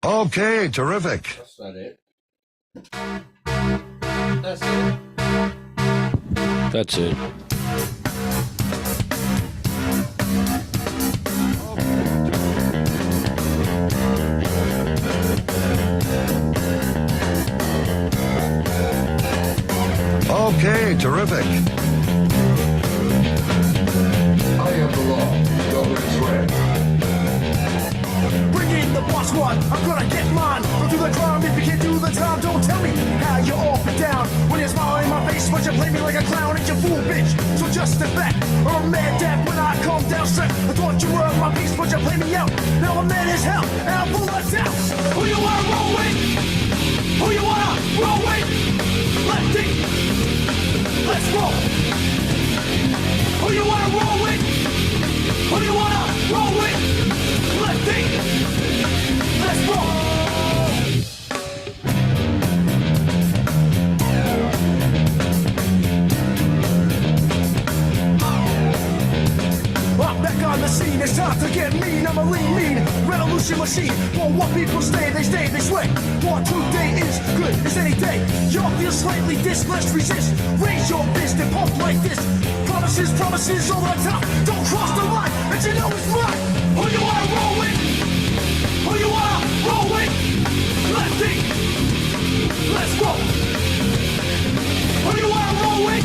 Okay, terrific. That's not it. That's it. That's it. Okay, terrific. I am the law. Government's red. Bring in the boss squad, I'm gonna get mine. Go do the crime if you can't do the time. Don't tell me how you're off and down. When you're smiling in my face, but you play me like a clown and you fool bitch. So just step back, or I'm mad dad when I come down straight. I thought you were my piece, but you play me out. Now I'm mad as hell, and I'm full of doubt. Who you wanna roll with? Who you wanna roll with? Lefty, let's roll. Who you wanna roll with? Who you wanna roll with? Lefty, let's roll. I'm back on the scene, it's time to get mean. I'm a lean revolution machine. For what people stay, they sway. For today is good as any day. Y'all feel slightly this, let's resist. Raise your fist and pump like this. Promises over the top. Don't cross the line, but you know it's right. Who you wanna roll with? Who you wanna roll with? Lefty, let's roll. Who you wanna roll with?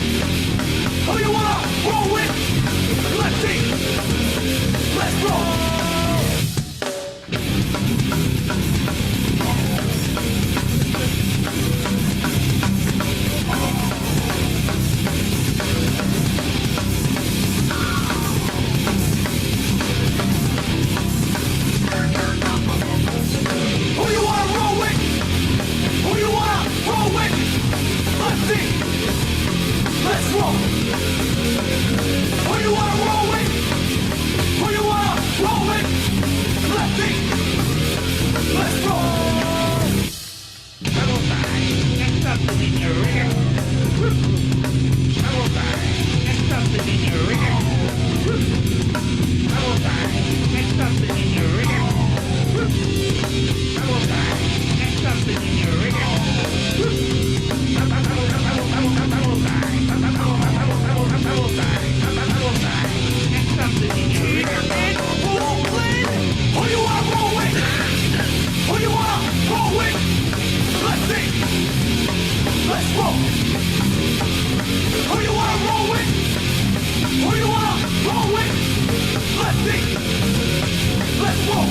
Who you wanna roll with? Lefty, let's roll. Who you wanna roll with? Who you wanna roll with? Lefty, let's roll. Who you wanna roll with? Who you wanna roll with? Lefty, let's roll. Double side, next up to the arena. Double side, next up to the arena. Double side, next up to the arena. Double side, next up to the arena. Who you wanna roll with? Who you wanna roll with? Lefty, let's roll. Who you wanna roll with? Who you wanna roll with? Lefty, let's roll.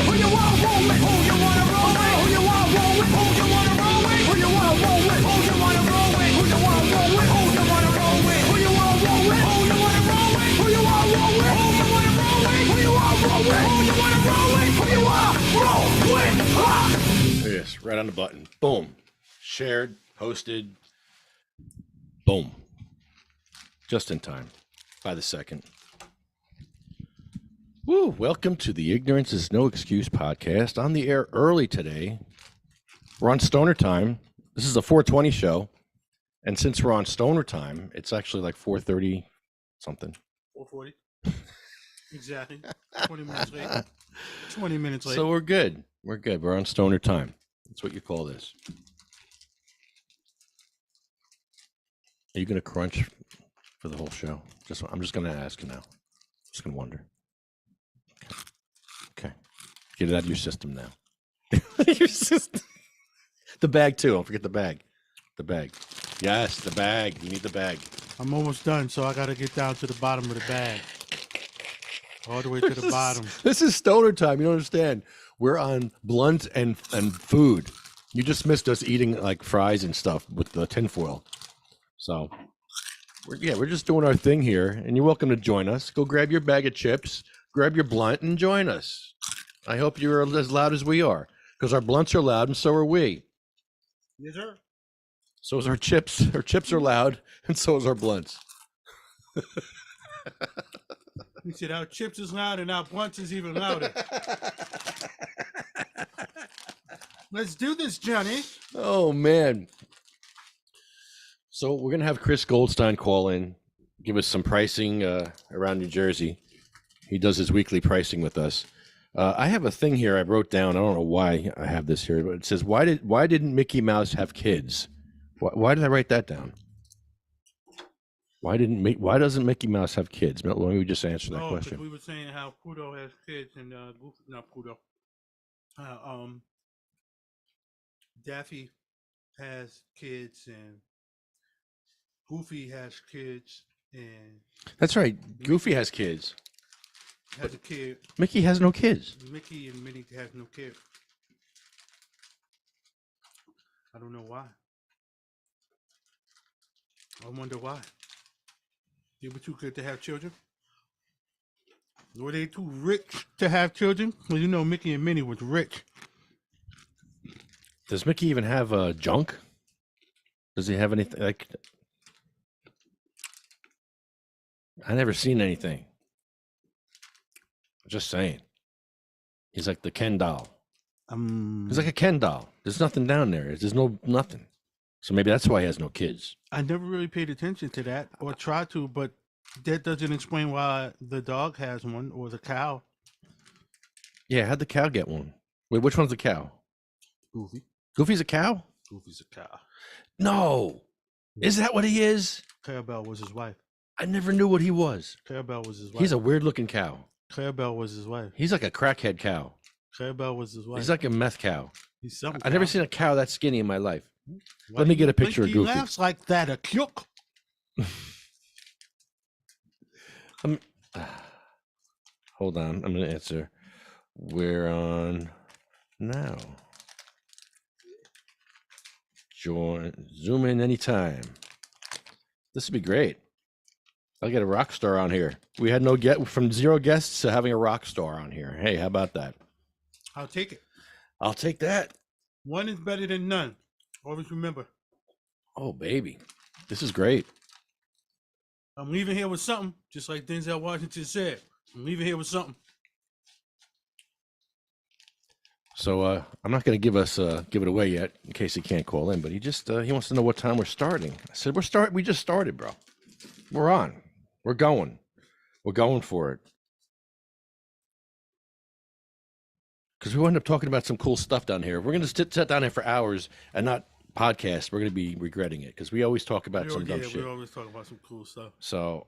Who you wanna roll with? Who you wanna roll with? Who you wanna roll with? Who you wanna roll with? Who you wanna roll with? Who you wanna roll with? Who you wanna roll with? Who you wanna roll with? Who you wanna roll with? Who you wanna roll with? Who you wanna roll with? Who you wanna roll with? Who you wanna roll with? Who you wanna roll with? Who you wanna roll with? Yes, right on the button. Boom. Shared, posted. Boom. Just in time. By the second. Woo! Welcome to the Ignorance is No Excuse podcast. On the air early today. We're on Stoner Time. This is a 4:20 show. And since we're on Stoner Time, it's actually like 4:30 something. 4:40. Exactly. 20 minutes late. 20 minutes late. So we're good. We're good. We're on Stoner Time. That's what you call this. Are you going to crunch for the whole show? I'm just going to ask you now. Just going to wonder. Okay. Get it out of your system now. Your system. The bag too. Don't forget the bag. The bag. Yes, the bag. You need the bag. I'm almost done, so I got to get down to the bottom of the bag. All the way to the bottom. This is Stoner Time. You don't understand. We're on blunt and food. You just missed us eating like fries and stuff with the tinfoil. So, we're just doing our thing here, and you're welcome to join us. Go grab your bag of chips, grab your blunt, and join us. I hope you're as loud as we are, because our blunts are loud, and so are we. Yes, sir. So is our chips. Our chips are loud, and so is our blunts. You said our chips is loud and our blunts is even louder. Let's do this, Johnny. Oh, man. So we're going to have Chris Goldstein call in, give us some pricing around New Jersey. He does his weekly pricing with us. I have a thing here I wrote down. I don't know why I have this here, but it says, why didn't Mickey Mouse have kids? Why did I write that down? Why doesn't Mickey Mouse have kids? Let me just answer that Because question. we were saying how Pluto has kids and Goofy, not Pluto. Daffy has kids and Goofy has kids and That's right. Goofy has kids. has a kid. Mickey has no kids. Mickey and Minnie has no kid. I don't know why. I wonder why. They were too good to have children. Were they too rich to have children? Well, you know, Mickey and Minnie was rich. Does Mickey even have junk? Does he have anything like? I never seen anything. Just saying. He's like the Ken doll. He's like a Ken doll. There's nothing down there. There's nothing. So maybe that's why he has no kids. I never really paid attention to that or tried to, but that doesn't explain why the dog has one or the cow. Yeah, how'd the cow get one? Wait, which one's the cow? Goofy. Goofy's a cow? Goofy's a cow. No. Is that what he is? Clarabelle was his wife. I never knew what he was. Clarabelle was his wife. He's a weird looking cow. Clarabelle was his wife. He's like a crackhead cow. Clarabelle was his wife. He's like a meth cow. He's some I've never cow. seen a cow that skinny in my life. Why Let me do get you a picture think of Goofy. He laughs like that. A kyuk. Hold on. I'm going to answer. We're on now. Zoom in anytime. This would be great. I'll get a rock star on here. We had from 0 guests to having a rock star on here. Hey, how about that? I'll take it. I'll take that. One is better than none. Always remember. Oh, baby. This is great. I'm leaving here with something, just like Denzel Washington said. I'm leaving here with something. So I'm not going to give it away yet in case he can't call in, but he wants to know what time we're starting. I said, we just started, bro. We're on. We're going. We're going for it. Because we wind up talking about some cool stuff down here. We're going to sit down here for hours and not podcast. We're going to be regretting it because we always talk about some dumb shit. We always talk about some cool stuff. So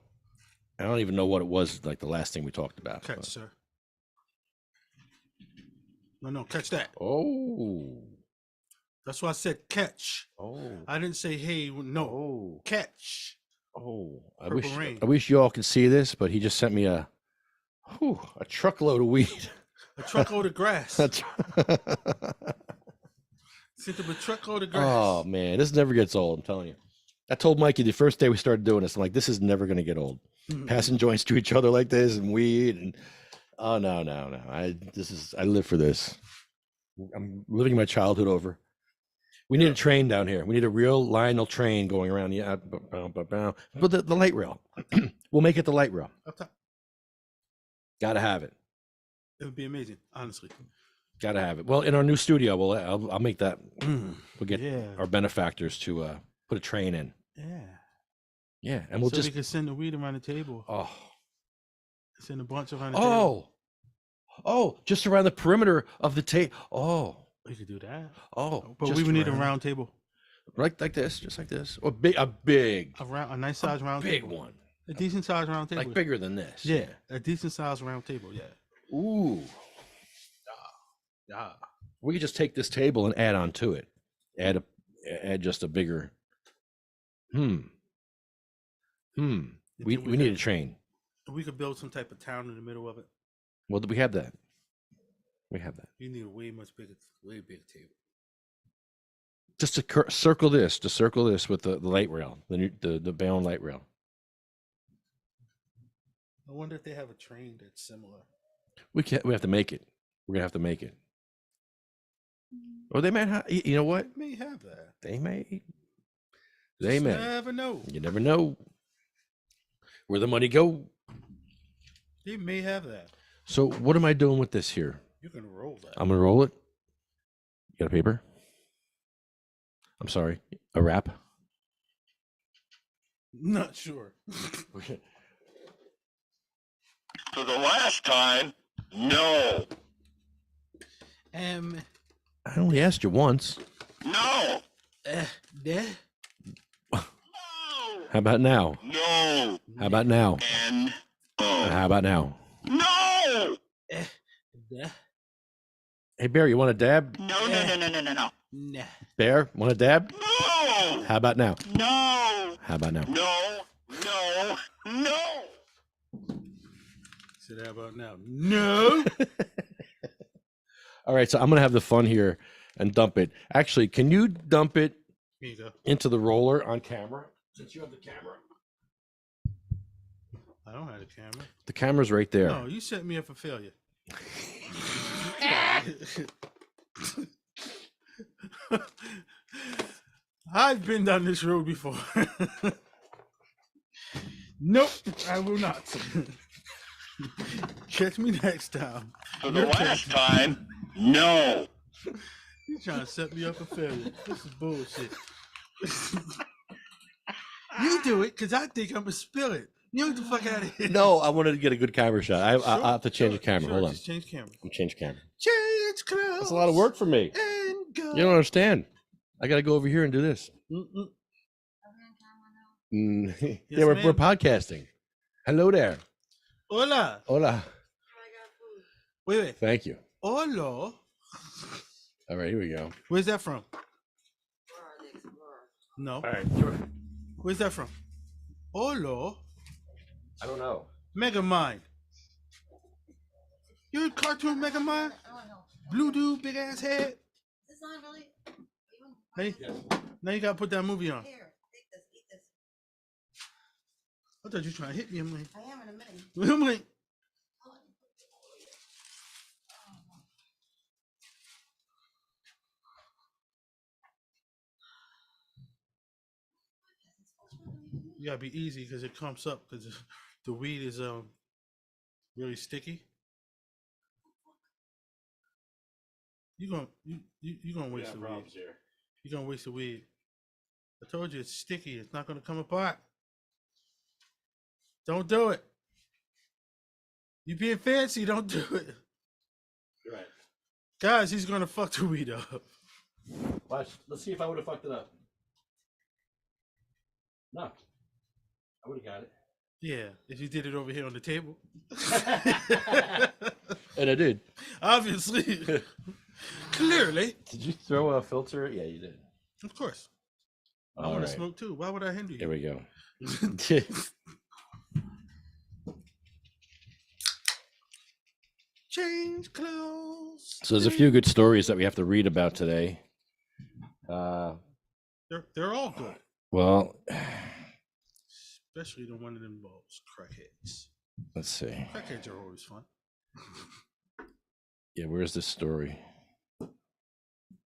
I don't even know what it was like the last thing we talked about. Catch, sir. No, catch that. Oh. That's why I said catch. Oh. I didn't say hey. No. Oh. Catch. Oh. Purple Rain. I wish you all could see this, but he just sent me a truckload of weed. A truckload of grass. That's Sent him a truckload of grass. Oh man, this never gets old. I'm telling you. I told Mikey the first day we started doing this, I'm like, this is never going to get old. Passing joints to each other like this and weed and oh no. I live for this. I'm living my childhood over. We need a train down here. We need a real Lionel train going around the but the light rail. We'll make it the light rail. Up top. Gotta have it. It would be amazing, honestly. Gotta have it. Well, in our new studio, I'll make that. We'll get our benefactors to put a train in. Yeah, and we'll so just we can send the weed around the table. oh Send a bunch around the table. Just around the perimeter of the table. Oh, We could do that. oh, But we would need a round table. right like this, just like this, or a big, A nice size round big table. one, A decent size round table. like bigger than this. Yeah, a decent size round table. Yeah. Ooh. Yeah. We could just take this table and add on to it. Add just a bigger. We need a train. We could build some type of town in the middle of it. Well, we have that. You need a way bigger table. Just to circle this, with the light rail, the Bayonne light rail. I wonder if they have a train that's similar. We have to make it. We're gonna have to make it. Or they might have. You know what? They may have that. They may. You never know. You never know where the money go. They may have that. So what am I doing with this here? You can roll that. I'm gonna roll it. You got a paper? I'm sorry, a wrap. Not sure. For the last time, no. I only asked you once. No. Yeah. How about now? No. How about now? N. O. How about now? No. Yeah. Hey, Bear, you want a dab? No. Nah. Bear, want a dab? No. How about now? No. How about now? No. No. Said how about now? No. All right, so I'm going to have the fun here and dump it. Actually, can you dump it Here you go. into the roller on camera? Since you have the camera. I don't have a camera. The camera's right there. No, you set me up for failure. I've been down this road before. Nope, I will not. Catch me next time. For the last time, no. You trying to set me up for failure. This is bullshit. You do it because I think I'm going to spill it. You get the fuck out of here. No, I wanted to get a good camera shot. I have to change the camera. Hold on. Just change camera. I'm change camera. Change clothes. That's a lot of work for me. And go. You don't understand. I got to go over here and do this. Mm-mm. Yeah, Yes, we're ma'am. podcasting. Hello there. Hola. Hola. Wait. Thank you. Hola. All right, here we go. Where's that from? No. All right. Where's that from? Hola. I don't know. Megamind. You a cartoon Megamind? Blue dude, big ass head. This not really. Hey, now you gotta put that movie on. Here, take this, eat this. I thought you were trying to hit me. I'm like, I am in a minute. I'm like, you gotta be easy because it comes up because the weed is really sticky. You gonna waste the weed. here. You're gonna waste the weed. I told you it's sticky. It's not gonna come apart. Don't do it. You being fancy, don't do it. You're right. Guys, he's gonna fuck the weed up. Watch. Let's see if I would have fucked it up. No. I would have got it. Yeah, if you did it over here on the table. And I did. Obviously. Clearly. Did you throw a filter? Yeah, you did. Of course. I All want right. to smoke too. Why would I hinder you? Here we go. Change clothes. So there's a few good stories that we have to read about today. They're all good. Well, Especially the one that involves crackheads. let's see. Crackheads are always fun. Yeah, where's the story?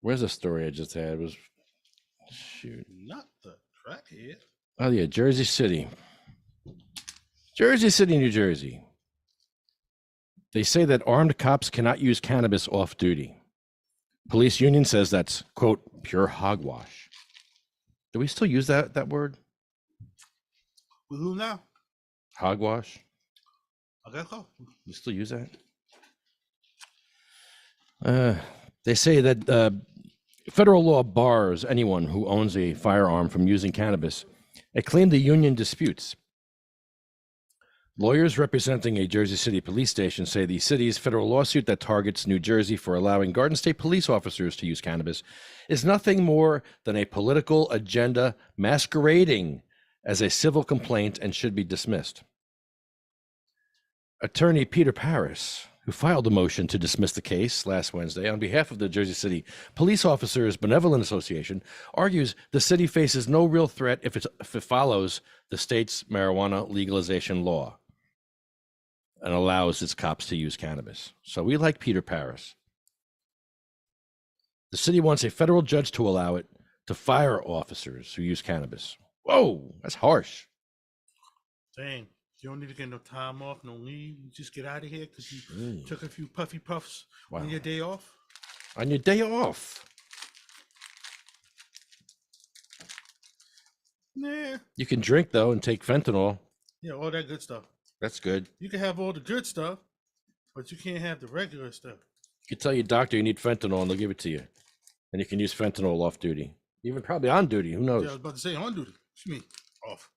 Where's the story I just had? It was shoot. Not the crackhead. Oh yeah, Jersey City. Jersey City, New Jersey. They say that armed cops cannot use cannabis off duty. Police union says that's, quote, pure hogwash. Do we still use that word? With who now? Hogwash? I gotta go. You still use that? They say that federal law bars anyone who owns a firearm from using cannabis. A claim the union disputes. Lawyers representing a Jersey City police station say the city's federal lawsuit that targets New Jersey for allowing Garden State police officers to use cannabis is nothing more than a political agenda masquerading as a civil complaint and should be dismissed. Attorney Peter Paris, who filed a motion to dismiss the case last Wednesday on behalf of the Jersey City Police Officers Benevolent Association, argues the city faces no real threat if it follows the state's marijuana legalization law and allows its cops to use cannabis. So we like Peter Paris. The city wants a federal judge to allow it to fire officers who use cannabis. Whoa, that's harsh. Dang. You don't need to get no time off, no leave. You just get out of here because you took a few puffy puffs Wow. on your day off. On your day off. Nah. You can drink, though, and take fentanyl. Yeah, all that good stuff. That's good. You can have all the good stuff, but you can't have the regular stuff. You tell your doctor you need fentanyl and they'll give it to you. And you can use fentanyl off duty. Even probably on duty. Who knows? Yeah, I was about to say on duty. It's me. Off.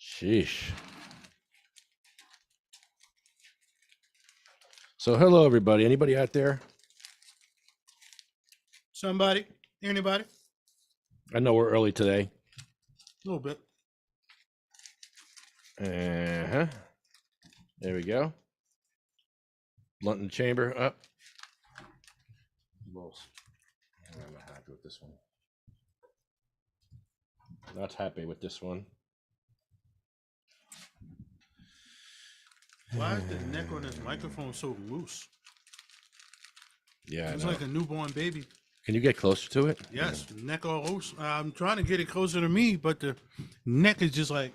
Sheesh. So hello everybody. Anybody out there? Somebody? Anybody? I know we're early today. A little bit. Uh-huh. There we go. Blunt in the chamber up. I'm not happy with this one. Not happy with this one. Why is the neck on this microphone so loose? Yeah, It's I know. like a newborn baby. Can you get closer to it? Yes, neck all loose. I'm trying to get it closer to me, but the neck is just like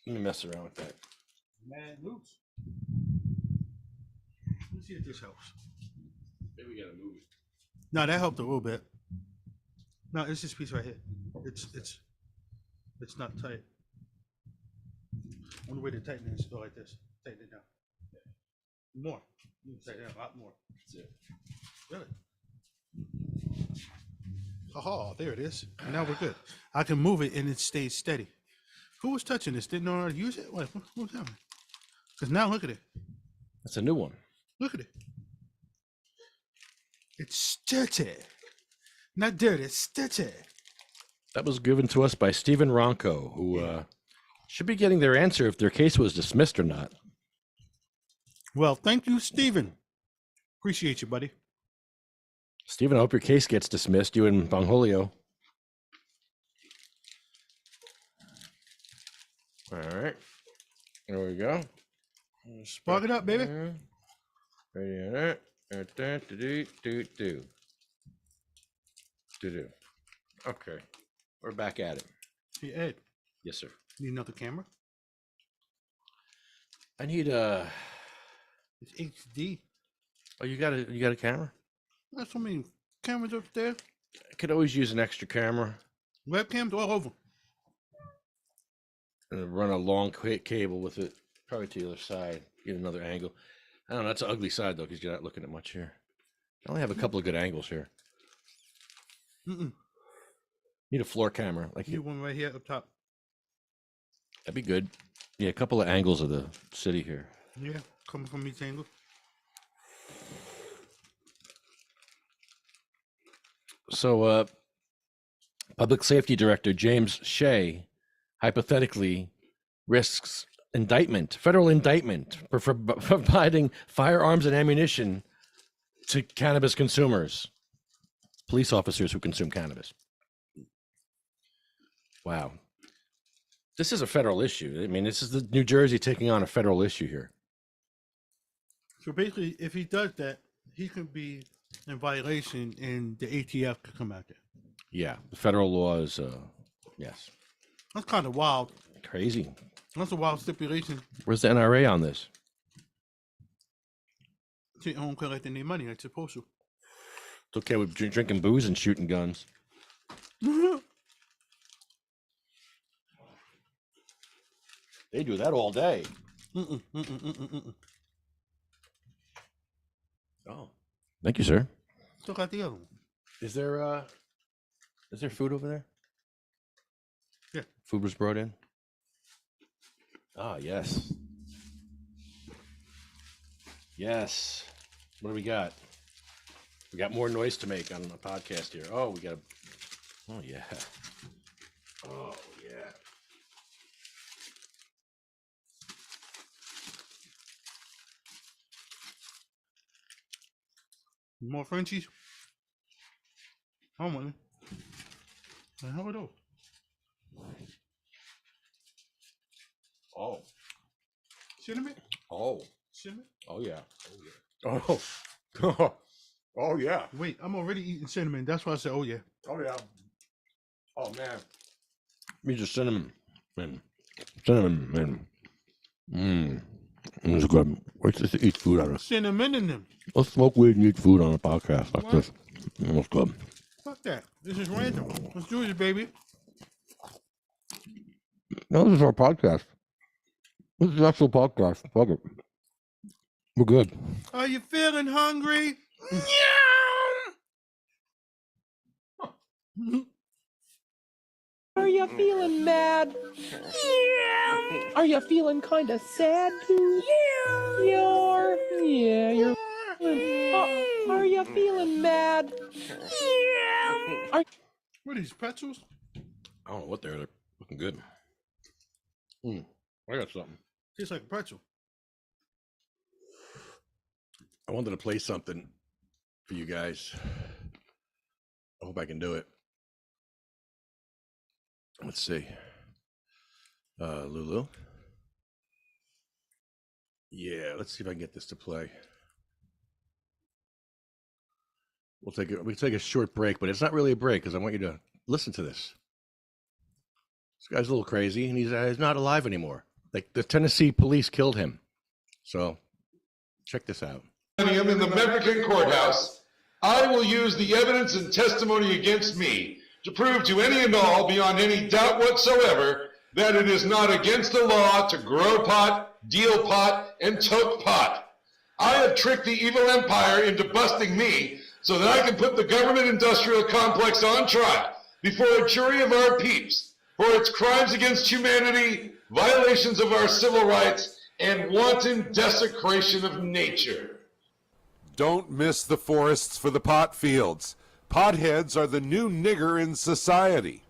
Let me mess around with that. mad loose. Let's see if this helps. Maybe we gotta move it. No, that helped a little bit. No, it's this piece right here. It's not tight. Only way to tighten it is go like this. Tighten it down. More. You can tighten it down a lot more. That's it. Really? Haha, there it is. Now we're good. I can move it and it stays steady. Who was touching this? Didn't know how to use it? What was happening? Because now look at it. That's a new one. Look at it. It's steady. Not dirty, it's steady. That was given to us by Stephen Ronco, who should be getting their answer if their case was dismissed or not. Well, thank you, Stephen. Appreciate you, buddy. Stephen, I hope your case gets dismissed, you and Bongholio. All right. There we go. Spark it up, baby. Ready on it. Do. Okay. We're back at it. Hey, Ed, Yes, sir. need another camera? I need It's HD. Oh, you got a camera? There's so many cameras up there. I could always use an extra camera Webcams all over. and run a long cable with it, probably to the other side. Get another angle. I don't know. That's an ugly side though, because you're not looking at much here. I only have a couple of good angles here. Need a floor camera, like Need one right here up top. that'd be good. Yeah, a couple of angles of the city here. Yeah, coming from each angle. So, Public Safety Director James Shea hypothetically risks federal indictment for providing firearms and ammunition to cannabis consumers, police officers who consume cannabis. Wow. This is a federal issue. I mean, this is the New Jersey taking on a federal issue here. So basically, if he does that, he could be in violation and the ATF could come out there. Yeah, the federal law is, yes, That's kind of wild. crazy. That's a wild stipulation. Where's the NRA on this? They don't collecting their money. They're supposed to. It's okay with drinking booze and shooting guns. They do that all day. Oh, thank you, sir. Still got the other one. Is there food over there? Yeah. Food was brought in. Ah, yes. Yes. What do we got? We got more noise to make on the podcast here. Oh, we got. Oh yeah. Oh yeah. More Frenchies? I want it. The hell are those? Oh. Cinnamon? Oh. Cinnamon? Oh yeah. Oh yeah. Oh yeah. Wait, I'm already eating cinnamon. That's why I said, oh yeah. Oh yeah. Oh man. Me just cinnamon. Cinnamon. It's good. Let's just eat food on it. Cinnamon in them. Let's smoke weed and eat food on a podcast like this. That's good. Fuck that. This is random. Let's do this, baby. No, this is our podcast. This is an actual podcast. Fuck it. We're good. Are you feeling hungry? Are you feeling mad? Yeah. Are you feeling kind of sad too? Yeah. You're. Are you feeling mad? Yeah. What are these pretzels? I don't know what they're looking good. I got something. Tastes like a pretzel. I wanted to play something for you guys. I hope I can do it. Let's see. Lulu. Yeah, let's see if I can get this to play. We'll take a short break, but it's not really a break because I want you to listen to this. This guy's a little crazy, and he's not alive anymore. Like the Tennessee police killed him. So check this out. In the Mexican courthouse, I will use the evidence and testimony against me to prove to any and all, beyond any doubt whatsoever, that it is not against the law to grow pot, deal pot, and toke pot. I have tricked the evil empire into busting me so that I can put the government industrial complex on trial before a jury of our peeps for its crimes against humanity, violations of our civil rights, and wanton desecration of nature. Don't miss the forests for the pot fields. Potheads are the new nigger in society.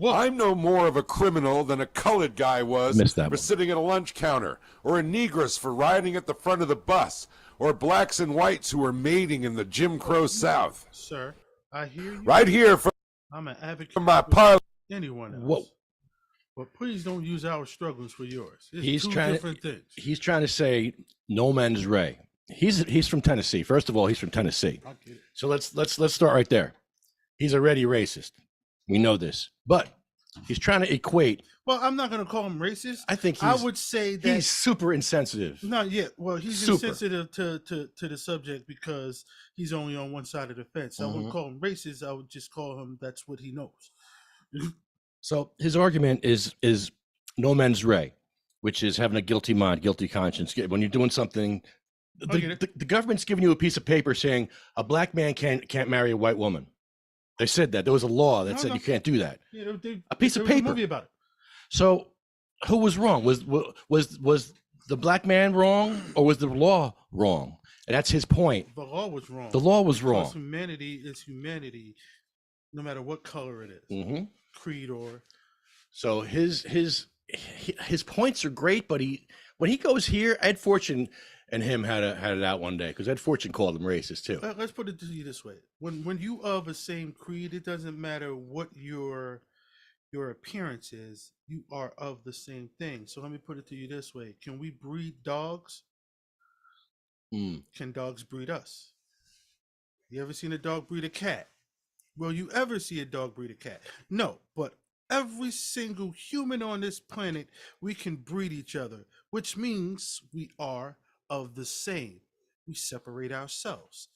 I'm no more of a criminal than a colored guy was for sitting at a lunch counter, or a negress for riding at the front of the bus, or blacks and whites who are mating in the Jim Crow South. Sir, I hear you. Right here from I'm an advocate my for parlor. anyone else. Whoa. But please don't use our struggles for yours. It's He's two trying different things. He's trying to say no mens rea. He's from Tennessee. First of all, he's from Tennessee. I get it. So let's start right there. He's already racist. We know this. But he's trying to equate. Well, I'm not going to call him racist. I think I would say that he's super insensitive. not yet. Well, he's Super. insensitive to the subject because he's only on one side of the fence. I wouldn't call him racist. I would just call him that's what he knows. So his argument is no mens rea, which is having a guilty mind, guilty conscience. When you're doing something, the government's giving you a piece of paper saying a black man can't marry a white woman. They said that there was a law that said you can't do that. Yeah, A piece of there was paper. movie about it. So who was wrong? Was the black man wrong, or was the law wrong? And that's his point. The law was wrong. The law was Because wrong. humanity is humanity, no matter what color it is, creed or. So his points are great, but when he goes here, Ed Fortune and him had it out one day because Ed Fortune called him racist too. Let's put it to you this way: when you of the same creed, it doesn't matter what your appearance is. You are of the same thing. So let me put it to you this way: can we breed dogs? Can dogs breed us? You ever seen a dog breed a cat? Will you ever see a dog breed a cat? No, but every single human on this planet, we can breed each other, which means we are of the same. We separate ourselves.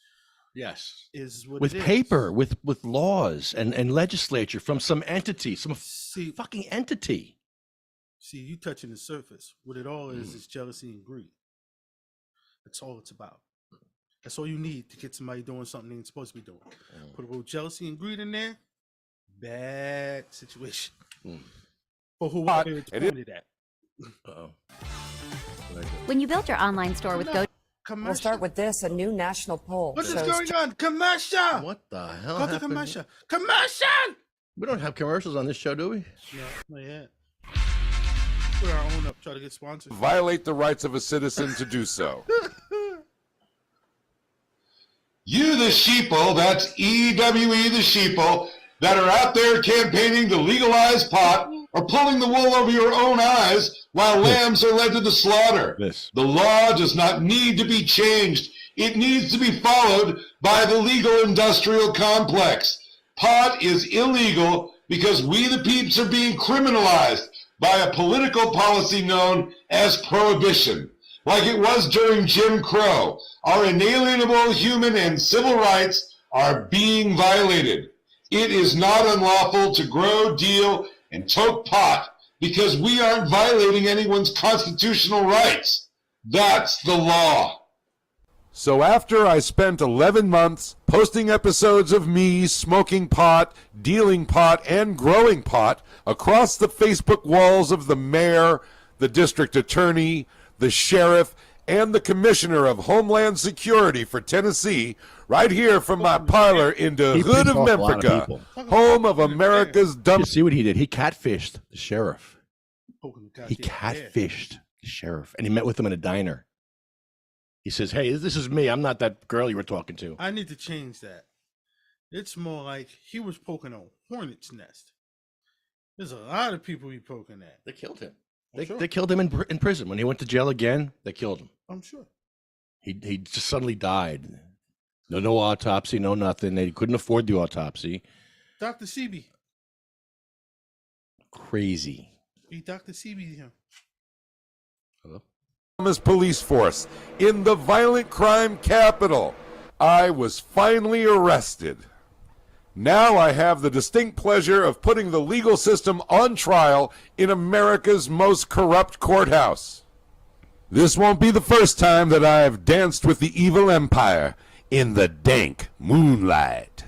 Yes, Is what with it is. paper, with laws and legislature from some entity, some fucking entity. See, you touching the surface. What it all is jealousy and greed. That's all it's about. That's all you need to get somebody doing something they ain't supposed to be doing. Put a little jealousy and greed in there, bad situation. For whoever it's pointed at. Uh-oh. When you build your online store with Go, We'll start with this. A new national poll What is shows going on? Commercial! What the hell Go to happened? commercial. Commercial! We don't have commercials on this show, do we? No, not yet. Put our own up, try to get sponsored. Violate the rights of a citizen to do so. You the sheeple, that's EWE the sheeple, that are out there campaigning to legalize pot are pulling the wool over your own eyes while lambs are led to the slaughter. The law does not need to be changed. It needs to be followed by the legal industrial complex. Pot is illegal because we the peeps are being criminalized by a political policy known as prohibition. Like it was during Jim Crow, our inalienable human and civil rights are being violated. It is not unlawful to grow, deal, and toke pot because we aren't violating anyone's constitutional rights. That's the law. So after I spent 11 months posting episodes of me smoking pot, dealing pot, and growing pot across the Facebook walls of the mayor, the district attorney, the sheriff, and the commissioner of Homeland Security for Tennessee, right here from my parlor in the He hood pissed of off a lot of Memphis, people. home of America's You dumb. see what he did? He catfished the sheriff. Poking the He goddamn bear. catfished the sheriff, and he met with him in a diner. He says, "Hey, this is me. I'm not that girl you were talking to." I need to change that. It's more like he was poking a hornet's nest. There's a lot of people he poking at. They killed him. I'm sure. They killed him in prison when he went to jail again. They killed him. I'm sure. He just suddenly died. No autopsy, no nothing. They couldn't afford the autopsy. Dr. Sebi. Crazy. He Dr. Sebi him. Hello? Police force in the violent crime capital. I was finally arrested. Now I have the distinct pleasure of putting the legal system on trial in America's most corrupt courthouse. This won't be the first time that I've danced with the evil empire in the dank moonlight.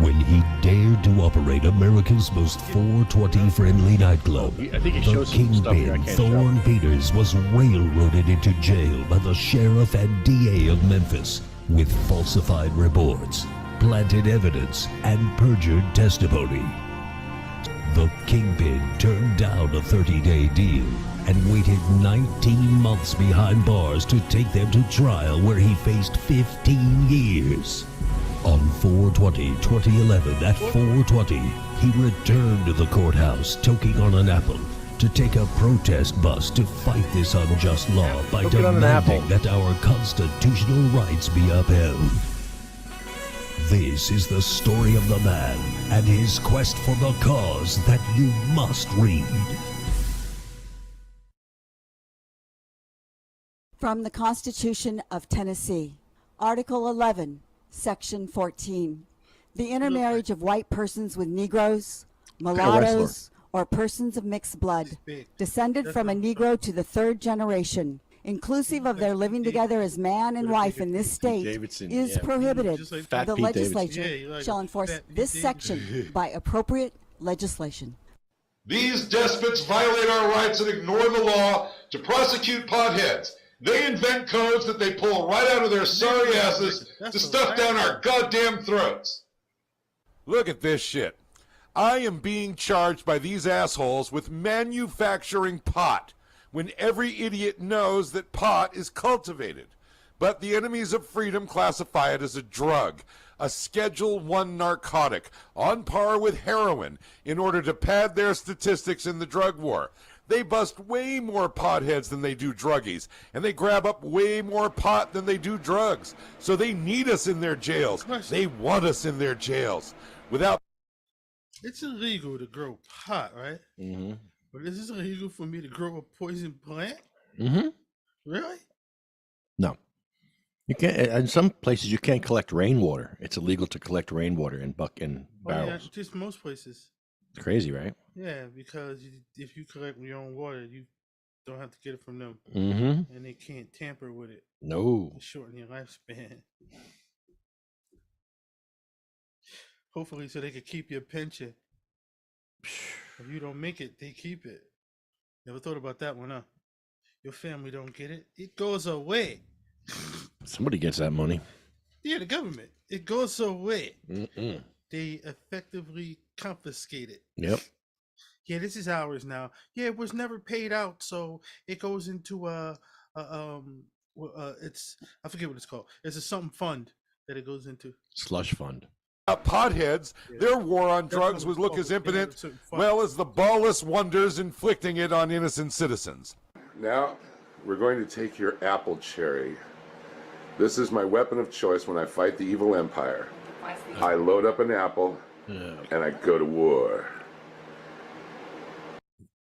When he dared to operate America's most 420-friendly nightclub, I think he the shows some stuff here I kingpin can't Thorne show. Peters was railroaded into jail by the sheriff and DA of Memphis with falsified reports, planted evidence, and perjured testimony. The kingpin turned down a 30-day deal and waited 19 months behind bars to take them to trial, where he faced 15 years. On 4/20/2011 at 4:20, he returned to the courthouse toking on an apple to take a protest bus to fight this unjust law by Toking on an apple. demanding that our constitutional rights be upheld. This is the story of the man and his quest for the cause that you must read. From the Constitution of Tennessee, Article 11, Section 14. The intermarriage of white persons with Negroes, mulattoes, or persons of mixed blood, descended from a Negro to the third generation, inclusive of their living together as man and wife in this state, Davidson, is yeah. prohibited. Fat The Pete legislature Davidson. Yeah, you like shall it. enforce Fat Pete this Davidson. section by appropriate legislation. These despots violate our rights and ignore the law to prosecute potheads. They invent codes that they pull right out of their sorry asses to stuff down our goddamn throats. Look at this shit. I am being charged by these assholes with manufacturing pot, when every idiot knows that pot is cultivated. But the enemies of freedom classify it as a drug, a Schedule I narcotic, on par with heroin, in order to pad their statistics in the drug war. They bust way more potheads than they do druggies, and they grab up way more pot than they do drugs. So they need us in their jails. They want us in their jails. Without It's illegal to grow pot, right? Mm-hmm. But is this illegal for me to grow a poison plant? Mm-hmm. Really? No. You can't. In some places, you can't collect rainwater. It's illegal to collect rainwater in barrels. Yeah, just most places. It's crazy, right? Yeah, because if you collect your own water, you don't have to get it from them. Mm-hmm. And they can't tamper with it. No. To shorten your lifespan. Hopefully, so they could keep your pension. If you don't make it, they keep it. Never thought about that one, huh? Your family don't get it. It goes away. Somebody gets that money. Yeah, the government. It goes away. Mm-mm. They effectively confiscate it. Yep. Yeah, this is ours now. Yeah, it was never paid out, so it goes into it's I forget what it's called. It's a something fund that it goes into. Slush fund. potheads, their war on drugs would look as impotent, well as the ballless wonders inflicting it on innocent citizens. Now, we're going to take your apple cherry. This is my weapon of choice when I fight the evil empire. I load up an apple, and I go to war.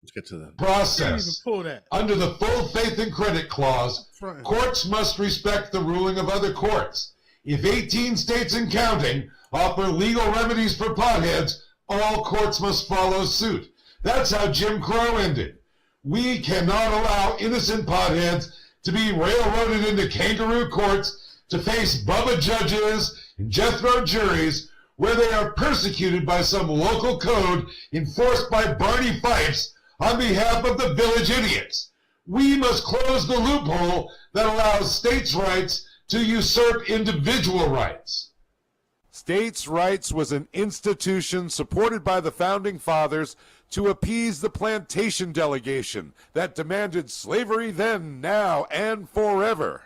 Let's get to the process. Under the full faith and credit clause, courts must respect the ruling of other courts. If 18 states and counting offer legal remedies for potheads, all courts must follow suit. That's how Jim Crow ended. We cannot allow innocent potheads to be railroaded into kangaroo courts to face Bubba judges and Jethro juries where they are persecuted by some local code enforced by Barney Fifes on behalf of the village idiots. We must close the loophole that allows states' rights to usurp individual rights. States' rights was an institution supported by the Founding Fathers to appease the plantation delegation that demanded slavery then, now, and forever.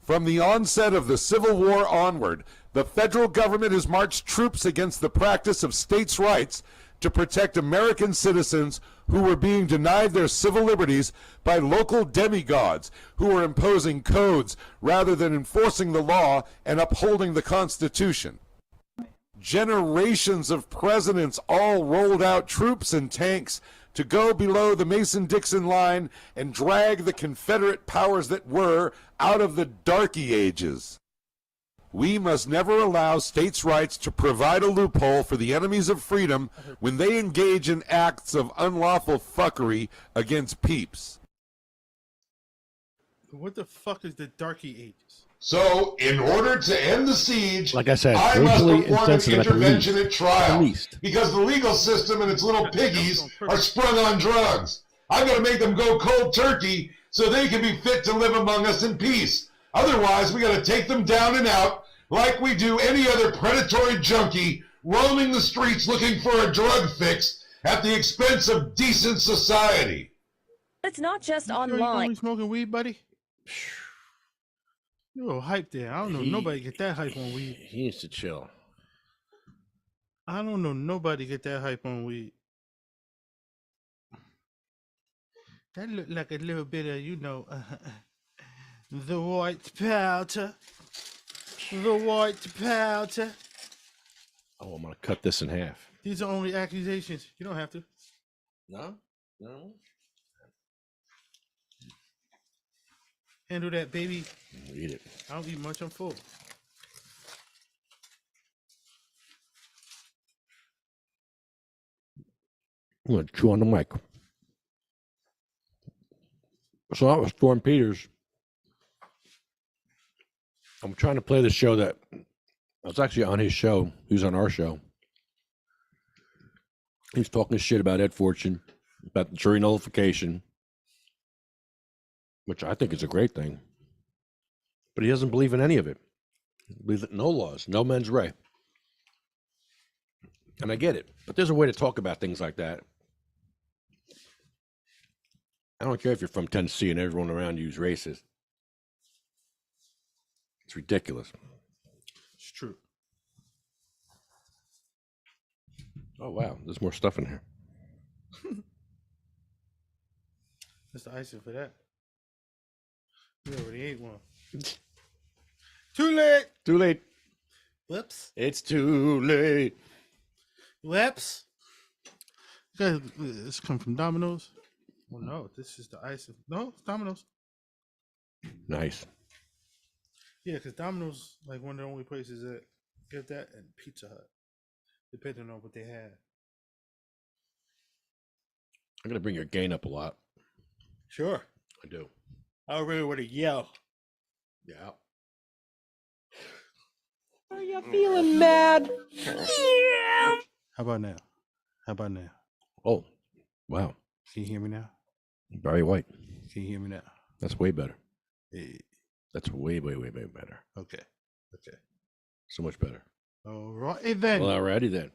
From the onset of the Civil War onward, the federal government has marched troops against the practice of states' rights to protect American citizens who were being denied their civil liberties by local demigods who were imposing codes rather than enforcing the law and upholding the Constitution. Generations of presidents all rolled out troops and tanks to go below the Mason-Dixon line and drag the Confederate powers that were out of the darky ages. We must never allow states' rights to provide a loophole for the enemies of freedom when they engage in acts of unlawful fuckery against peeps. What the fuck is the darky ages? So, in order to end the siege, like I said, I must racially perform an insensitive intervention at at trial least. because the legal system and its little piggies are sprung on drugs. I've got to make them go cold turkey so they can be fit to live among us in peace. Otherwise, we got to take them down and out like we do any other predatory junkie roaming the streets looking for a drug fix at the expense of decent society. It's not just You sure you online. only smoking weed, buddy? You're a little hype there. I don't know nobody get that hype on weed. He needs to chill. I don't know nobody get that hype on weed. That looked like a little bit of, the white powder. The white powder. Oh, I'm going to cut this in half. These are only accusations. You don't have to. No? No? Handle that, baby. Eat it. I don't eat much. I'm full. I'm going to chew on the mic. So that was Storm Peters. I'm trying to play the show that I was actually on his show. He was on our show. He's talking shit about Ed Fortune, about the jury nullification, which I think is a great thing. But he doesn't believe in any of it. He believes in no laws, no mens rea. And I get it. But there's a way to talk about things like that. I don't care if you're from Tennessee and everyone around you is racist. It's ridiculous. It's true. Oh, wow. There's more stuff in here. That's the icing for that. We already ate one. Too late. Too late. Whoops. It's too late. Whoops. This come from Domino's. Oh no, this is the icing. No, it's Domino's. Nice. Yeah, because Domino's like one of the only places that get that, and Pizza Hut, depending on what they have. I'm going to bring your gain up a lot. Sure. I do. I really want to yell. Yeah. Are you feeling mad? How about now? How about now? Oh, wow. Can you hear me now? Barry White. Can you hear me now? That's way better. Hey. That's way, way, way, way better. Okay. Okay. So much better. All right then. Well, alrighty then.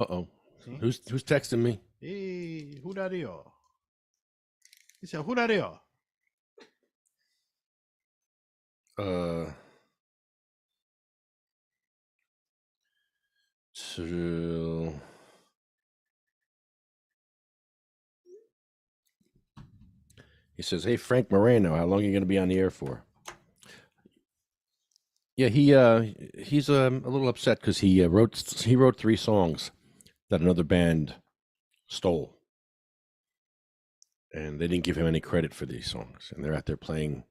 Uh-oh. Who's texting me? Hey, who that is? He said, who that is? So he says, "Hey, Frank Moreno, how long are you going to be on the air for?" Yeah, he's a little upset because he wrote 3 songs that another band stole, and they didn't give him any credit for these songs. And they're out there playing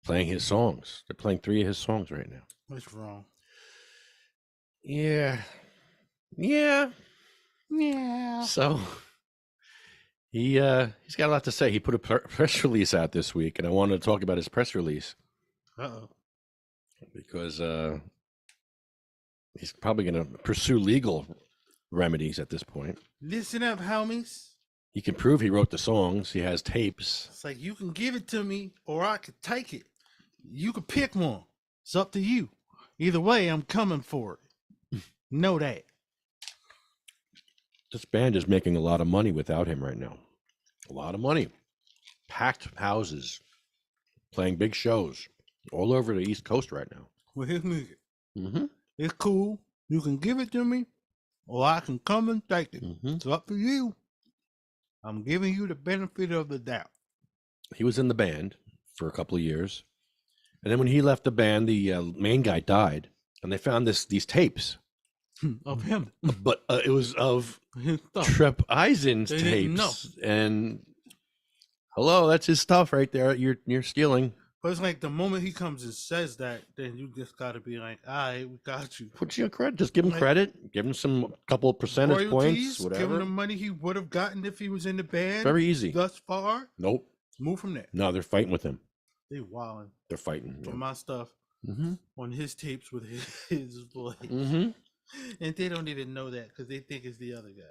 his songs. They're playing 3 of his songs right now. What's wrong? Yeah. So He's got a lot to say. He put a press release out this week, and I wanted to talk about his press release. Uh-oh. Because he's probably going to pursue legal remedies at this point. Listen up, homies. He can prove he wrote the songs. He has tapes. It's like, you can give it to me or I could take it. You could pick one. It's up to you. Either way, I'm coming for it. Know that. This band is making a lot of money without him right now. A lot of money. Packed houses. Playing big shows all over the East Coast right now. With his music. Mm-hmm. It's cool. You can give it to me or I can come and take it. Mm-hmm. It's up to you. I'm giving you the benefit of the doubt. He was in the band for a couple of years. And then when he left the band, the main guy died. And they found these tapes. Of him. But it was of His stuff. Trip Eisen's They didn't know. tapes. And hello, that's his stuff right there. You're stealing. But it's like the moment he comes and says that, then you just got to be like, all right, we got you. Put you on credit. Just give him Like, credit. Give him some couple of percentage royalties, points. give him Whatever. the money he would have gotten if he was in the band. Very easy. Thus far, Nope. move from there. No, they're fighting with him. They wilding They're fighting. for Yeah. my stuff Mm-hmm. on his tapes with his voice. Mm-hmm. And they don't even know that because they think it's the other guy.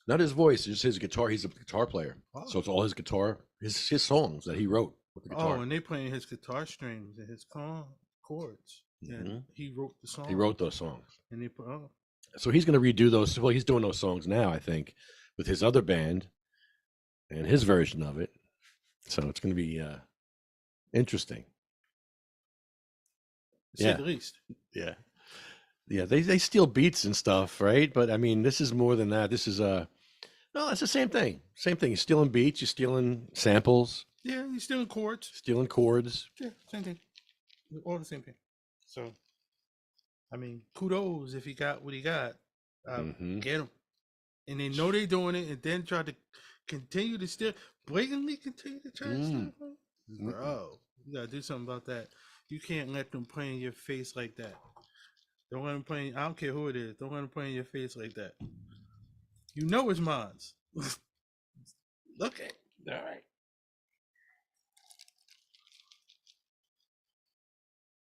Not his voice, it's his guitar. He's a guitar player. Oh. So it's all his guitar, his songs that he wrote with the guitar. Oh, and they playing his guitar strings and his chords. And Mhm. he wrote the song. He wrote those songs. And they put, oh, So he's going to redo those. Well, he's doing those songs now, I think, with his other band and his version of it. So it's going to be interesting. to say the least. Yeah. Yeah, they steal beats and stuff, right? But I mean, this is more than that. This is no, it's the same thing. Same thing. You're stealing beats, you're stealing samples, Yeah, he's stealing chords. stealing chords. Yeah, same thing. All the same thing. So, I mean, kudos if he got what he got. Mhm. Get him. And they know they're doing it and then try to continue to steal, blatantly continue to try to steal. Bro, you got to do something about that. You can't let them play in your face like that. Don't let them play, I don't care who it is, don't let them play in your face like that. You know it's mine. Okay, all right.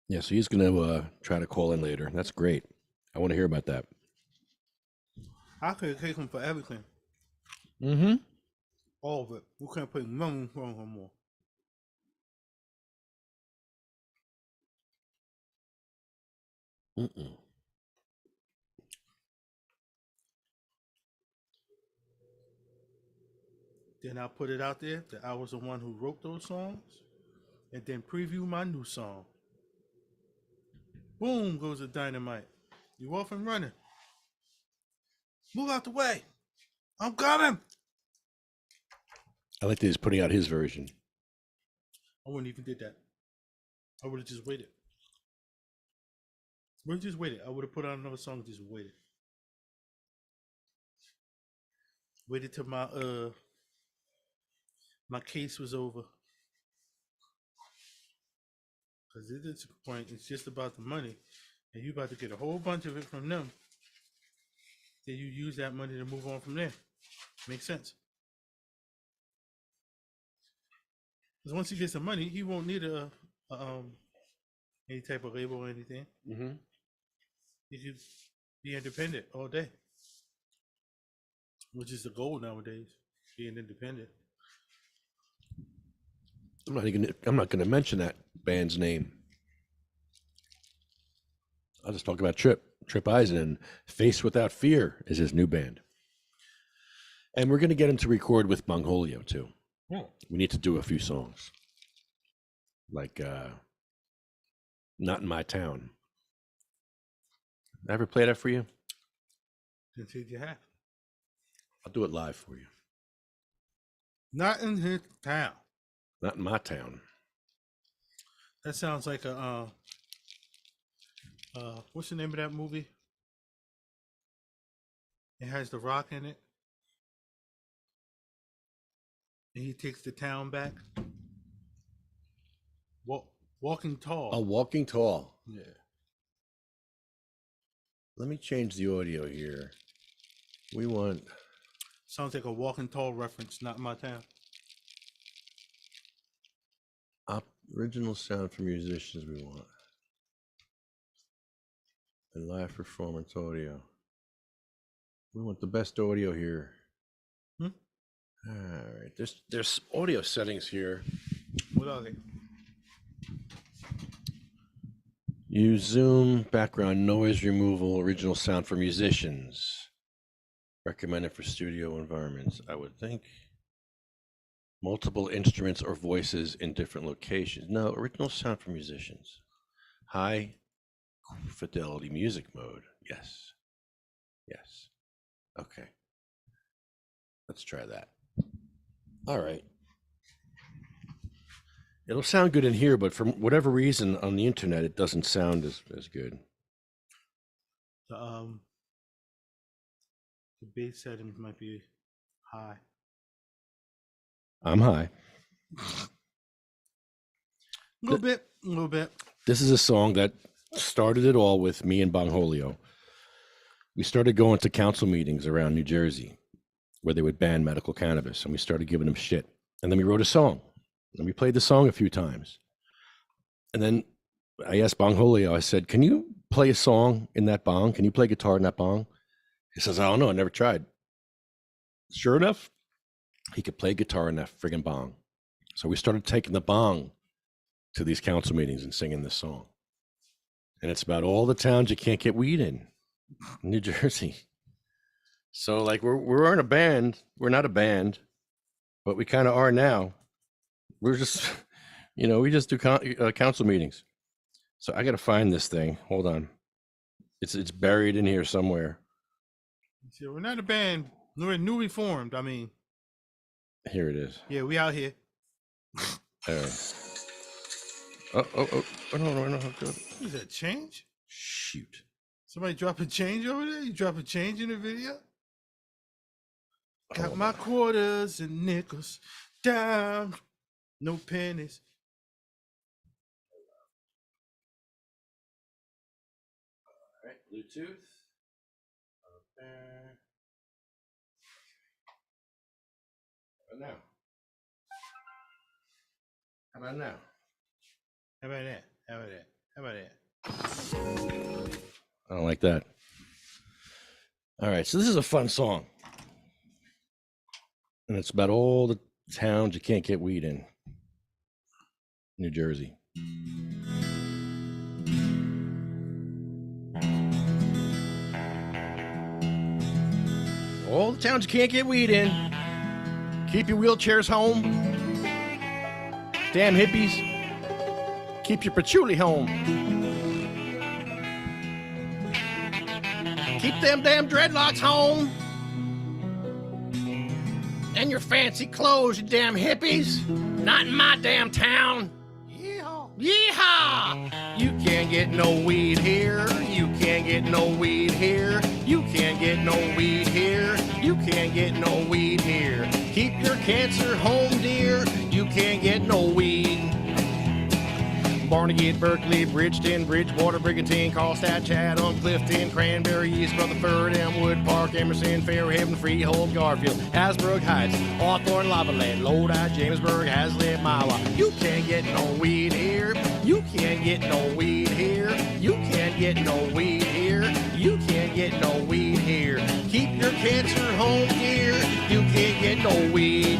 Yeah, so he's going to try to call in later. That's great. I want to hear about that. I could take him for everything. Mm-hmm. All of it. We can't put nothing wrong no more. Mm-mm. Then I put it out there that I was the one who wrote those songs, and then preview my new song. Boom goes the dynamite. You off and running. Move out the way. I'm coming. I like that he's putting out his version. I wouldn't even did that. I would have just waited. Would have just waited. I would have put out another song and just waited. Waited till my case was over. Because at this point, it's just about the money. And you about to get a whole bunch of it from them. Then you use that money to move on from there. Makes sense. Because once he gets the money, he won't need any type of label or anything. Mm-hmm. He could be independent all day. Which is the goal nowadays, being independent. I'm not gonna mention that band's name. I'll just talk about Trip Eisen, and Face Without Fear is his new band. And we're gonna get him to record with Bongholio too. Oh. We need to do a few songs. Like Not in My Town. I ever play that for you? Did you have? I'll do it live for you. Not in his town. Not in My Town. That sounds like a what's the name of that movie? It has The Rock in it. And he takes the town back. Walking Tall. Oh, Walking Tall. Yeah. Let me change the audio here. We want. Sounds like a Walking Tall reference, not my town. Original sound for musicians we want. And live performance audio. We want the best audio here. All right. There's audio settings here. What are they? Use Zoom, background noise removal, original sound for musicians. Recommended for studio environments, I would think. Multiple instruments or voices in different locations. No, original sound for musicians. High fidelity music mode. Yes. Yes. Okay. Let's try that. All right. It'll sound good in here, but for whatever reason on the internet, it doesn't sound as good. The bass setting might be high. I'm high. A little bit. This is a song that started it all with me and Bongholio. We started going to council meetings around New Jersey where they would ban medical cannabis, and we started giving them shit. And then we wrote a song, and we played the song a few times. And then I asked Bongholio, I said, can you play a song in that bong? Can you play guitar in that bong? He says, I don't know, I never tried. Sure enough, he could play guitar in that friggin' bong. So we started taking the bong to these council meetings and singing this song. And it's about all the towns you can't get weed in New Jersey. So like we're in a band. We're not a band, but we kind of are now. We're just, we just do council meetings. So I got to find this thing. Hold on. It's buried in here somewhere. See, we're not a band. We're newly formed. I mean, here it is. Yeah, we out here. All right. Oh, no. Is that change? Shoot. Somebody dropping change over there? You dropping change in the video? Got my quarters and nickels down. No pennies. All right, Bluetooth. Okay. How about now? How about that? I don't like that. All right, so this is a fun song. And it's about all the towns you can't get weed in New Jersey. All the towns you can't get weed in. Keep your wheelchairs home. Damn hippies. Keep your patchouli home. Keep them damn dreadlocks home. And your fancy clothes, you damn hippies. Not in my damn town. Yeehaw! You can't get no weed here. You can't get no weed here. You can't get no weed here. You can't get no weed here. Keep your cancer home, dear. You can't get no weed. Barnegat, Berkeley, Bridgeton, Bridgewater, Brigantine, Carlstadt, Chatham, Clifton, Cranberry, East Rutherford, Elmwood Park, Emerson, Fairhaven, Freehold, Garfield, Hasbrook Heights, Hawthorne, Lavaland, Lodi, Jamesburg, Hazlitt, Mawa. You can't get no weed here. You can't get no weed here. You can't get no weed here. You can't get no weed here. Keep your cancer home, dear. You can't get no weed.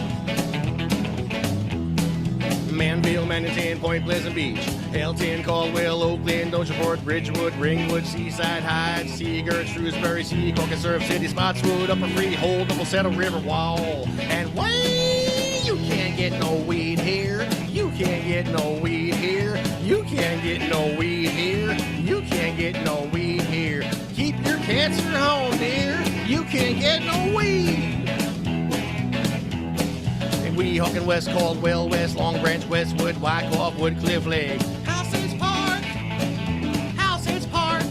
Manville, Manhattan, Point Pleasant Beach, Elton, Caldwell, Oakland, Oceanport, Bridgewood, Ringwood, Seaside Heights, Seagirt, Shrewsbury, Seacock, Surf City, Spotswood, Upper Freehold, Double Settle, River Wall. And way, you can't get no weed here. You can't get no weed here. You can't get no weed here. You can't get no weed here. Keep your cancer home, dear. You can't get no weed. Weehawken, West Caldwell, West Long Branch, Westwood, Wyckoff, Woodcliff Lake. Palisades Park.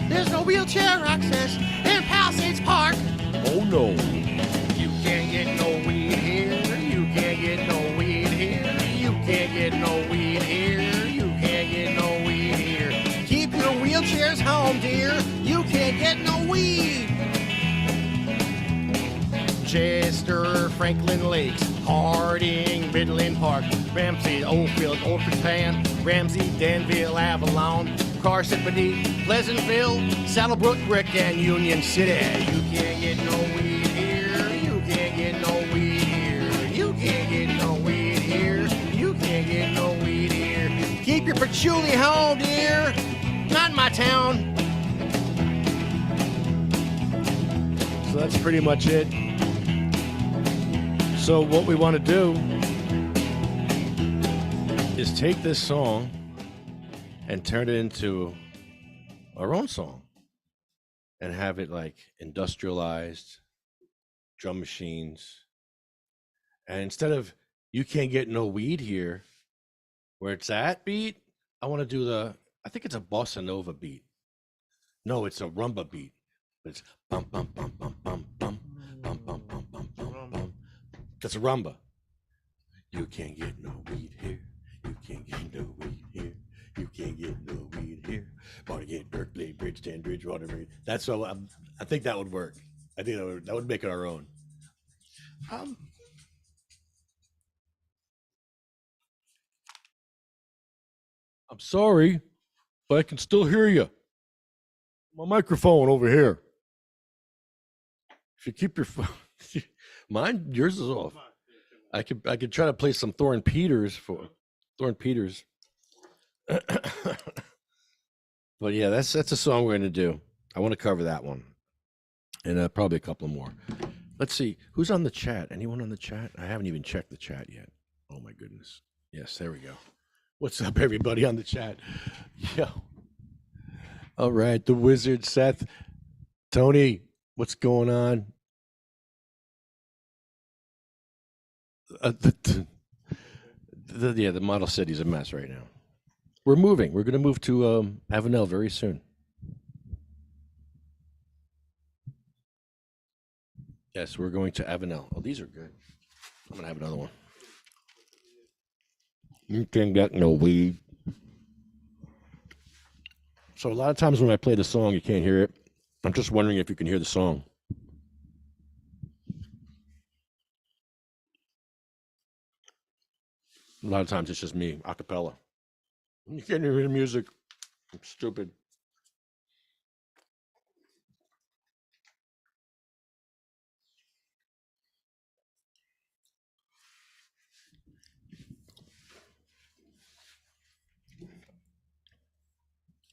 There's no wheelchair access in Palisades Park. Oh no. You can't get no weed here. You can't get no weed here. You can't get no weed here. You can't get no weed here. Keep your wheelchairs home, dear. You can't get no weed. Chester, Franklin Lakes, Harding, Midland Park, Ramsey, Oldfield, Old Japan, Ramsey, Danville, Avalon, Carson, Beneath, Pleasantville, Saddlebrook, Brick, and Union City. You can't get no weed here. You can't get no weed here. You can't get no weed here. You can't get no weed here. Keep your patchouli home, dear. Not in my town. So that's pretty much it. So what we want to do is take this song and turn it into our own song and have it like industrialized, drum machines. And instead of "You can't get no weed here," where it's at beat, I want to do I think it's a bossa nova beat. No, it's a rumba beat. It's bum bum bum bum bum bum bum bum bum bum bum bum. That's a rumba. You can't get no weed here. You can't get no weed here. You can't get no weed here. Barnegat, Berkeley, Bridgeton, Bridgewater. That's so. I think that would work. I think that would make it our own. I'm sorry, but I can still hear you. My microphone over here. If you keep your phone, yours is off. I could try to play some Thorn Peters. But yeah, that's a song we're gonna do. I want to cover that one, and probably a couple more. Let's see who's on the chat. Anyone on the chat? I haven't even checked the chat yet. Oh my goodness. Yes, there we go. What's up, everybody on the chat? Yo. All right, the Wizard, Seth, Tony. What's going on? The Model City's a mess right now. We're moving. We're going to move to Avenel very soon. Yes, we're going to Avenel. Oh, these are good. I'm going to have another one. You can't get no weed. So a lot of times when I play the song, you can't hear it. I'm just wondering if you can hear the song. A lot of times it's just me, a cappella. You can't hear the music. I'm stupid.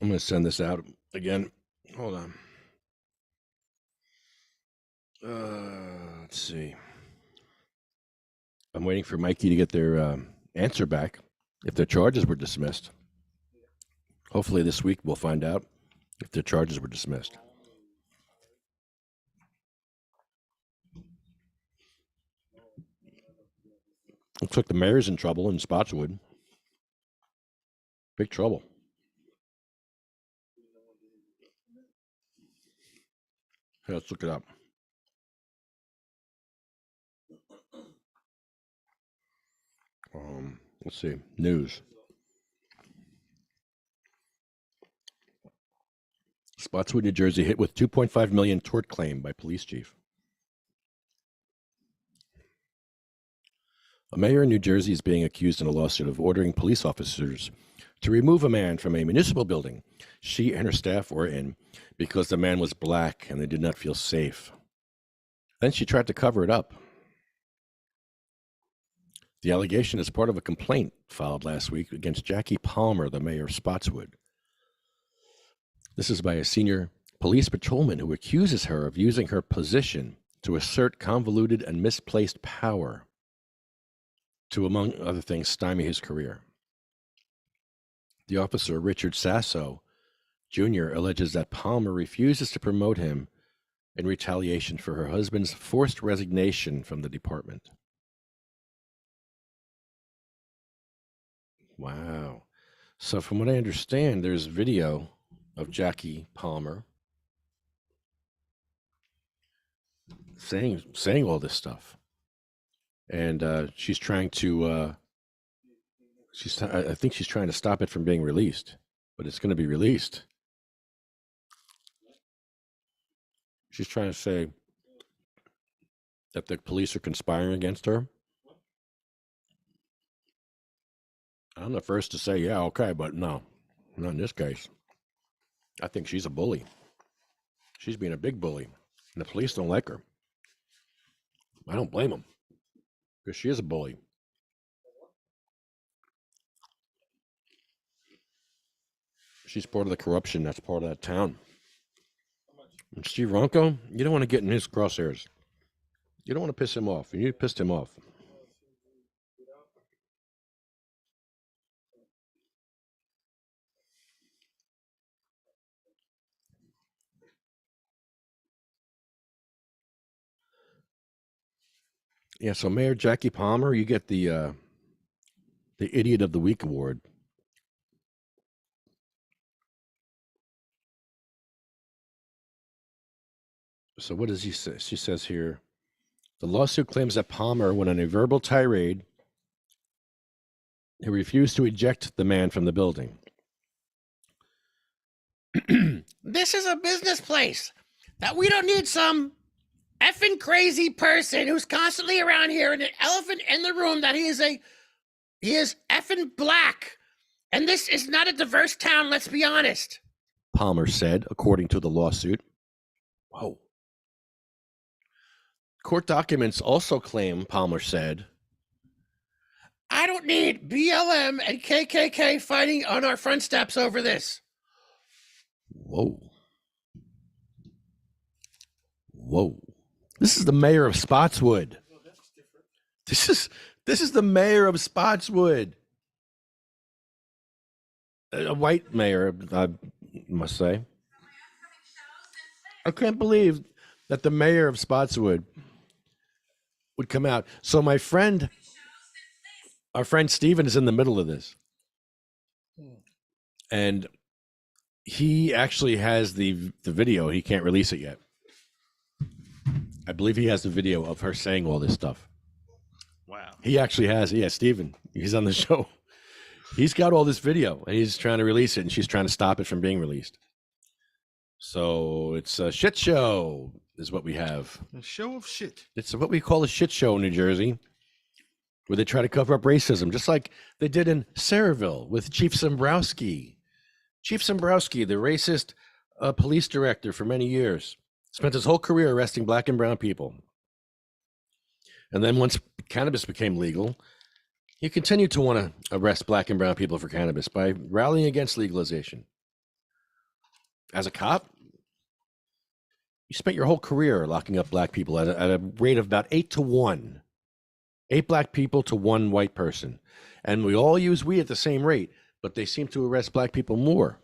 I'm going to send this out again. Hold on. Let's see. I'm waiting for Mikey to get their answer back if their charges were dismissed. Hopefully this week we'll find out if their charges were dismissed. Looks like the mayor's in trouble in Spotswood. Big trouble. Hey, let's look it up. Let's see. News. Spotswood, New Jersey, hit with $2.5 million tort claim by police chief. A mayor in New Jersey is being accused in a lawsuit of ordering police officers to remove a man from a municipal building she and her staff were in because the man was black and they did not feel safe. Then she tried to cover it up. The allegation is part of a complaint filed last week against Jackie Palmer, the mayor of Spotswood. This is by a senior police patrolman who accuses her of using her position to assert convoluted and misplaced power to, among other things, stymie his career. The officer, Richard Sasso Jr., alleges that Palmer refuses to promote him in retaliation for her husband's forced resignation from the department. Wow. So from what I understand, there's video of Jackie Palmer saying all this stuff. And she's trying to, I think she's trying to stop it from being released, but it's going to be released. She's trying to say that the police are conspiring against her. I'm the first to say, yeah, okay, but no, not in this case. I think she's a bully. She's being a big bully, and the police don't like her. I don't blame them, because she is a bully. She's part of the corruption that's part of that town. And Steve Ronco, you don't want to get in his crosshairs. You don't want to piss him off. You pissed him off. Yeah, so Mayor Jackie Palmer, you get the Idiot of the Week award. So what does he say? She says here, the lawsuit claims that Palmer went on a verbal tirade. He refused to eject the man from the building. This is a business place. That we don't need some effing crazy person who's constantly around here and an elephant in the room that he is effing black. And this is not a diverse town, let's be honest. Palmer said, according to the lawsuit. Whoa. Court documents also claim, Palmer said, I don't need BLM and KKK fighting on our front steps over this. Whoa. Whoa. This is the mayor of Spotswood. This is the mayor of Spotswood. A white mayor, I must say. I can't believe that the mayor of Spotswood would come out. So our friend Steven is in the middle of this. And he actually has the video. He can't release it yet. I believe he has the video of her saying all this stuff. Wow. He actually has. Yeah, Steven. He's on the show. He's got all this video, and he's trying to release it, and she's trying to stop it from being released. So it's a shit show, is what we have. A show of shit. It's what we call a shit show in New Jersey, where they try to cover up racism, just like they did in Sayreville with Chief Zembrowski. Chief Zembrowski, the racist police director for many years, spent his whole career arresting black and brown people. And then once cannabis became legal, he continued to want to arrest black and brown people for cannabis by rallying against legalization. As a cop, you spent your whole career locking up black people at a rate of about 8 to 1. 8 black people to 1 white person. And we all use weed at the same rate, but they seem to arrest black people more.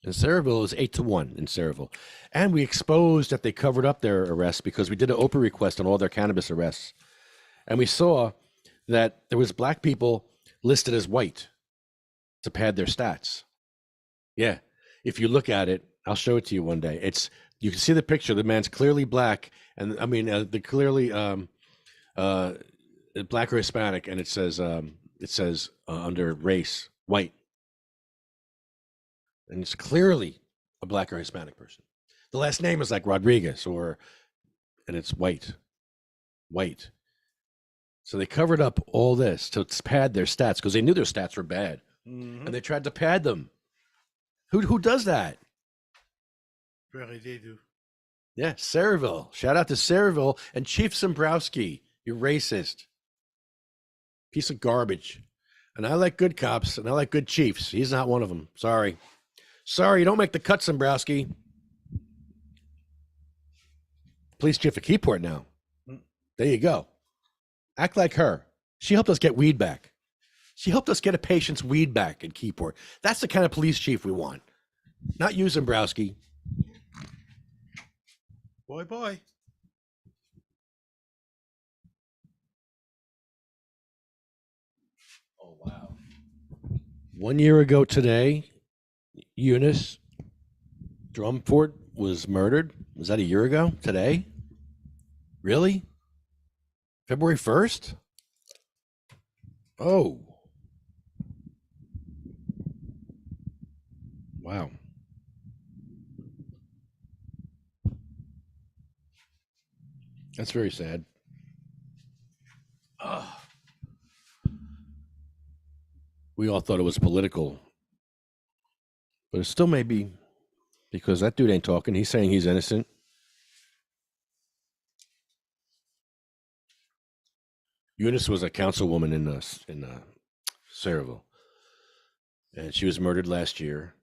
In Sayreville, it was 8 to 1 in Sayreville. And we exposed that they covered up their arrests because we did an open request on all their cannabis arrests. And we saw that there was black people listed as white to pad their stats. Yeah. If you look at it, I'll show it to you one day. You can see the picture. The man's clearly black. And I mean, the clearly black or Hispanic. And it says under race, white. And it's clearly a black or Hispanic person. The last name is like Rodriguez and it's white. So they covered up all this to pad their stats because they knew their stats were bad. Mm-hmm. And they tried to pad them. Who does that? Really, they do. Yeah, Sayreville. Shout out to Sayreville and Chief Zembrowski. You're racist. Piece of garbage. And I like good cops and I like good chiefs. He's not one of them. Sorry, you don't make the cut, Zembrowski. Police chief of Keyport now. There you go. Act like her. She helped us get weed back. She helped us get a patient's weed back in Keyport. That's the kind of police chief we want. Not you, Zembrowski. Boy. Oh, wow. 1 year ago today, Eunice Drumfort was murdered. Was that a year ago today? Really? February 1st? Oh. Wow. That's very sad. We all thought it was political, but it still may be, because that dude ain't talking. He's saying he's innocent. Eunice was a councilwoman in Sayreville, and she was murdered last year.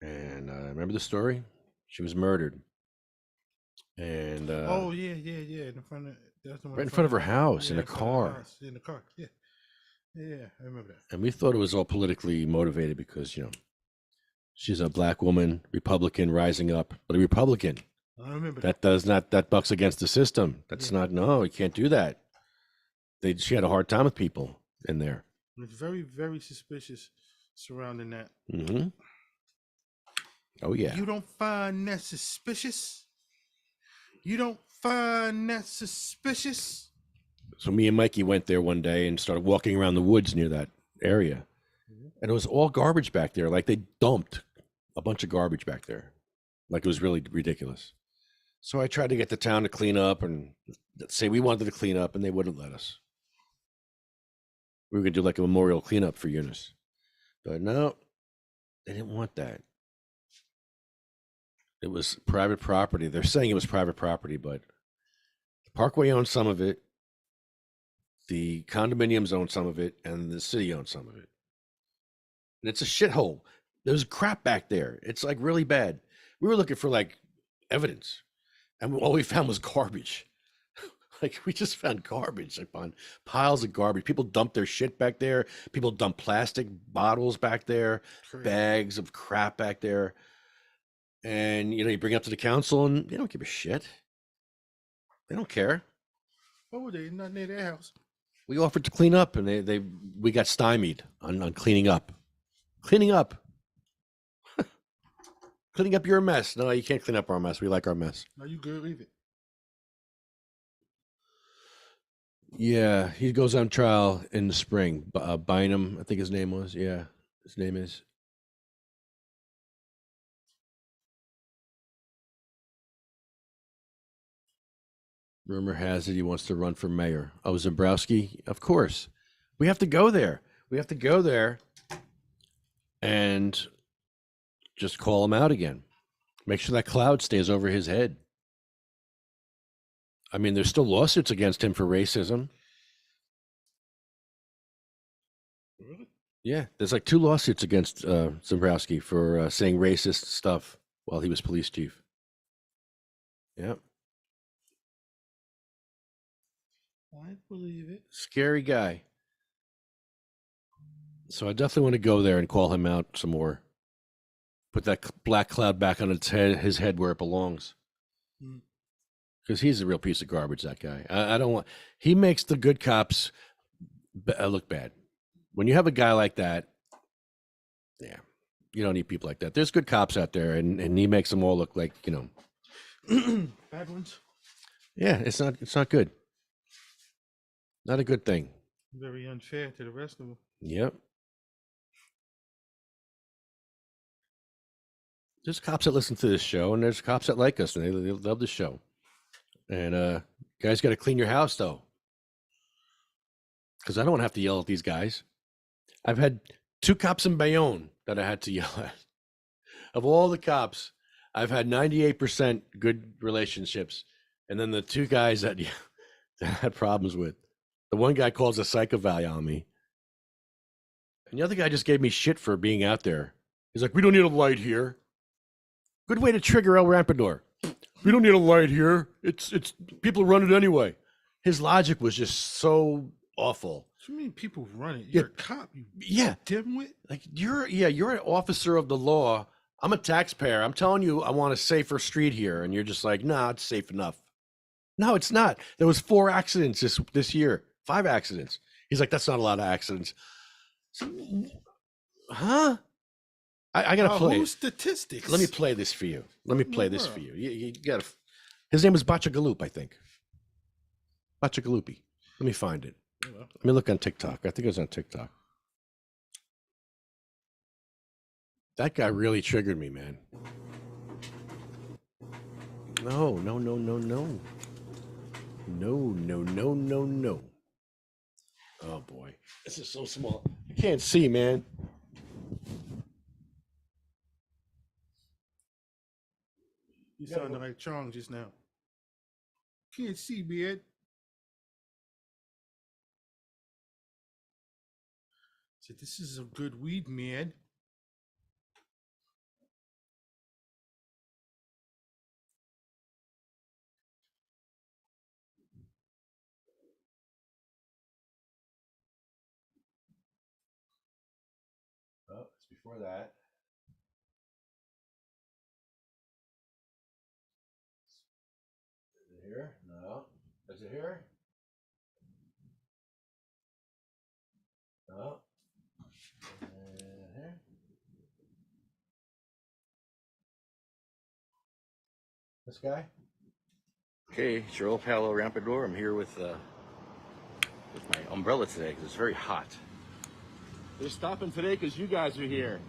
And remember the story? She was murdered, and oh yeah, in front of right in front of her house, in a car. In the car, yeah, I remember that. And we thought it was all politically motivated because she's a black woman, Republican, rising up, but a Republican. I remember that bucks against the system. That's not, no, you can't do that. She had a hard time with people in there. It's very, very suspicious surrounding that. Mm-hmm. Oh yeah. You don't find that suspicious? You don't find that suspicious? So me and Mikey went there one day and started walking around the woods near that area. And it was all garbage back there. Like they dumped a bunch of garbage back there. Like it was really ridiculous. So I tried to get the town to clean up and say we wanted to clean up, and they wouldn't let us. We were going to do like a memorial cleanup for Eunice. But no, they didn't want that. It was private property. They're saying it was private property, but the Parkway owns some of it. The condominiums own some of it, and the city owns some of it. And it's a shithole. There's crap back there. It's like really bad. We were looking for like evidence, and all we found was garbage. Like we just found garbage upon piles of garbage. People dump their shit back there. People dump plastic bottles back there, bags of crap back there. And you bring it up to the council, and they don't give a shit. They don't care. Oh, they're not near their house. We offered to clean up, and we got stymied on cleaning up. Cleaning up. Cleaning up your mess. No, you can't clean up our mess. We like our mess. No, you good, leave it. Yeah, he goes on trial in the spring. Bynum, I think his name was. Yeah, his name is. Rumor has it he wants to run for mayor. Oh, Zembrowski? Of course. We have to go there. We have to go there and just call him out again. Make sure that cloud stays over his head. I mean, there's still lawsuits against him for racism. Really? Yeah, there's like 2 lawsuits against Zembrowski for saying racist stuff while he was police chief. Yeah. I believe it. Scary guy. So I definitely want to go there and call him out some more. Put that black cloud back on his head where it belongs. Because he's a real piece of garbage, that guy. I don't want... He makes the good cops look bad. When you have a guy like that, yeah, you don't need people like that. There's good cops out there, and he makes them all look like, Bad ones? Yeah, it's not good. Not a good thing. Very unfair to the rest of them. Yep. There's cops that listen to this show, and there's cops that like us, and they love the show. And guys got to clean your house, though. Because I don't have to yell at these guys. I've had 2 cops in Bayonne that I had to yell at. Of all the cops, I've had 98% good relationships. And then the 2 guys that I had problems with. The one guy calls a psych eval on me. And the other guy just gave me shit for being out there. He's like, we don't need a light here. Good way to trigger El Rampador. We don't need a light here. It's people run it anyway. His logic was just so awful. What do you mean people run it? You're a cop. You dimwit. Like you're an officer of the law. I'm a taxpayer. I'm telling you, I want a safer street here, and you're just like, nah, it's safe enough. No, it's not. There was 4 accidents this year. 5 accidents. He's like, that's not a lot of accidents. Huh? I gotta play statistics. Let me play this for you. Let me play this for you. You gotta. His name was Bachagalup, I think. Bachagalupi. Let me find it. Let me look on TikTok. I think it was on TikTok. That guy really triggered me, man. No. No. Oh boy, this is so small. I can't see, man. You sounded like Chong just now. Can't see, man. So this is a good weed, man. Oh, it's before that. Is it here? No. Is it here? No. Here? This guy? Okay, it's your old pal El Rampador. I'm here with my umbrella today because it's very hot. They're stopping today because you guys are here.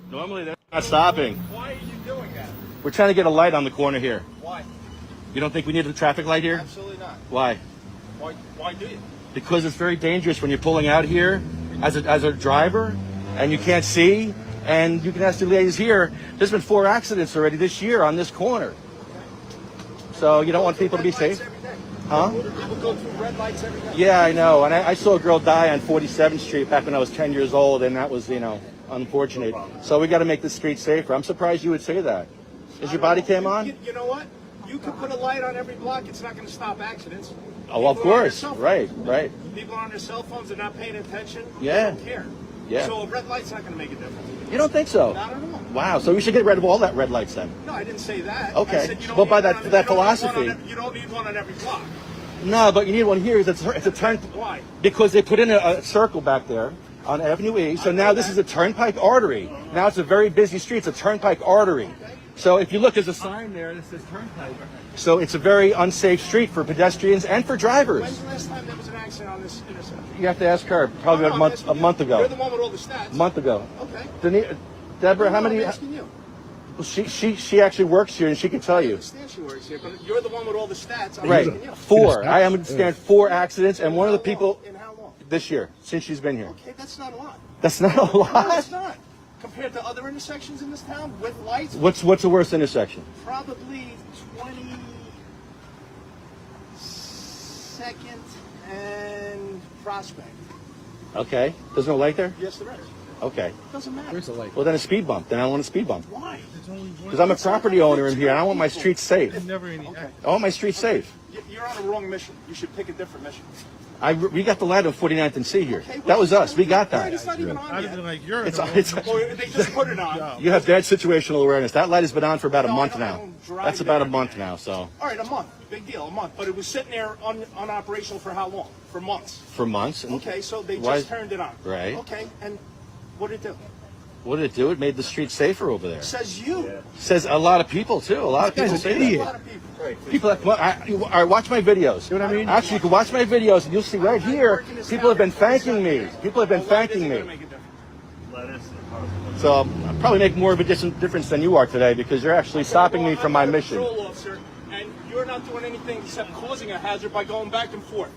Normally they're not stopping. Why are you doing that? We're trying to get a light on the corner here. Why? You don't think we need a traffic light here? Absolutely not. Why? Why do you? Because it's very dangerous when you're pulling out here as a driver and you can't see. And you can ask the ladies here, there's been 4 accidents already this year on this corner. So you don't want people to be safe? Huh? People go through red lights every day. Yeah, I know. And I saw a girl die on 47th Street back when I was 10 years old, and that was, unfortunate. So we got to make the street safer. I'm surprised you would say that. Is your body cam on? You know what? You could put a light on every block. It's not going to stop accidents. Oh, of course. Right. People are on their cell phones. They're not paying attention. Yeah. They don't care. Yeah. So a red light's not going to make a difference. You don't think so? Not at all. Wow. So we should get rid of all that red lights then. No, I didn't say that. Okay. I said you don't Well, by need that one on- that you don't need one philosophy. you don't need one on every block. No, but you need one here. It's a turn. Why? Because they put in a circle back there on Avenue E. So now this is a turnpike artery. Now it's a very busy street. It's a turnpike artery. So if you look, there's a sign there that says turnpike. So it's a very unsafe street for pedestrians and for drivers. When's the last time there was an accident on this intersection? You have to ask her. Probably No, about a month ago. You're the one with all the stats. A month ago. Okay. Deborah, how No, many? I'm asking you. Well, she actually works here and she can tell you. I understand she works here, but you're the one with all the stats. I'm Right. asking you. 4. I understand 4 accidents, and one of the people In how long? this year since she's been here. Okay, that's not a lot. That's not a lot. No, it's not. Compared to other intersections in this town with lights. What's the worst intersection? Probably 22nd and Prospect. Okay. There's no light there? Yes, there is. Okay. Doesn't matter. Where's the light? Well, then a speed bump. Then I want a speed bump. Why? Because I'm a property owner in here, and I want my streets safe. There's never any. Okay. I want my streets safe. You're on a wrong mission. You should pick a different mission. We got the light on 49th and C here. Okay, that was us. We got Right, that. it's not even on I'd yet. have been like, you're It's, in the it's, wrong- Or they just put it on. you have bad situational awareness. That light has been on for about a No, I month don't- I now. don't drive That's about a there. month now. So All right, a month. Big deal, a month. But it was sitting there unoperational for how long? For months. for months. And Okay, so they Why- just turned it on. Right. Okay, and what did it do? What did it do? It made the streets safer over there. Says you. Says a lot of people too. A lot of people say A that. lot of people. People that all right, watch my videos. You know what I mean? Actually, you can watch my videos, and you'll see right here. People have been thanking me. People have been thanking me. So I'll probably make more of a difference than you are today because you're actually stopping me from my mission. Patrol officer, and you're not doing anything except causing a hazard by going back and forth.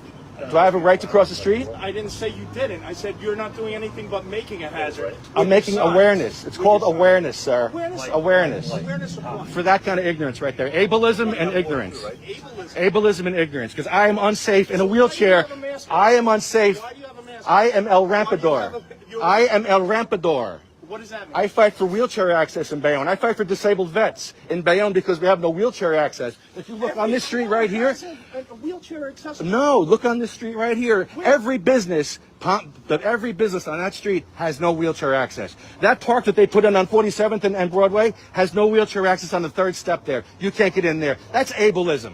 Do I have a right to cross the street? I didn't say you didn't. I said you're not doing anything but making a hazard. I'm making awareness. It's called awareness, sir. Awareness? Awareness. Awareness of what? For that kind of ignorance right there. Ableism and ignorance. Ableism and ignorance. Because I am unsafe in a wheelchair. I am unsafe. I am El Rampador. I am El Rampador. What does that mean? I fight for wheelchair access in Bayonne. I fight for disabled vets in Bayonne because we have no wheelchair access. If you look on this street right here, A wheelchair accessible. no, look on this street right here. Every business on that street has no wheelchair access. That park that they put in on 47th and Broadway has no wheelchair access on the 3rd step there. You can't get in there. That's ableism.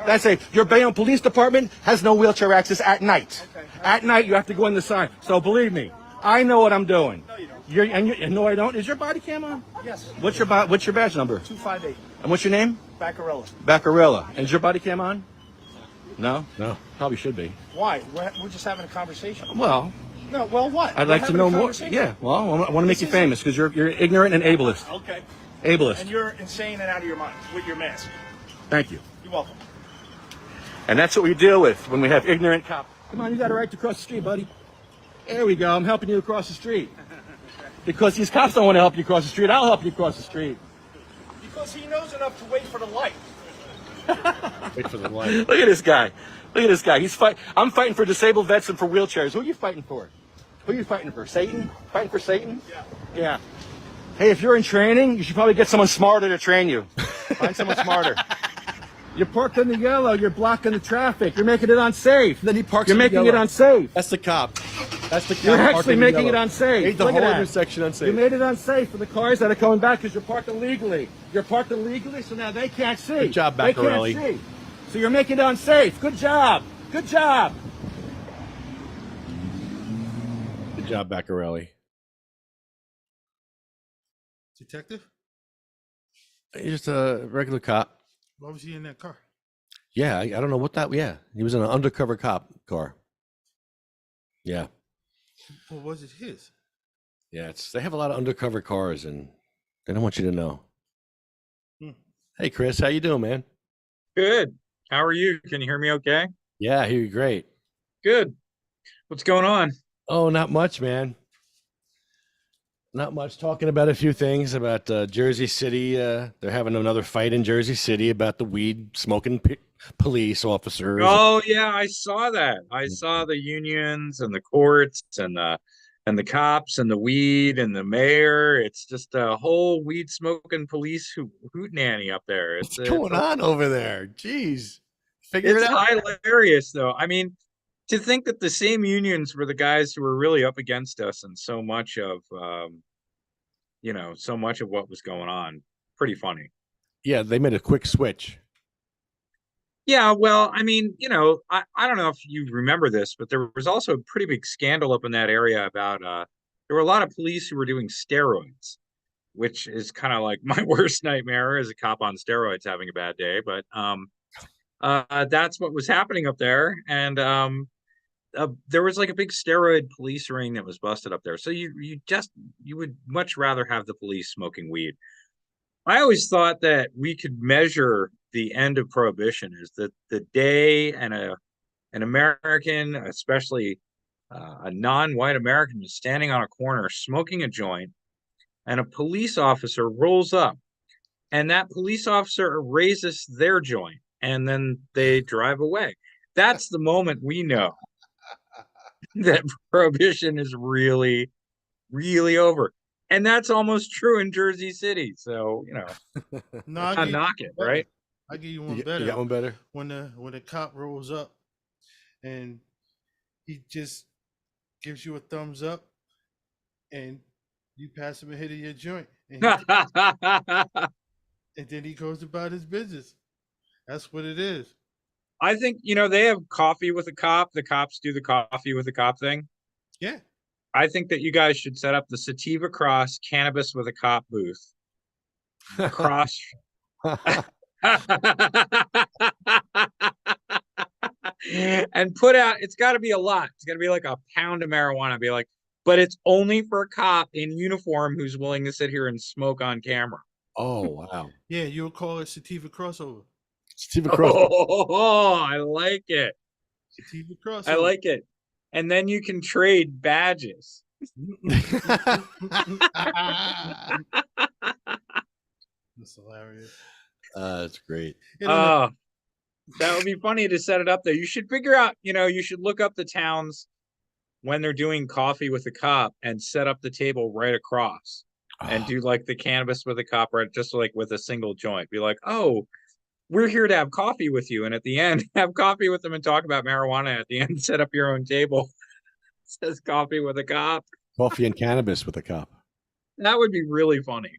That's your Bayonne Police Department has no wheelchair access at night. At night, you have to go in the sign. So believe me, I know what I'm doing. No, you don't. No, I don't. Is your body cam on? Yes. What's your badge number? 258. And what's your name? Baccarella. Baccarella. And is your body cam on? No? No. Probably should be. Why? We're just having a conversation. Well, No, well, what? I'd We're like to having know a more. conversation. Yeah, well, I want to make you This isn't- famous because you're ignorant and ableist. Okay. Ableist. And you're insane and out of your mind with your mask. Thank you. You're welcome. And that's what we deal with when we have ignorant cops. Come on, you got a right to cross the street, buddy. There we go. I'm helping you across the street. Because these cops don't want to help you cross the street. I'll help you cross the street. Because he knows enough to wait for the light. Wait for the light. Look at this guy. Look at this guy. I'm fighting for disabled vets and for wheelchairs. Who are you fighting for? Who are you fighting for? Satan? Fighting for Satan? Yeah. Yeah. Hey, if you're in training, you should probably get someone smarter to train you. Find someone smarter. You're parked in the yellow. You're blocking the traffic. You're making it unsafe. Then he parks. You're making it unsafe. That's the cop. That's the cop. You're actually making it unsafe. Made the Look whole at that. intersection unsafe. You made it unsafe for the cars that are coming back because you're parked illegally. You're parked illegally, so now they can't see. Good job, They Baccarelli. can't see. So you're making it unsafe. Good job. Good job. Good job, Baccarelli. Detective? He's just a regular cop. Why was he in that car? Yeah, I don't know what that. Yeah, he was in an undercover cop car. Yeah, Or was it his? yeah. They have a lot of undercover cars, and they don't want you to know. Hey, Chris, how you doing, man? Good. How are you? Can you hear me okay? Yeah, I hear you great. Good. What's going on? Oh, not much, man. Not much. Talking about a few things about Jersey City. They're having another fight in Jersey City about the weed smoking police officers. Oh yeah, I saw that. I saw the unions and the courts and the cops and the weed and the mayor. It's just a whole weed smoking police hootenanny up there. What's going on over there? Jeez. Figure It's it out. hilarious though. I mean, to think that the same unions were the guys who were really up against us and so much of so much of what was going on. Pretty funny. Yeah, they made a quick switch. Yeah, well, I mean, I don't know if you remember this, but there was also a pretty big scandal up in that area about there were a lot of police who were doing steroids, which is kind of like my worst nightmare as a cop on steroids having a bad day. But that's what was happening up there. And there was like a big steroid police ring that was busted up there. So you would much rather have the police smoking weed. I always thought that we could measure the end of prohibition is that the day an American, especially a non-white American, is standing on a corner smoking a joint, and a police officer rolls up, and that police officer raises their joint, and then they drive away. That's the moment we know that prohibition is really, really over. And that's almost true in Jersey City. So, No, not knock it, right? I give you one You better. got one better? When the cop rolls up and he just gives you a thumbs up and you pass him a hit of your joint and, and then he goes about his business. That's what it is. I think, they have coffee with a cop. The cops do the coffee with a cop thing. Yeah. I think that you guys should set up the Sativa Cross cannabis with a cop booth. Cross. And put out, it's got to be a lot. It's got to be like a pound of marijuana. Be like, but it's only for a cop in uniform who's willing to sit here and smoke on camera. Oh, wow. Yeah, you'll call it Sativa Crossover. Sativa Crossover. Oh, I like it. Sativa Crossover. I like it. And then you can trade badges. That's hilarious. That's great. That would be funny to set it up there. You should figure out, you should look up the towns when they're doing coffee with a cop and set up the table right across and do like the cannabis with a cop, right? Just like with a single joint. Be like, oh, we're here to have coffee with you. And at the end, have coffee with them and talk about marijuana. At the end, set up your own table. It says coffee with a cop. Coffee and cannabis with a cop. That would be really funny.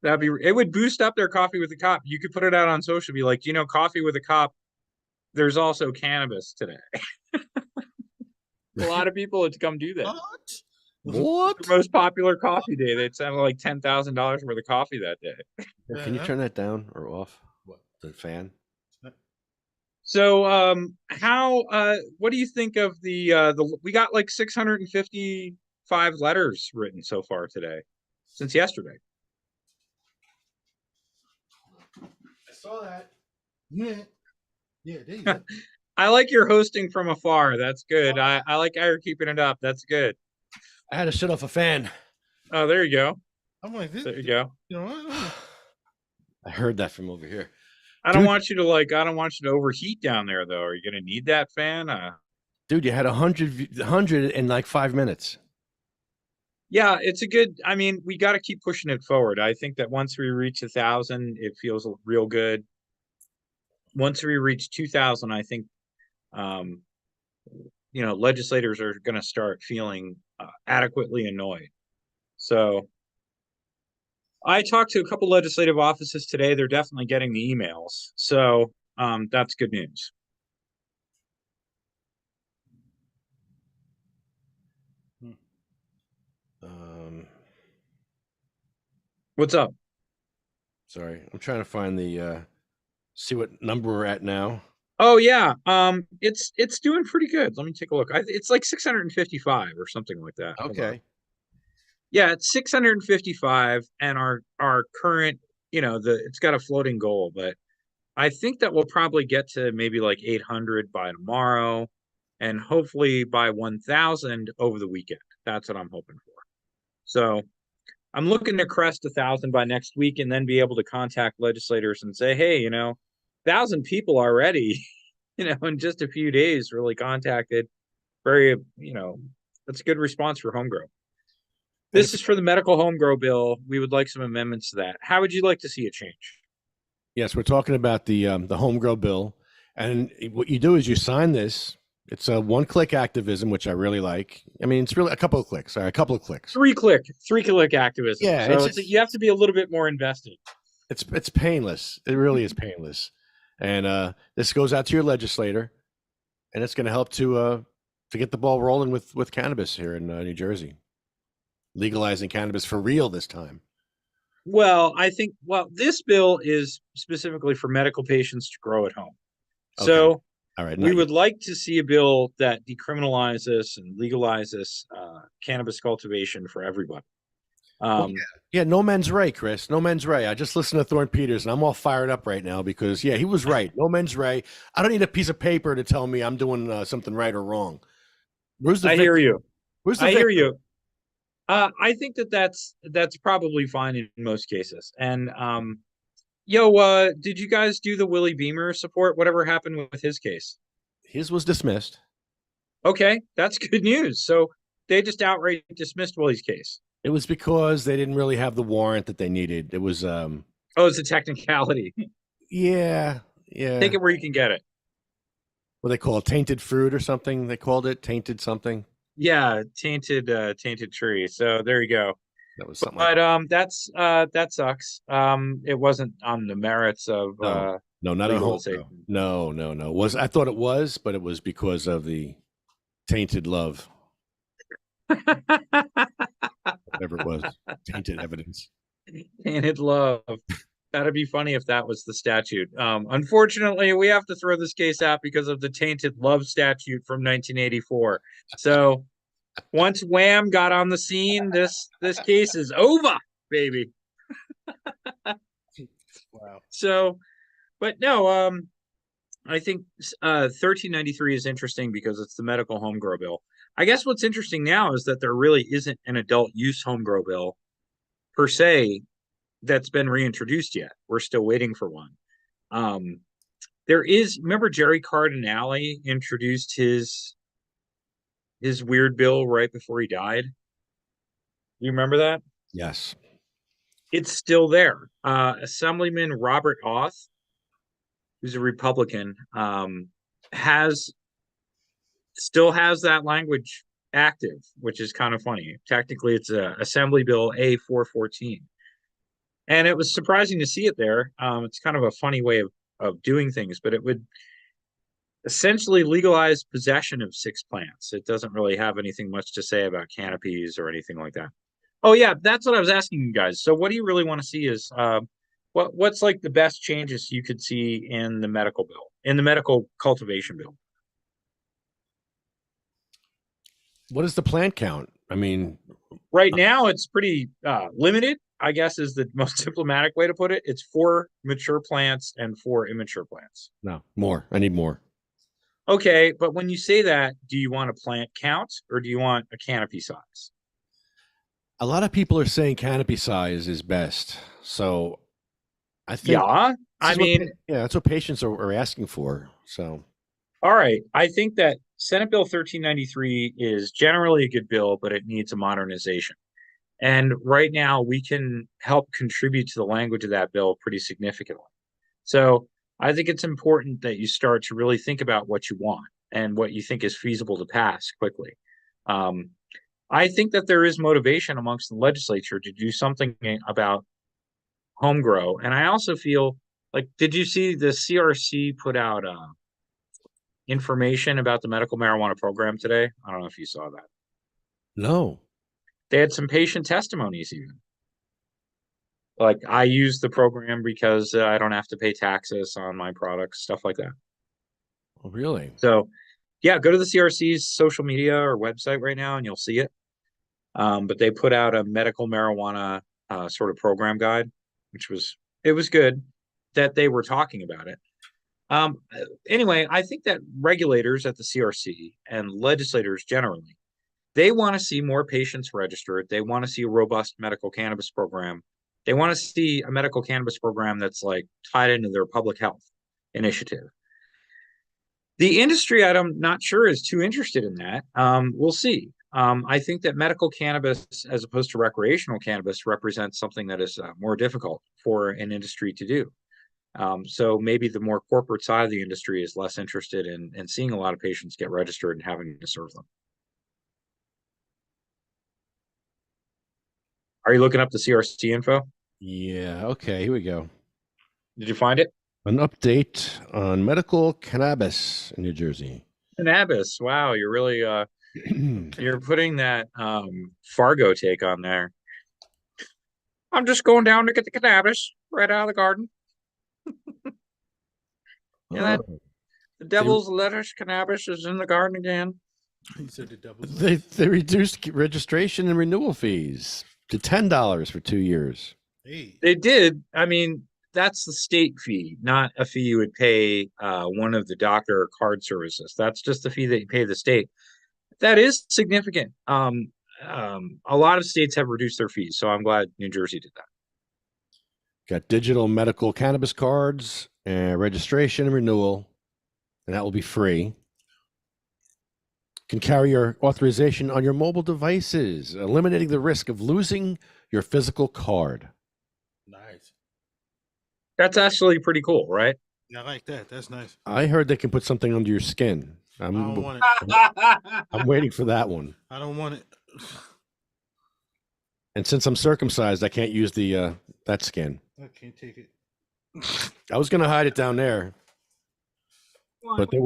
It would boost up their coffee with a cop. You could put it out on social, be like, coffee with a cop. There's also cannabis today. A lot of people would come do that. What? The most popular coffee day. They'd sell like $10,000 worth of coffee that day. Can you turn that down or off? What? The fan? So, what do you think of we got like 655 letters written so far today, since yesterday. I saw that. Yeah. Yeah, there you go. I like your hosting from afar. That's good. I like how you're keeping it up. That's good. I had to shut off a fan. Oh, there you go. I'm like, this, There you go. you know, I heard that from over here. I don't want you to overheat down there, though. Are you going to need that fan? Dude, you had 100 in like 5 minutes. Yeah, it's a good. I mean, we got to keep pushing it forward. I think that once we reach 1,000, it feels real good. Once we reach 2,000, I think, legislators are going to start feeling adequately annoyed. So I talked to a couple legislative offices today. They're definitely getting the emails. So that's good news. What's up? Sorry, I'm trying to find the see what number we're at now. Oh yeah, it's doing pretty good. Let me take a look. It's like 655 or something like that. Okay. Yeah, it's 655, and our current, it's got a floating goal, but I think that we'll probably get to maybe like 800 by tomorrow, and hopefully by 1,000 over the weekend. That's what I'm hoping for. So I'm looking to crest 1,000 by next week, and then be able to contact legislators and say, hey, 1,000 people already, in just a few days really contacted. Very, that's a good response for home grow. This is for the medical home grow bill. We would like some amendments to that. How would you like to see it change? Yes, we're talking about the home grow bill, and what you do is you sign this. It's a one-click activism, which I really like. I mean, it's really a couple of clicks. Sorry, a couple of clicks. Three-click activism. Yeah, so you have to be a little bit more invested. It's painless. It really is painless, and this goes out to your legislator, and it's going to help to get the ball rolling with cannabis here in New Jersey, legalizing cannabis for real this time. Well, I think this bill is specifically for medical patients to grow at home. Okay. So all right, we would like to see a bill that decriminalizes and legalizes cannabis cultivation for everybody. Yeah, no men's right, Chris. No men's right. I just listened to Thorne Peters, and I'm all fired up right now because, yeah, he was right. No men's right. I don't need a piece of paper to tell me I'm doing something right or wrong. I hear you. I hear you. I think that's probably fine in most cases. And did you guys do the Willie Beamer support? Whatever happened with his case? His was dismissed. Okay, that's good news. So they just outright dismissed Willie's case. It was because they didn't really have the warrant that they needed. It was it's a technicality. Yeah. Take it where you can get it. What they call it, tainted fruit or something. They called it tainted something. Yeah, tainted tree. So there you go. That was something. But that sucks. It wasn't on the merits of no, not at all. No. I thought it was, but it was because of the tainted love. Whatever it was, tainted evidence. Tainted love. That'd be funny if that was the statute. Unfortunately, we have to throw this case out because of the tainted love statute from 1984. So once Wham got on the scene, this case is over, baby. Wow. So, but no, I think 1393 is interesting because it's the medical home grow bill. I guess what's interesting now is that there really isn't an adult use home grow bill per se that's been reintroduced yet. We're still waiting for one. There is, remember Jerry Cardinale introduced his weird bill right before he died? You remember that? Yes. It's still there. Assemblyman Robert Auth, who's a Republican, still has that language active, which is kind of funny. Technically, it's a Assembly Bill A414. And it was surprising to see it there. It's kind of a funny way of doing things, but it would essentially legalize possession of 6 plants. It doesn't really have anything much to say about canopies or anything like that. Oh yeah, that's what I was asking you guys. So what do you really want to see is what's like the best changes you could see in the medical bill, in the medical cultivation bill? What is the plant count? I mean, Right now, it's pretty limited, I guess is the most diplomatic way to put it. It's for mature plants and for immature plants. No, more. I need more. Okay, but when you say that, do you want a plant count or do you want a canopy size? A lot of people are saying canopy size is best. So I think Yeah, I mean, yeah, that's what patients are asking for. So all right. I think that Senate Bill 1393 is generally a good bill, but it needs a modernization. And right now, we can help contribute to the language of that bill pretty significantly. So I think it's important that you start to really think about what you want and what you think is feasible to pass quickly. I think that there is motivation amongst the legislature to do something about home grow. And I also feel like, did you see the CRC put out information about the medical marijuana program today? I don't know if you saw that. no. They had some patient testimonies even. Like, I use the program because I don't have to pay taxes on my products, stuff like that. Oh, really? So, yeah, go to the CRC's social media or website right now and you'll see it. But they put out a medical marijuana sort of program guide, which was good that they were talking about it. Anyway, I think that regulators at the CRC and legislators generally, they want to see more patients registered. They want to see a robust medical cannabis program. They want to see a medical cannabis program that's like tied into their public health initiative. The industry, I'm not sure, is too interested in that. We'll see. I think that medical cannabis, as opposed to recreational cannabis, represents something that is more difficult for an industry to do. So maybe the more corporate side of the industry is less interested in seeing a lot of patients get registered and having to serve them. Are you looking up the CRC info? Yeah. Okay. Here we go. Did you find it? An update on medical cannabis in New Jersey. Cannabis. Wow, you're really you're putting that Fargo take on there. I'm just going down to get the cannabis right out of the garden. Yeah, the devil's lettuce cannabis is in the garden again. He said the devil's They reduced registration and renewal fees to $10 for 2 years. Hey. They did. I mean, that's the state fee, not a fee you would pay one of the doctor or card services. That's just the fee that you pay the state. That is significant. A lot of states have reduced their fees, so I'm glad New Jersey did that. Got digital medical cannabis cards, registration and renewal, and that will be free. Can carry your authorization on your mobile devices, eliminating the risk of losing your physical card. Nice. That's actually pretty cool, right? Yeah, I like that. That's nice. I heard they can put something under your skin. I don't want it. I'm waiting for that one. I don't want it. And since I'm circumcised, I can't use the that skin. I can't take it. I was gonna hide it down there, but they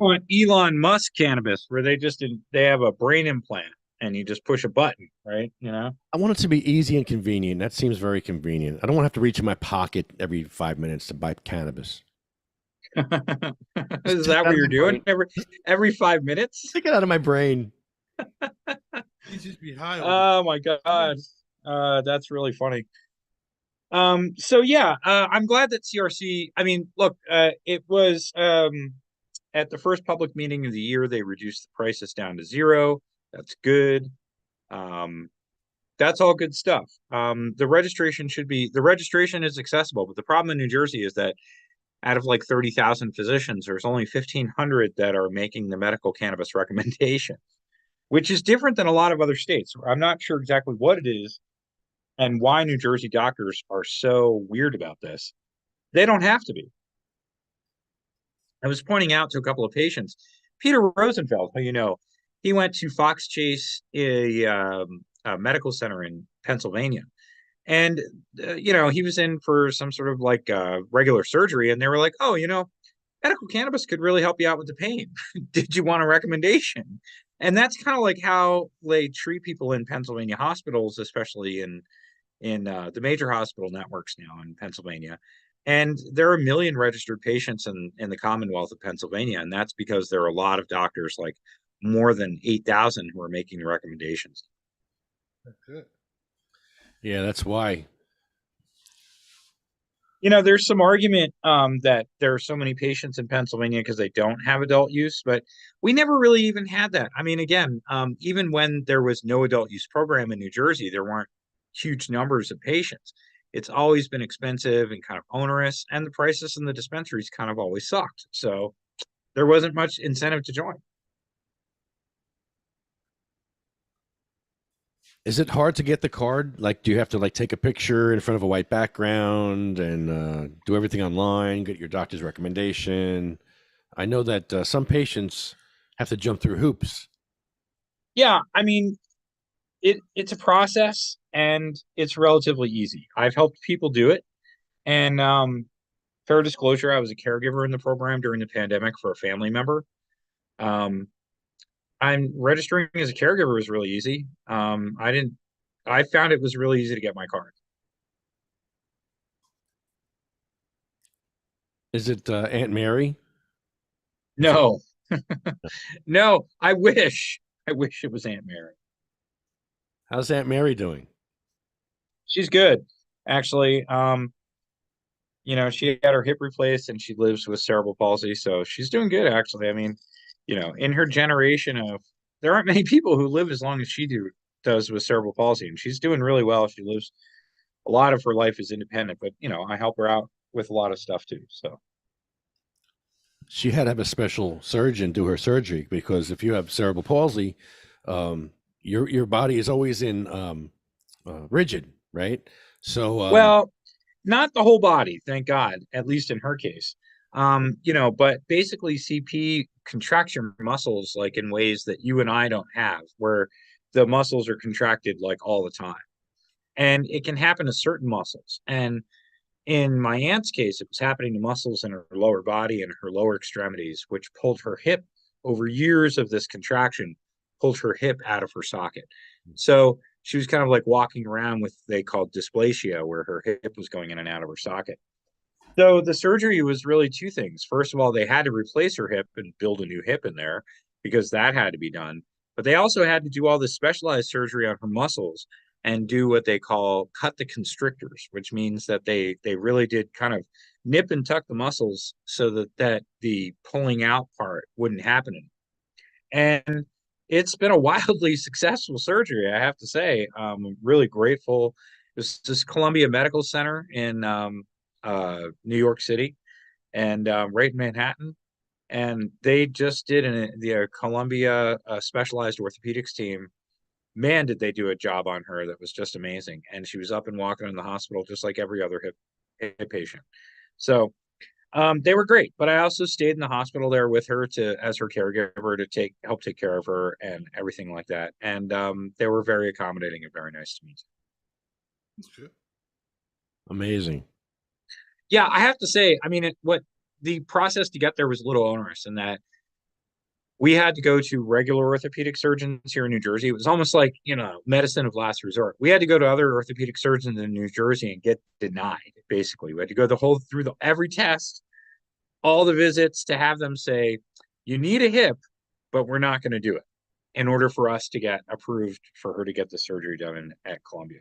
on Elon Musk cannabis, where they have a brain implant and you just push a button, right? You know, I want it to be easy and convenient. That seems very convenient. I don't want to have to reach in my pocket every 5 minutes to buy cannabis. Is that what you're doing every 5 minutes? Take it out of my brain. You just be high. Oh my god, that's really funny. So yeah, I'm glad that CRC. I mean, look, it was at the first public meeting of the year, they reduced the prices down to $0. That's good. That's all good stuff. The registration is accessible, but the problem in New Jersey is that out of like 30,000 physicians, there's only 1,500 that are making the medical cannabis recommendation, which is different than a lot of other states. I'm not sure exactly what it is and why New Jersey doctors are so weird about this. They don't have to be. I was pointing out to a couple of patients, Peter Rosenfeld, who you know, he went to Fox Chase, a medical center in Pennsylvania. And, you know, he was in for some sort of like regular surgery. And they were like, oh, you know, medical cannabis could really help you out with the pain. Did you want a recommendation? And that's kind of like how they treat people in Pennsylvania hospitals, especially in the major hospital networks now in Pennsylvania. And there are 1 million registered patients in the Commonwealth of Pennsylvania. And that's because there are a lot of doctors, like more than 8,000, who are making the recommendations. Yeah, that's why. You know, there's some argument that there are so many patients in Pennsylvania because they don't have adult use, but we never really even had that. I mean, again, even when there was no adult use program in New Jersey, there weren't huge numbers of patients. It's always been expensive and kind of onerous, and the prices in the dispensaries kind of always sucked. So there wasn't much incentive to join. Is it hard to get the card? Like, do you have to like take a picture in front of a white background and do everything online, get your doctor's recommendation? I know that some patients have to jump through hoops. Yeah, I mean, it's a process and it's relatively easy. I've helped people do it. And fair disclosure, I was a caregiver in the program during the pandemic for a family member. Um, I'm registering as a caregiver was really easy. I found it was really easy to get my card. Is it Aunt Mary? No, no, I wish it was Aunt Mary. How's Aunt Mary doing? She's good, actually. You know, she had her hip replaced and she lives with cerebral palsy, so she's doing good, actually. I mean, you know, in her generation of, there aren't many people who live as long as does with cerebral palsy, and she's doing really well. She lives a lot of her life is independent, but you know, I help her out with a lot of stuff too. So She had to have a special surgeon do her surgery because if you have cerebral palsy, your body is always in rigid, right? So well, not the whole body, thank God, at least in her case. You know, but basically CP contracts your muscles like in ways that you and I don't have, where the muscles are contracted like all the time. And it can happen to certain muscles. And in my aunt's case, it was happening to muscles in her lower body and her lower extremities, which pulled her hip over years of this contraction, pulled her hip out of her socket. So she was kind of like walking around with they called dysplasia, where her hip was going in and out of her socket. So the surgery was really two things. First of all, they had to replace her hip and build a new hip in there because that had to be done. But they also had to do all this specialized surgery on her muscles and do what they call cut the constrictors, which means that they really did kind of nip and tuck the muscles so that the pulling out part wouldn't happen. And it's been a wildly successful surgery, I have to say. I'm really grateful. This Columbia Medical Center in New York City and right in Manhattan. And they just did the Columbia specialized orthopedics team. Man, did they do a job on her that was just amazing. And she was up and walking in the hospital just like every other hip patient. So they were great, but I also stayed in the hospital there with her as her caregiver to help take care of her and everything like that. And they were very accommodating and very nice to me. amazing. Yeah, I have to say, I mean, what the process to get there was a little onerous in that we had to go to regular orthopedic surgeons here in New Jersey. It was almost like, you know, medicine of last resort. We had to go to other orthopedic surgeons in New Jersey and get denied, basically. We had to go through every test, all the visits to have them say, you need a hip, but we're not going to do it in order for us to get approved for her to get the surgery done at Columbia.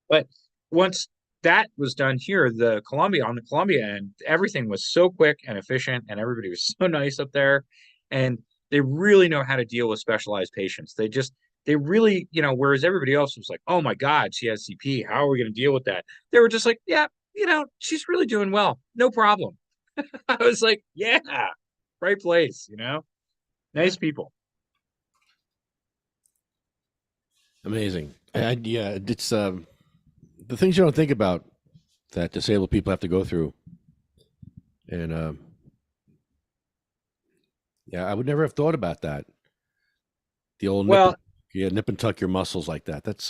But once that was done here, on the Columbia end, everything was so quick and efficient, and everybody was so nice up there. And they really know how to deal with specialized patients. They really, you know, whereas everybody else was like, oh my God, she has CP. How are we going to deal with that? They were just like, yeah, you know, she's really doing well. No problem. I was like, yeah, right place, you know, nice people. Amazing. Yeah, it's the things you don't think about that disabled people have to go through. And yeah, I would never have thought about that. The old nip and tuck your muscles like that. That's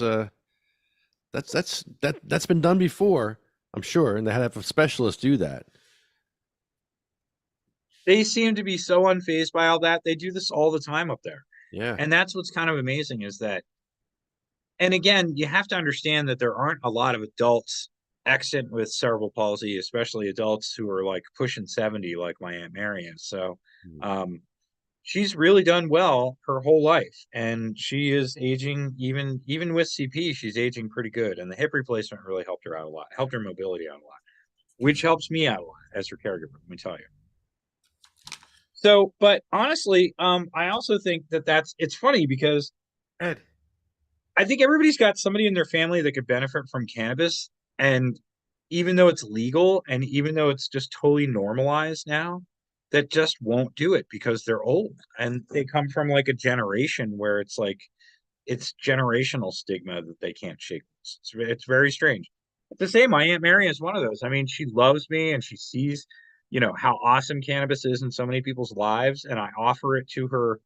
been done before, I'm sure, and they had to have a specialist do that. They seem to be so unfazed by all that. They do this all the time up there. Yeah. And that's what's kind of amazing is that, and again, you have to understand that there aren't a lot of adults extant with cerebral palsy, especially adults who are like pushing 70, like my Aunt Mary is. So she's really done well her whole life, and she is aging even with CP. She's aging pretty good, and the hip replacement really helped her out a lot, helped her mobility out a lot, which helps me out a lot as her caregiver. Let me tell you. So, but honestly, I also think it's funny because Ed, I think everybody's got somebody in their family that could benefit from cannabis, and even though it's legal and even though it's just totally normalized now, that just won't do it because they're old and they come from like a generation where it's like it's generational stigma that they can't shake. It's very strange. But the same, my Aunt Mary is one of those. I mean, she loves me and she sees, how awesome cannabis is in so many people's lives, and I offer it to her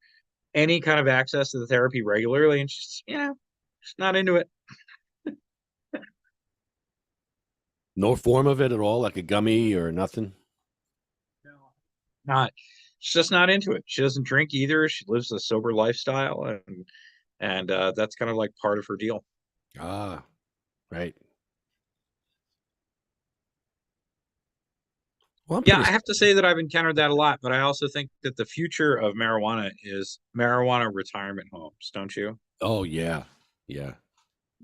any kind of access to the therapy regularly, and she's not into it. No form of it at all, like a gummy or nothing. She's just not into it. She doesn't drink either. She lives a sober lifestyle, and that's kind of like part of her deal. Ah, right. Well, I have to say that I've encountered that a lot, but I also think that the future of marijuana is marijuana retirement homes, don't you? Oh yeah, yeah.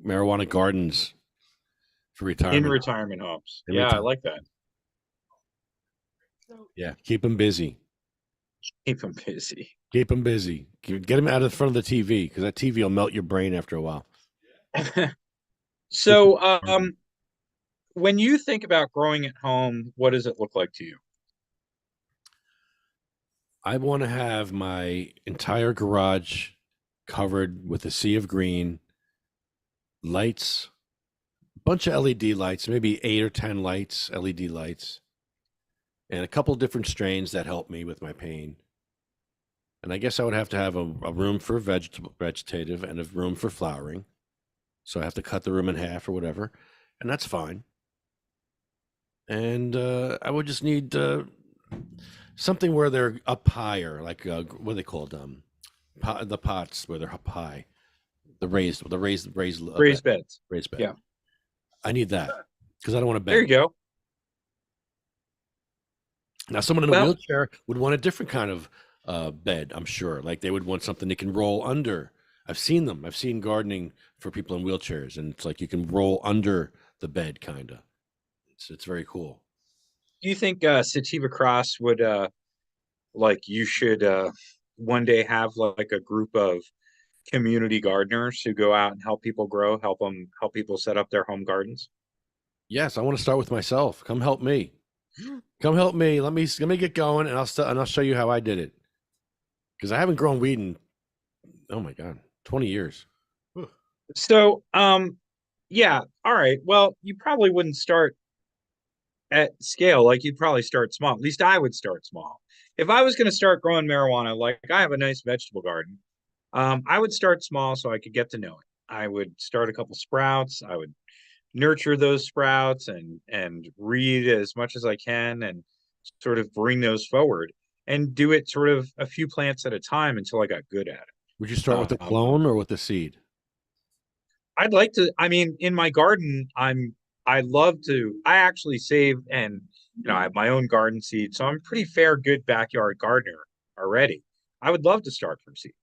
Marijuana gardens for retirement. In retirement homes. I like that. Yeah, keep them busy. Keep them busy. Keep them busy. Get them out of the front of the TV because that TV will melt your brain after a while. So, when you think about growing at home, what does it look like to you? I want to have my entire garage covered with a sea of green, lights, a bunch of LED lights, maybe 8 or 10 lights, LED lights, and a couple different strains that help me with my pain. And I guess I would have to have a room for vegetative and a room for flowering. So I have to cut the room in half or whatever, and that's fine. And I would just need something where they're up higher, like what are they called? The pots where they're up high, the raised beds. Raised bed. Yeah, I need that because I don't want to bend. There you go. Now, someone in a wheelchair would want a different kind of bed, I'm sure. Like they would want something they can roll under. I've seen them. I've seen gardening for people in wheelchairs, and it's like you can roll under the bed, kind of. It's very cool. Do you think Sativa Cross would you should one day have like a group of community gardeners who go out and help people grow, help people set up their home gardens? Yes, I want to start with myself. Come help me. Come help me. Let me get going, and I'll show you how I did it. Because I haven't grown weed in 20 years. So, yeah, all right. Well, you probably wouldn't start at scale. Like you'd probably start small. At least I would start small. If I was going to start growing marijuana, like I have a nice vegetable garden, I would start small so I could get to know it. I would start a couple sprouts. I would nurture those sprouts and read as much as I can and sort of bring those forward and do it sort of a few plants at a time until I got good at it. Would you start with the clone or with the seed? I'd like to. I mean, in my garden, I actually save and I have my own garden seed, so I'm a pretty fair, good backyard gardener already. I would love to start from seed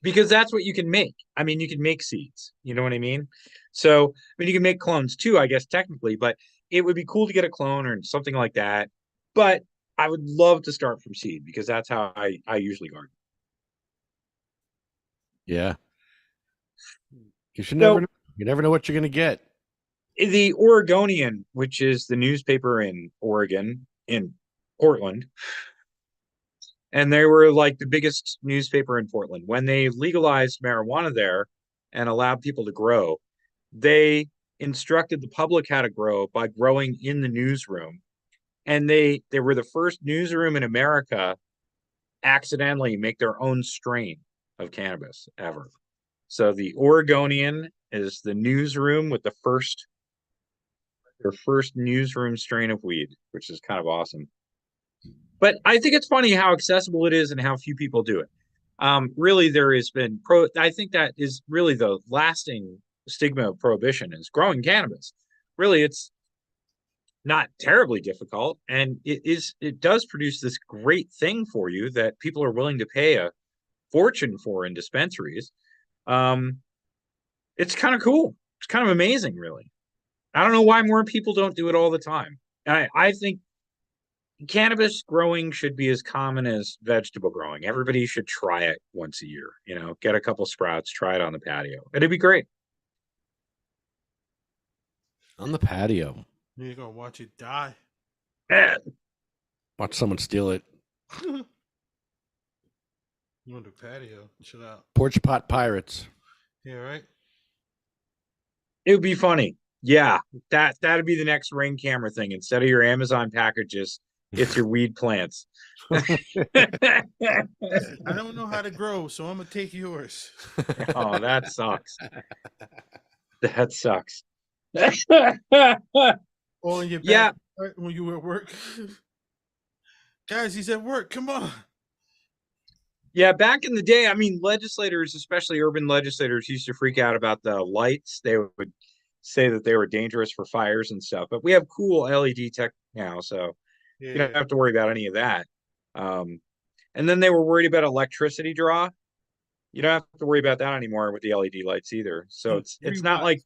because that's what you can make. I mean, you can make seeds. You know what I mean? So, I mean, you can make clones too, I guess technically, but it would be cool to get a clone or something like that. But I would love to start from seed because that's how I usually garden. Yeah. You never know what you're going to get. The Oregonian, which is the newspaper in Oregon, in Portland, and they were like the biggest newspaper in Portland. When they legalized marijuana there and allowed people to grow, they instructed the public how to grow by growing in the newsroom. And they were the first newsroom in America accidentally make their own strain of cannabis ever. So the Oregonian is the newsroom with their first newsroom strain of weed, which is kind of awesome. But I think it's funny how accessible it is and how few people do it. Really, there has been I think that is really the lasting stigma of prohibition is growing cannabis. Really, it's not terribly difficult, and it does produce this great thing for you that people are willing to pay a fortune for in dispensaries. It's kind of cool. It's kind of amazing, really. I don't know why more people don't do it all the time. I think cannabis growing should be as common as vegetable growing. Everybody should try it once a year. Get a couple sprouts, try it on the patio. It'd be great. On the patio. You're gonna watch it die. Watch someone steal it. You on the patio? Chill out. Porch pot pirates. Yeah, right. It would be funny. Yeah, that'd be the next Ring camera thing. Instead of your Amazon packages, it's your weed plants. I don't know how to grow, so I'm gonna take yours. Oh, that sucks. That sucks. All in your back, Yeah. when you were at work. Guys, he's at work. Come on. Yeah, back in the day, legislators, especially urban legislators, used to freak out about the lights. They would say that they were dangerous for fires and stuff. But we have cool LED tech now, so you don't have to worry about any of that. And then they were worried about electricity draw. You don't have to worry about that anymore with the LED lights either. So it's not like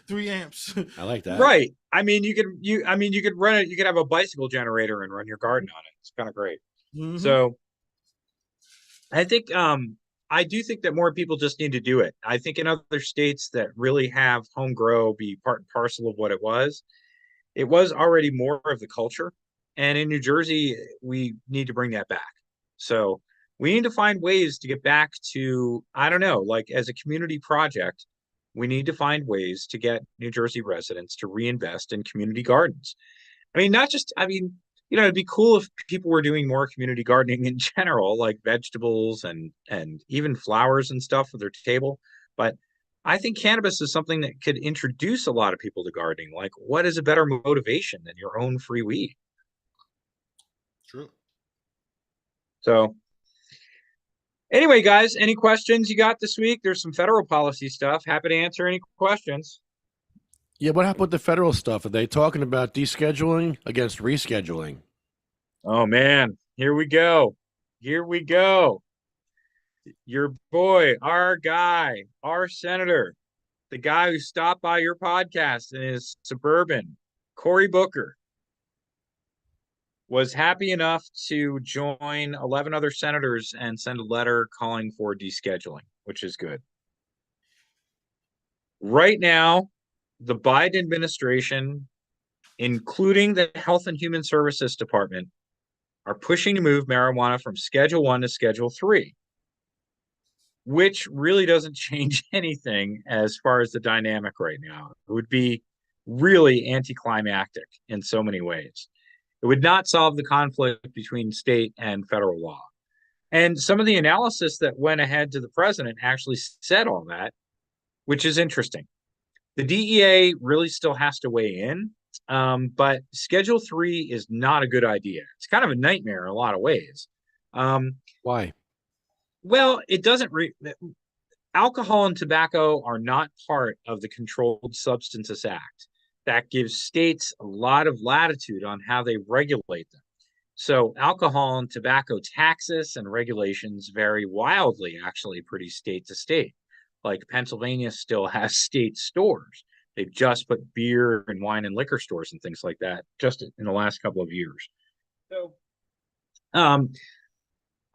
3 amps. I like that. Right. You could run it. You could have a bicycle generator and run your garden on it. It's kind of great. Mm-hmm. So I think I do think that more people just need to do it. I think in other states that really have home grow be part and parcel of what it was already more of the culture. And in New Jersey, we need to bring that back. So we need to find ways to get back to, I don't know, like as a community project, we need to find ways to get New Jersey residents to reinvest in community gardens. It'd be cool if people were doing more community gardening in general, like vegetables and even flowers and stuff for their table. But I think cannabis is something that could introduce a lot of people to gardening. Like, what is a better motivation than your own free weed? True. So anyway, guys, any questions you got this week? There's some federal policy stuff. Happy to answer any questions. Yeah, what happened with the federal stuff? Are they talking about descheduling against rescheduling? Oh, man. Here we go. Your boy, our guy, our senator, the guy who stopped by your podcast in his Suburban, Cory Booker, was happy enough to join 11 other senators and send a letter calling for descheduling, which is good. Right now, the Biden administration, including the Health and Human Services Department, are pushing to move marijuana from Schedule 1 to Schedule 3, which really doesn't change anything as far as the dynamic right now. It would be really anticlimactic in so many ways. It would not solve the conflict between state and federal law. And some of the analysis that went ahead to the president actually said all that, which is interesting. The DEA really still has to weigh in, but Schedule 3 is not a good idea. It's kind of a nightmare in a lot of ways. Why? Well, it doesn't. Alcohol and tobacco are not part of the Controlled Substances Act. That gives states a lot of latitude on how they regulate them. So alcohol and tobacco taxes and regulations vary wildly, actually, pretty state to state. Like Pennsylvania still has state stores. They've just put beer and wine and liquor stores and things like that just in the last couple of years. So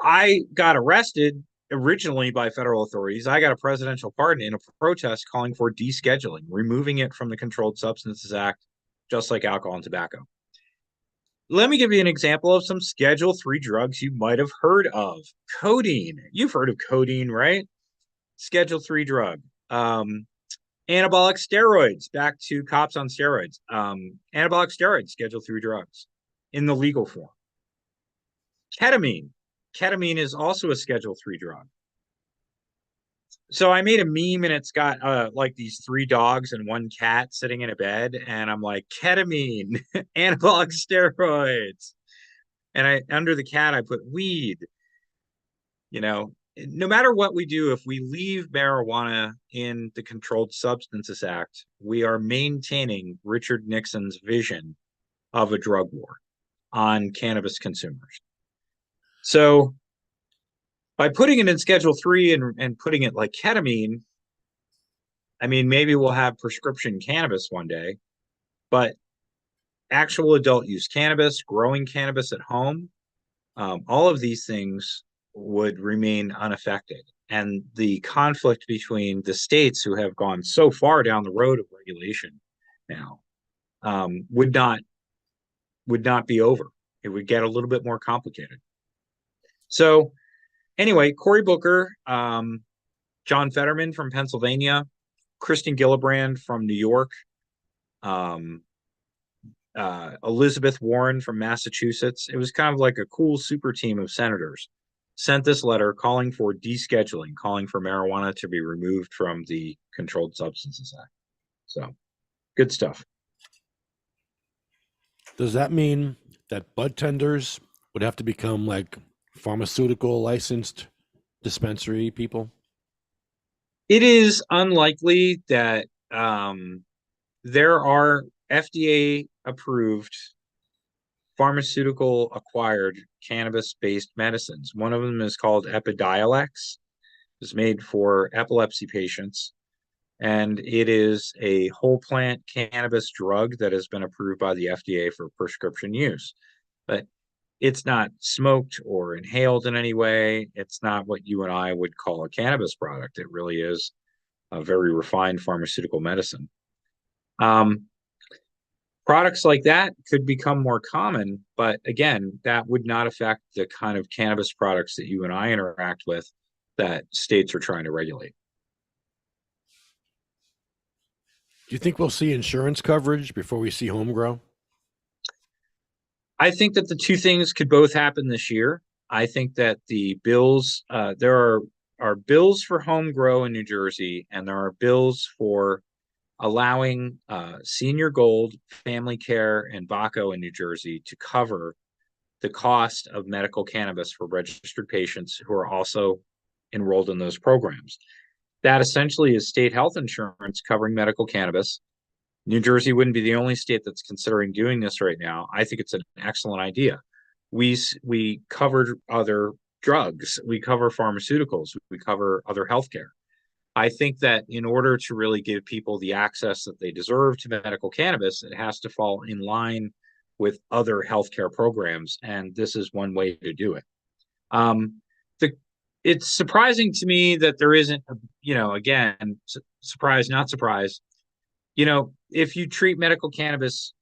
I got arrested originally by federal authorities. I got a presidential pardon in a protest calling for descheduling, removing it from the Controlled Substances Act, just like alcohol and tobacco. Let me give you an example of some Schedule 3 drugs you might have heard of. Codeine. You've heard of codeine, right? Schedule 3 drug. Anabolic steroids. Back to cops on steroids. Anabolic steroids, Schedule 3 drugs in the legal form. Ketamine. Ketamine is also a Schedule 3 drug. So I made a meme and it's got like these 3 dogs and 1 cat sitting in a bed, and I'm like, ketamine, anabolic steroids. And under the cat I put weed. no matter what we do, if we leave marijuana in the Controlled Substances Act, we are maintaining Richard Nixon's vision of a drug war on cannabis consumers. So by putting it in Schedule 3 and putting it like ketamine, I mean, maybe we'll have prescription cannabis one day, but actual adult use cannabis, growing cannabis at home, all of these things would remain unaffected. And the conflict between the states who have gone so far down the road of regulation now would not be over. It would get a little bit more complicated. So anyway, Cory Booker, John Fetterman from Pennsylvania, Kristen Gillibrand from New York, Elizabeth Warren from Massachusetts. It was kind of like a cool super team of senators sent this letter calling for descheduling, calling for marijuana to be removed from the Controlled Substances Act. So good stuff. Does that mean that bud tenders would have to become like pharmaceutical licensed dispensary people? It is unlikely that there are FDA approved pharmaceutical acquired cannabis based medicines. One of them is called Epidiolex. It's made for epilepsy patients, and it is a whole plant cannabis drug that has been approved by the FDA for prescription use. But it's not smoked or inhaled in any way. It's not what you and I would call a cannabis product. It really is a very refined pharmaceutical medicine. Products like that could become more common, but again, that would not affect the kind of cannabis products that you and I interact with that states are trying to regulate. Do you think we'll see insurance coverage before we see home grow? I think that the two things could both happen this year. I think that the bills, there are bills for home grow in New Jersey, and there are bills for allowing Senior Gold, Family Care, and BACO in New Jersey to cover the cost of medical cannabis for registered patients who are also enrolled in those programs. That essentially is state health insurance covering medical cannabis. New Jersey wouldn't be the only state that's considering doing this right now. I think it's an excellent idea. We covered other drugs, we cover pharmaceuticals, we cover other healthcare. I think that in order to really give people the access that they deserve to medical cannabis, it has to fall in line with other healthcare programs, and this is one way to do it. It's surprising to me that there isn't, again, surprise, not surprise. If you treat medical cannabis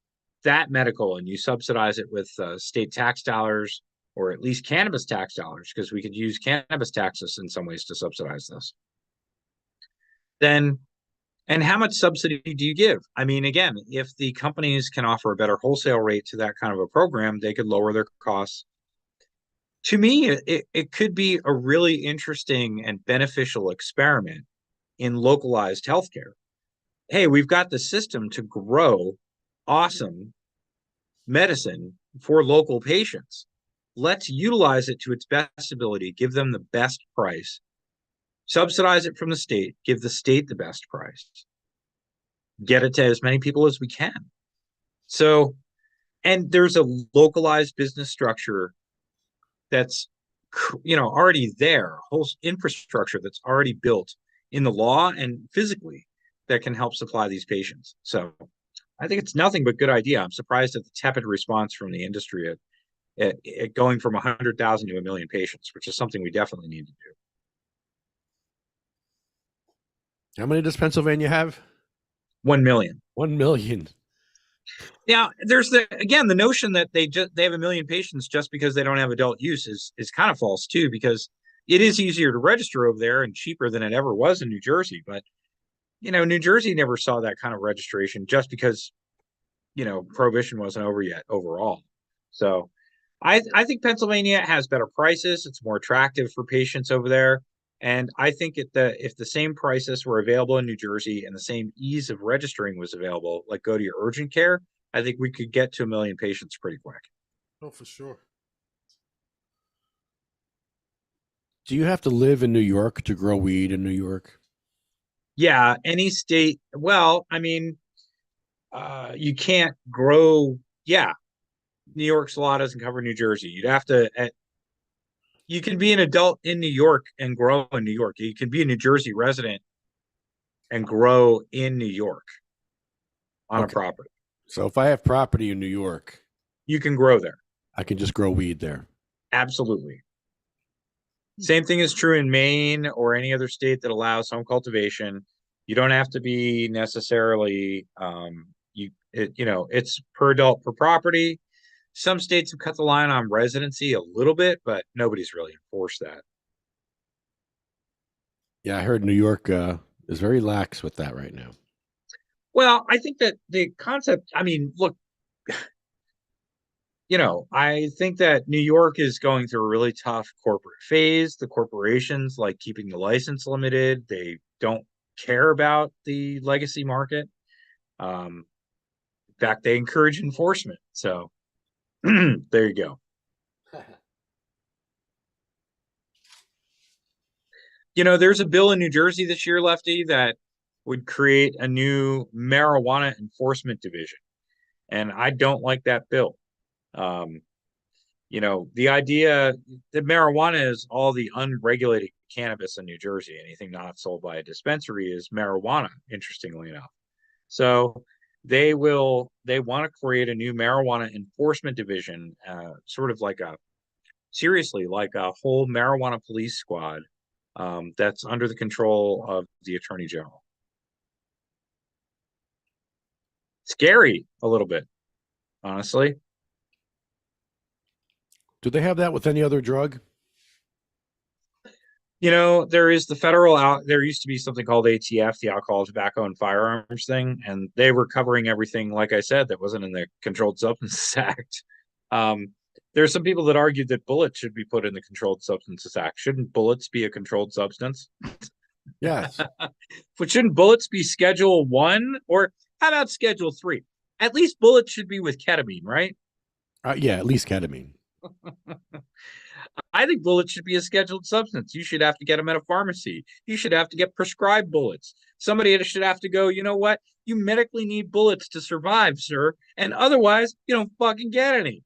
that medical and you subsidize it with state tax dollars, or at least cannabis tax dollars, because we could use cannabis taxes in some ways to subsidize this, then, and how much subsidy do you give? I mean, again, if the companies can offer a better wholesale rate to that kind of a program, they could lower their costs. To me, it could be a really interesting and beneficial experiment in localized healthcare. Hey, we've got the system to grow awesome medicine for local patients. Let's utilize it to its best ability, give them the best price, subsidize it from the state, give the state the best price, get it to as many people as we can. So, and there's a localized business structure that's, already there, whole infrastructure that's already built in the law and physically that can help supply these patients. So I think it's nothing but good idea. I'm surprised at the tepid response from the industry at going from 100,000 to 1 million patients, which is something we definitely need to do. How many does Pennsylvania have? 1 million. 1 million. Now, there's the notion that they have 1 million patients just because they don't have adult use is kind of false too, because it is easier to register over there and cheaper than it ever was in New Jersey. But New Jersey never saw that kind of registration just because prohibition wasn't over yet overall. So I think Pennsylvania has better prices. It's more attractive for patients over there. And I think if the same prices were available in New Jersey and the same ease of registering was available, like go to your urgent care, I think we could get to 1 million patients pretty quick. Oh, for sure. Do you have to live in New York to grow weed in New York? Yeah, any state. Well, I mean, you can't grow. Yeah, New York's law doesn't cover New Jersey. You'd have to. You can be an adult in New York and grow in New York. You can be a New Jersey resident and grow in New York on a property. So if I have property in New York, you can grow there. I can just grow weed there. Absolutely. Same thing is true in Maine or any other state that allows home cultivation. You don't have to be necessarily it's per adult per property. Some states have cut the line on residency a little bit, but nobody's really enforced that. Yeah, I heard New York is very lax with that right now. Well, I think that the concept, I mean, look, I think that New York is going through a really tough corporate phase. The corporations like keeping the license limited. They don't care about the legacy market. In fact, they encourage enforcement. So there you go. There's a bill in New Jersey this year, Lefty, that would create a new marijuana enforcement division. And I don't like that bill. The idea that marijuana is all the unregulated cannabis in New Jersey. Anything not sold by a dispensary is marijuana, interestingly enough. So they want to create a new marijuana enforcement division, sort of like a whole marijuana police squad that's under the control of the Attorney General. Scary a little bit, honestly. Do they have that with any other drug? There is the federal there used to be something called ATF, the Alcohol, Tobacco, and Firearms thing, and they were covering everything, like I said, that wasn't in the Controlled Substances Act. There's some people that argued that bullets should be put in the Controlled Substances Act. Shouldn't bullets be a controlled substance? Yes. But shouldn't bullets be Schedule 1? Or how about Schedule 3? At least bullets should be with ketamine, right? Yeah, at least ketamine. I think bullets should be a scheduled substance. You should have to get them at a pharmacy. You should have to get prescribed bullets. Somebody should have to go, you know what? You medically need bullets to survive, sir. And otherwise, you don't fucking get any.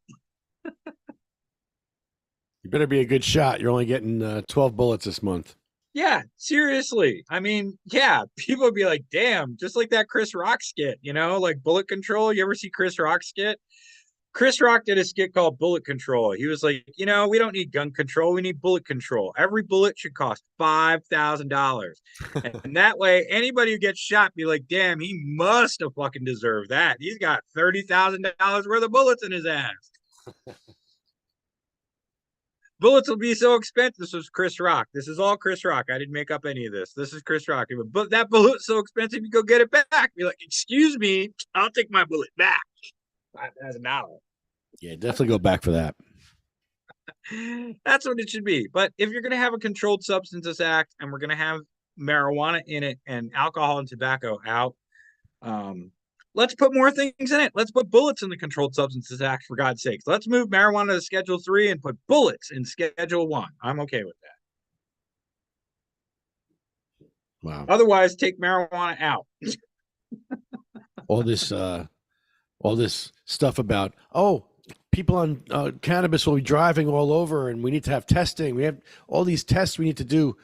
You better be a good shot. You're only getting 12 bullets this month. Yeah, seriously. I mean, yeah, people would be like, damn, just like that Chris Rock skit, like bullet control. You ever see Chris Rock skit? Chris Rock did a skit called Bullet Control. He was like, we don't need gun control. We need bullet control. Every bullet should cost $5,000. And that way, anybody who gets shot be like, damn, he must have fucking deserved that. He's got $30,000 worth of bullets in his ass. Bullets will be so expensive. This was Chris Rock. This is all Chris Rock. I didn't make up any of this. This is Chris Rock. But that bullet's so expensive, you go get it back. Be like, excuse me, I'll take my bullet back. $5,000. Yeah, definitely go back for that. That's what it should be. But if you're going to have a Controlled Substances Act and we're going to have marijuana in it and alcohol and tobacco out, let's put more things in it. Let's put bullets in the Controlled Substances Act, for God's sakes. Let's move marijuana to Schedule 3 and put bullets in Schedule 1. I'm okay with that. Wow. Otherwise, take marijuana out. All this stuff about, people on cannabis will be driving all over and we need to have testing. We have all these tests we need to do.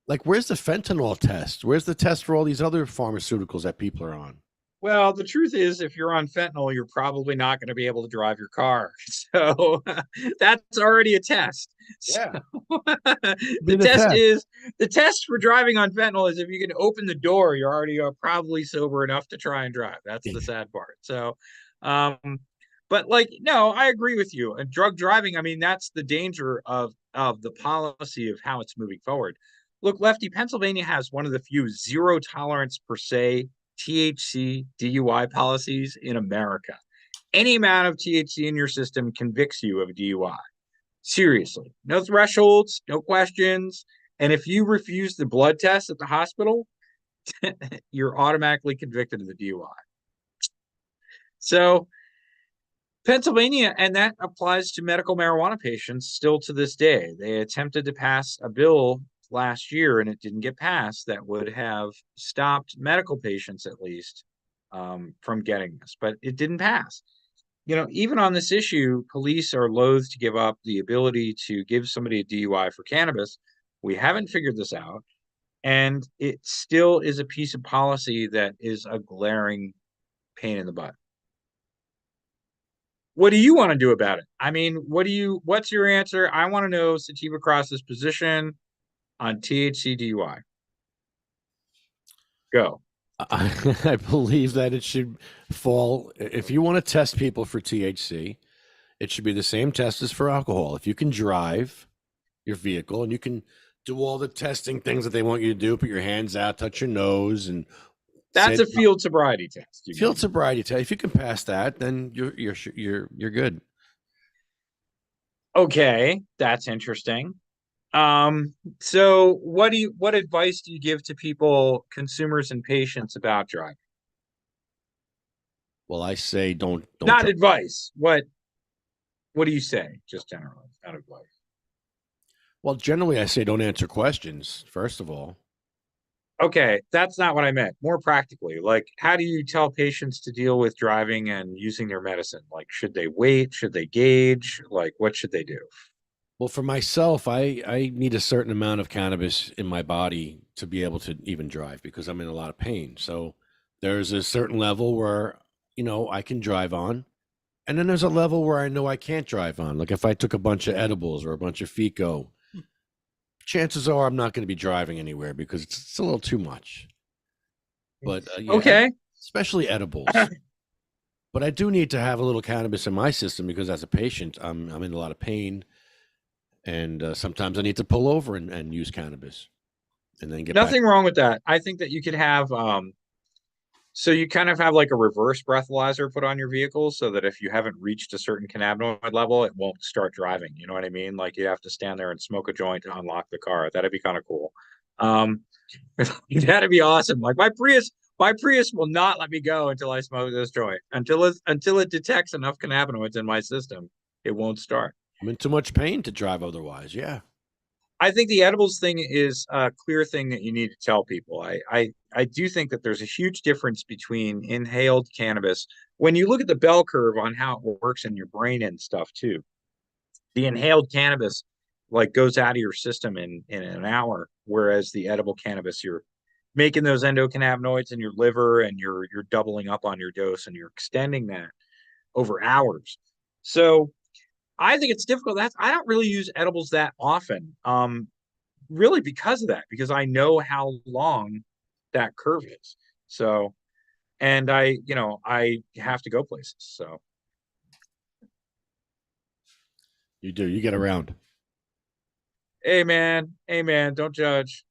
Like, where's the fentanyl test? Where's the test for all these other pharmaceuticals that people are on? Well, the truth is, if you're on fentanyl, you're probably not going to be able to drive your car. So that's already a test. Yeah. So, the test for driving on fentanyl is if you can open the door, you're already probably sober enough to try and drive. That's the sad part. So, but no, I agree with you. And drug driving, I mean, that's the danger of the policy of how it's moving forward. Look, Lefty, Pennsylvania has one of the few zero tolerance per se THC DUI policies in America. Any amount of THC in your system convicts you of a DUI. Seriously, no thresholds, no questions. And if you refuse the blood test at the hospital, you're automatically convicted of the DUI. So Pennsylvania, and that applies to medical marijuana patients still to this day. They attempted to pass a bill last year and it didn't get passed that would have stopped medical patients at least from getting this, but it didn't pass. Even on this issue, police are loath to give up the ability to give somebody a DUI for cannabis. We haven't figured this out, and it still is a piece of policy that is a glaring pain in the butt. What do you want to do about it? I mean, what's your answer? I want to know Sativa Cross's position on THC DUI. Go. I believe that it should fall, if you want to test people for THC, it should be the same test as for alcohol. If you can drive your vehicle and you can do all the testing things that they want you to do, put your hands out, touch your nose, and that's a field sobriety test. Field sobriety test. If you can pass that, then you're good. Okay, that's interesting. So what advice do you give to people, consumers and patients, about driving? Well, I say don't not drive. Advice. What do you say? Just generally, not advice. Well, generally I say don't answer questions, first of all. Okay, that's not what I meant. More practically, like, how do you tell patients to deal with driving and using their medicine? Like, should they wait? Should they gauge? Like, what should they do? Well, for myself, I need a certain amount of cannabis in my body to be able to even drive because I'm in a lot of pain. So there's a certain level where, I can drive on. And then there's a level where I know I can't drive on. Like if I took a bunch of edibles or a bunch of Fico, chances are I'm not going to be driving anywhere because it's a little too much. But okay, especially edibles. But I do need to have a little cannabis in my system because as a patient, I'm in a lot of pain. And sometimes I need to pull over and use cannabis and then get nothing wrong with that. I think that you could have, so you kind of have like a reverse breathalyzer put on your vehicle so that if you haven't reached a certain cannabinoid level, it won't start driving. You know what I mean? Like you have to stand there and smoke a joint to unlock the car. That'd be kind of cool. That'd be awesome. Like my Prius will not let me go until I smoke this joint. Until it detects enough cannabinoids in my system, it won't start. I'm in too much pain to drive otherwise. Yeah. I think the edibles thing is a clear thing that you need to tell people. I do think that there's a huge difference between inhaled cannabis. When you look at the bell curve on how it works in your brain and stuff too, the inhaled cannabis like goes out of your system in an hour, whereas the edible cannabis, you're making those endocannabinoids in your liver and you're doubling up on your dose and you're extending that over hours. So I think it's difficult. I don't really use edibles that often, really because of that, because I know how long that curve is. So, and I have to go places. So you do. You get around. Hey man, don't judge.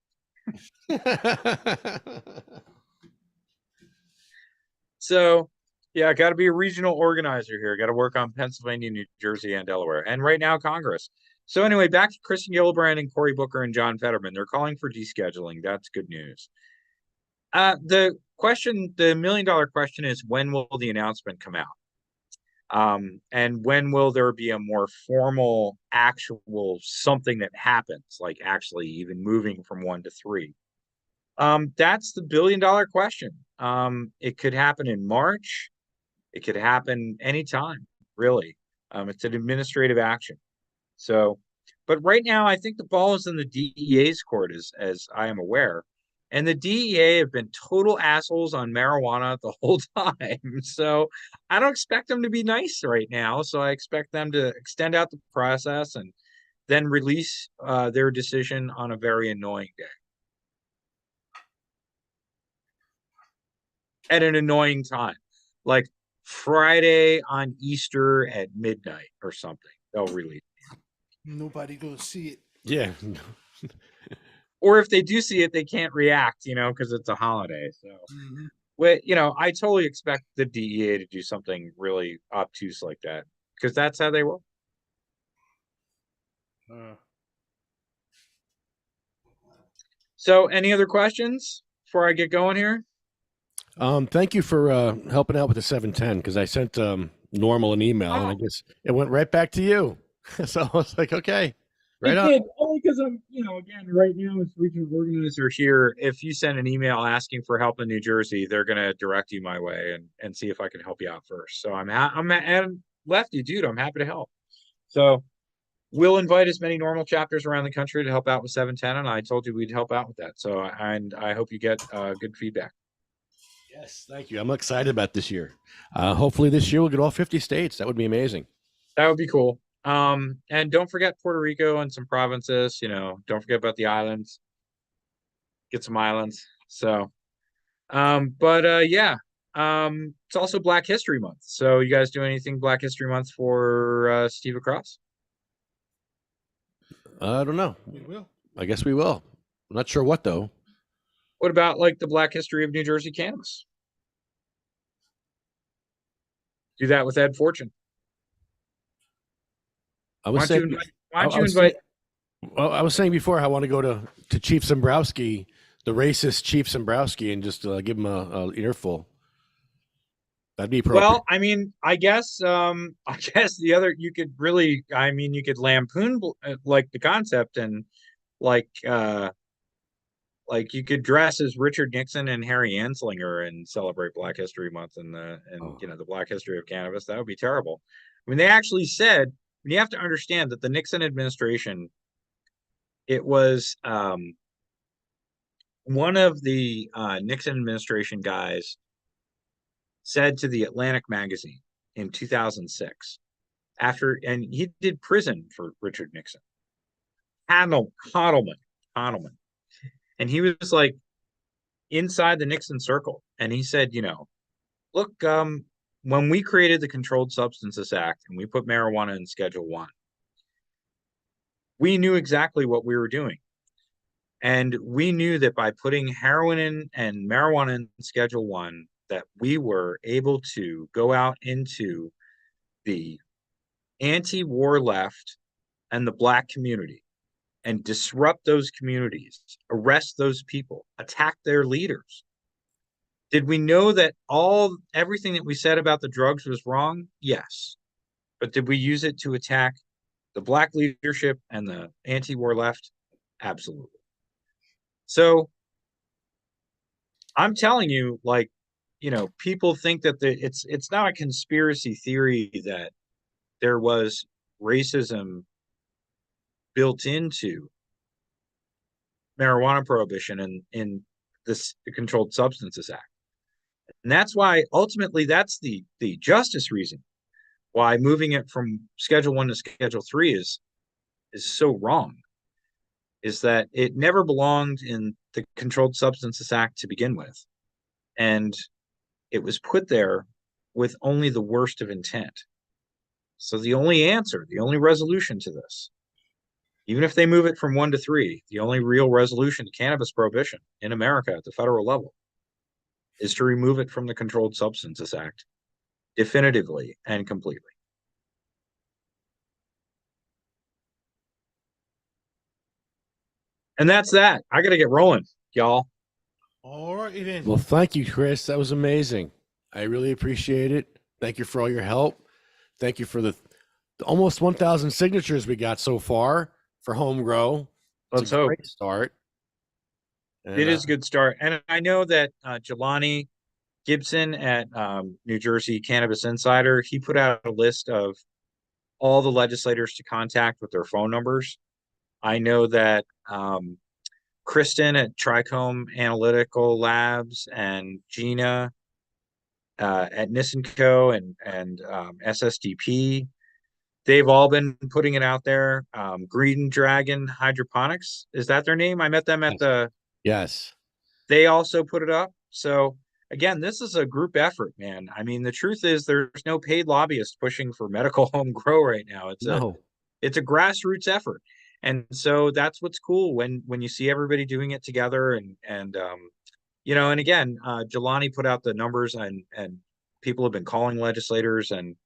So. Yeah, got to be a regional organizer here. Got to work on Pennsylvania, New Jersey, and Delaware. And right now, Congress. So anyway, back to Kristen Gillibrand and Cory Booker and John Fetterman. They're calling for descheduling. That's good news. The $1 million question is, when will the announcement come out? And when will there be a more formal, actual something that happens, like actually even moving from 1 to 3? That's the $1 billion question. It could happen in March. It could happen anytime, really. It's an administrative action. So, but right now, I think the ball is in the DEA's court, as I am aware. And the DEA have been total assholes on marijuana the whole time. So I don't expect them to be nice right now. So I expect them to extend out the process and then release their decision on a very annoying day. At an annoying time. Like Friday on Easter at midnight or something. They'll release it. Nobody gonna see it. Yeah. Or if they do see it, they can't react, because it's a holiday. So, I totally expect the DEA to do something really obtuse like that because that's how they roll. So, any other questions before I get going here? Thank you for helping out with the 710 because I sent normal an email, and I guess it went right back to you. So I was like, okay, right It on. did, only because I'm, again, right now as regional organizer here, if you send an email asking for help in New Jersey, they're going to direct you my way and see if I can help you out first. So and Lefty, dude, I'm happy to help. So we'll invite as many normal chapters around the country to help out with 710, and I told you we'd help out with that. So, and I hope you get good feedback. Yes, thank you. I'm excited about this year. Hopefully this year we'll get all 50 states. That would be amazing. That would be cool. And don't forget Puerto Rico and some provinces, don't forget about the islands. Get some islands. So, yeah. It's also Black History Month. So you guys do anything Black History Month for Steve Across? I don't know. We will. I guess we will. I'm not sure what though. What about like the Black History of New Jersey cannabis? Do that with Ed Fortune. I was saying before I want to go to Chief Zembrowski, the racist Chief Zembrowski, and just give him a earful. That'd be appropriate. Well, I mean, I guess the other you could lampoon like the concept and like you could dress as Richard Nixon and Harry Anslinger and celebrate Black History Month and the Black history of cannabis. That would be terrible. I mean, they actually said, you have to understand that the Nixon administration, it was one of the Nixon administration guys said to the Atlantic magazine in 2006, and he did prison for Richard Nixon, Hodelman, and he was like inside the Nixon circle, and he said, look, when we created the Controlled Substances Act and we put marijuana in Schedule 1, we knew exactly what we were doing. And we knew that by putting heroin in and marijuana in Schedule 1, that we were able to go out into the anti-war left and the Black community and disrupt those communities, arrest those people, attack their leaders. Did we know that everything that we said about the drugs was wrong? Yes. But did we use it to attack the Black leadership and the anti-war left? Absolutely. So I'm telling you, people think that it's not a conspiracy theory that there was racism built into marijuana prohibition in the Controlled Substances Act. And that's why ultimately that's the justice reason why moving it from Schedule 1 to Schedule 3 is so wrong, is that it never belonged in the Controlled Substances Act to begin with. And it was put there with only the worst of intent. So the only answer, the only resolution to this, even if they move it from 1 to 3, the only real resolution to cannabis prohibition in America at the federal level is to remove it from the Controlled Substances Act definitively and completely. And that's that. I got to get rolling, y'all. All right, then. Well, thank you, Chris. That was amazing. I really appreciate it. Thank you for all your help. Thank you for the almost 1,000 signatures we got so far for Home Grow. Let's hope. Great start. And, it is a good start. And I know that Jelani Gibson at New Jersey Cannabis Insider, he put out a list of all the legislators to contact with their phone numbers. I know that Kristen at Trichome Analytical Labs and Gina at Nissenco and SSDP, they've all been putting it out there. Green Dragon Hydroponics, is that their name? I met them at the... Yes. They also put it up. So again, this is a group effort, man. I mean, the truth is there's no paid lobbyist pushing for medical home grow right now. It's a grassroots effort. And so that's what's cool when you see everybody doing it together and again, Jelani put out the numbers and people have been calling legislators, and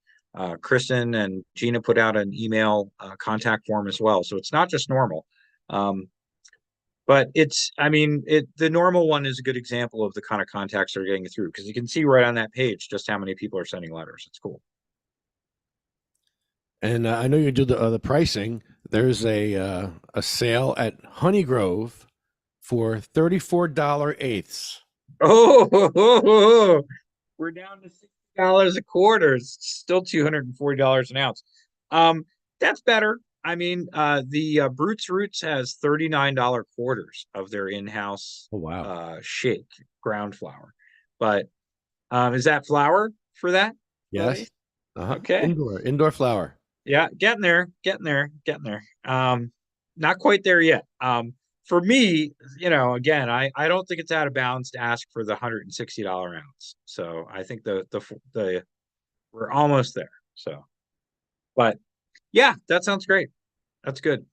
Kristen and Gina put out an email contact form as well. So it's not just normal. But the normal one is a good example of the kind of contacts they're getting through, because you can see right on that page just how many people are sending letters. It's cool. And I know you do the pricing. There's a sale at Honey Grove for $34 eighths. Oh, we're down to $60 a quarter. It's still $240 an ounce. That's better. I mean, the Brutes Roots has $39 quarters of their in-house shake ground flour. But is that flour for that? Yes. Buddy? Okay. Indoor flour. Yeah, getting there. Not quite there yet. For me, again, I don't think it's out of bounds to ask for the $160 ounce. So I think the we're almost there. So, but yeah, that sounds great. That's good.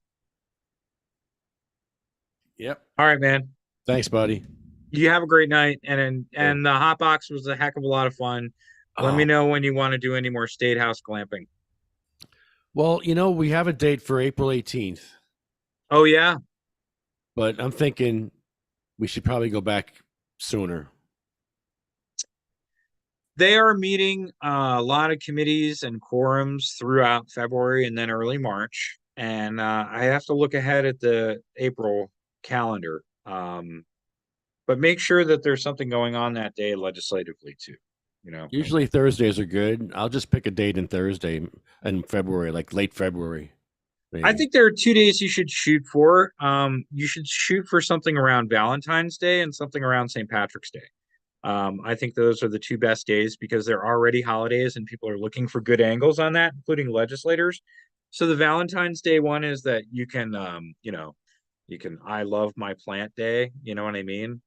Yep. All right, man. Thanks, buddy. You have a great night, and the hot box was a heck of a lot of fun. Let me know when you want to do any more State House glamping. Well, we have a date for April 18th. Oh, yeah. But I'm thinking we should probably go back sooner. They are meeting a lot of committees and quorums throughout February and then early March. And I have to look ahead at the April calendar. But make sure that there's something going on that day legislatively, too. Usually Thursdays are good. I'll just pick a date in Thursday in February, like late February. Maybe. I think there are 2 days you should shoot for. You should shoot for something around Valentine's Day and something around St. Patrick's Day. I think those are the 2 best days because they're already holidays and people are looking for good angles on that, including legislators. So the Valentine's Day one is that you can, you can I love my plant day. You know what I mean?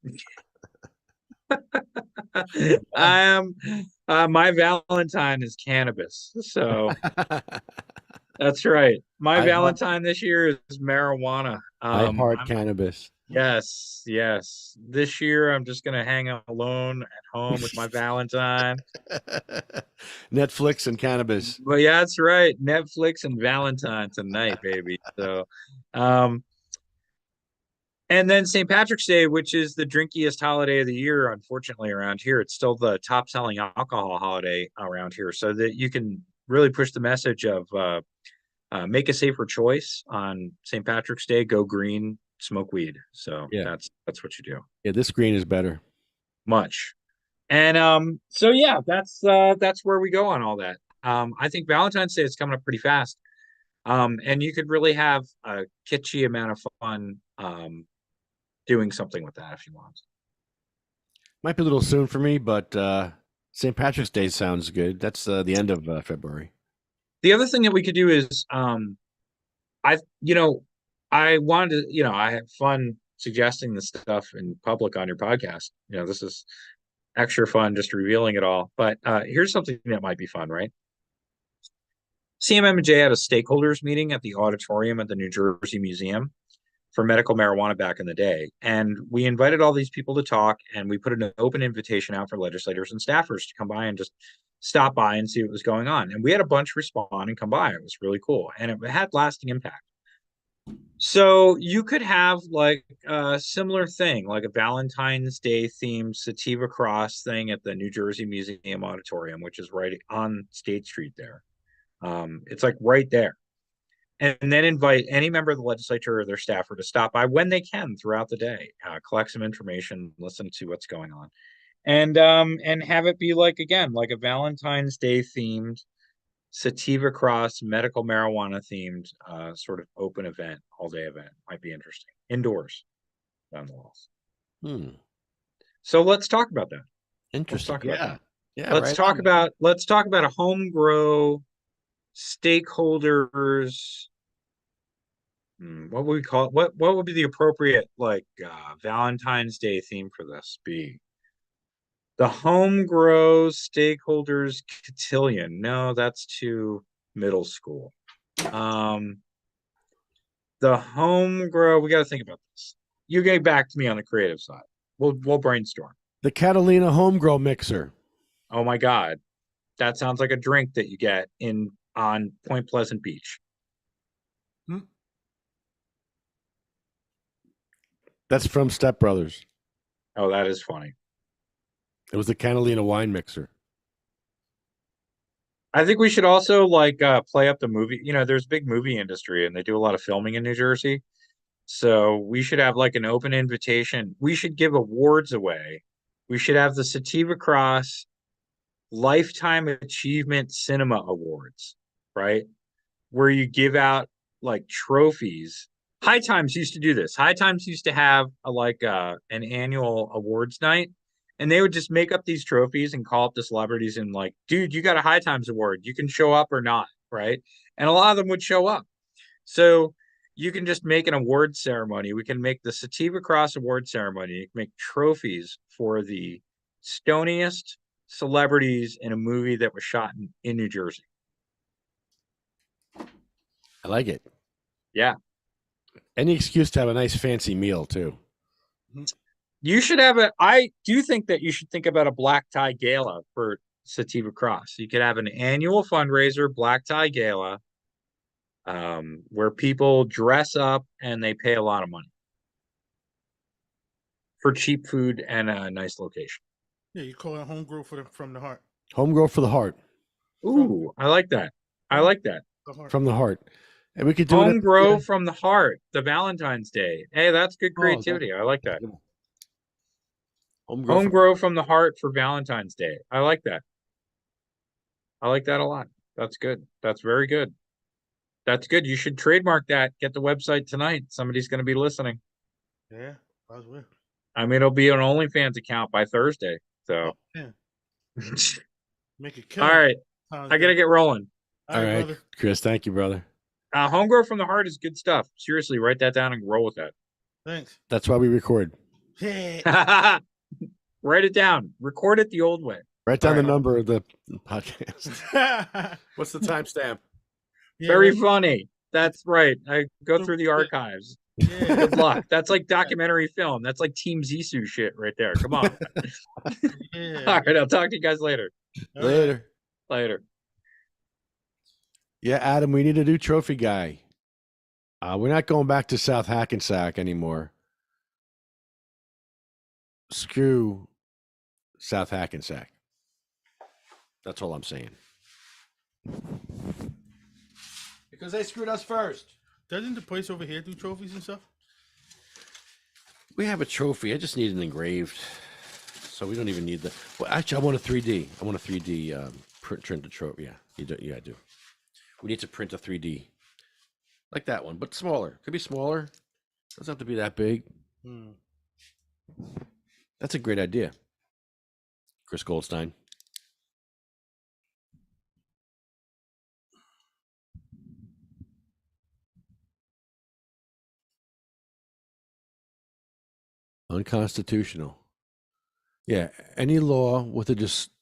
My Valentine is cannabis. So that's right. My Valentine this year is marijuana. I heart cannabis. Yes. This year, I'm just gonna hang out alone at home with my Valentine. Netflix and cannabis. But yeah, that's right. Netflix and Valentine tonight, baby. So, and then St. Patrick's Day, which is the drinkiest holiday of the year, unfortunately, around here. It's still the top selling alcohol holiday around here. So that you can really push the message of make a safer choice on St. Patrick's Day, go green, smoke weed. So that's what you do. Yeah, this green is better. Much. And so yeah, that's where we go on all that. I think Valentine's Day is coming up pretty fast. And you could really have a kitschy amount of fun doing something with that if you want. Might be a little soon for me, but St. Patrick's Day sounds good. That's the end of February. The other thing that we could do is I wanted to, I have fun suggesting this stuff in public on your podcast. This is extra fun just revealing it all. But here's something that might be fun, right? CMMJ had a stakeholders meeting at the auditorium at the New Jersey Museum for medical marijuana back in the day. And we invited all these people to talk, and we put an open invitation out for legislators and staffers to come by and just stop by and see what was going on. And we had a bunch respond and come by. It was really cool. And it had lasting impact. So you could have like a similar thing, like a Valentine's Day themed sativa cross thing at the New Jersey Museum Auditorium, which is right on State Street there. It's like right there. And then invite any member of the legislature or their staffer to stop by when they can throughout the day, collect some information, listen to what's going on, and have it be like a Valentine's Day themed sativa cross medical marijuana themed sort of open event, all day event. Might be interesting indoors on the walls. So let's talk about that. Interesting. Let's talk about a home grow stakeholders. What would we call it? What would be the appropriate Valentine's Day theme for this be? The home grow stakeholders cotillion. No, that's too middle school. The home grow. We got to think about this. You get back to me on the creative side. We'll brainstorm. The Catalina home grow mixer. Oh my God, that sounds like a drink that you get on Point Pleasant Beach. That's from Step Brothers. Oh, that is funny. It was the Catalina wine mixer. I think we should also play up the movie. There's a big movie industry and they do a lot of filming in New Jersey. So we should have like an open invitation. We should give awards away. We should have the Sativa Cross Lifetime Achievement Cinema Awards, right? Where you give out like trophies. High Times used to do this. High Times used to have an annual awards night, and they would just make up these trophies and call up the celebrities and like, dude, you got a High Times award. You can show up or not, right? And a lot of them would show up. So you can just make an award ceremony. We can make the Sativa Cross award ceremony. You can make trophies for the stoniest celebrities in a movie that was shot in New Jersey. I like it. Yeah. Any excuse to have a nice fancy meal too. You should I do think that you should think about a black tie gala for Sativa Cross. You could have an annual fundraiser, black tie gala, where people dress up and they pay a lot of money for cheap food and a nice location. Yeah, you call it home grow from the heart. Home grow for the heart. Ooh, I like that. I like that. From the heart. And we could do home grow from the heart, the Valentine's Day. Hey, that's good creativity. I like that. Home grow from the heart for Valentine's Day. I like that. I like that a lot. That's good. That's very good. That's good. You should trademark that. Get the website tonight. Somebody's going to be listening. Yeah, I was with. I mean, it'll be an OnlyFans account by Thursday. So, make it all right. I got to get rolling. All right, brother. Chris. Thank you, brother. Home grow from the heart is good stuff. Seriously, write that down and roll with that. Thanks. That's why we record. Write it down. Record it the old way. Write down the number of the podcast. What's the timestamp? Very funny. That's right. I go through the archives. Yeah. Good luck. That's like documentary film. That's like Team Zissou shit right there. Come on. Yeah. All right. I'll talk to you guys later. Later. Later. Yeah, Adam, we need a new trophy guy. We're not going back to South Hackensack anymore. Screw South Hackensack. That's all I'm saying. Because they screwed us first. Doesn't the place over here do trophies and stuff? We have a trophy. I just need it engraved. So we don't even need the... Well, actually, I want a 3D. I want a 3D print the trophy. Yeah, you do. Yeah, I do. We need to print a 3D. Like that one, but smaller. Could be smaller. Doesn't have to be that big. That's a great idea. Chris Goldstein. Unconstitutional. Yeah, any law with a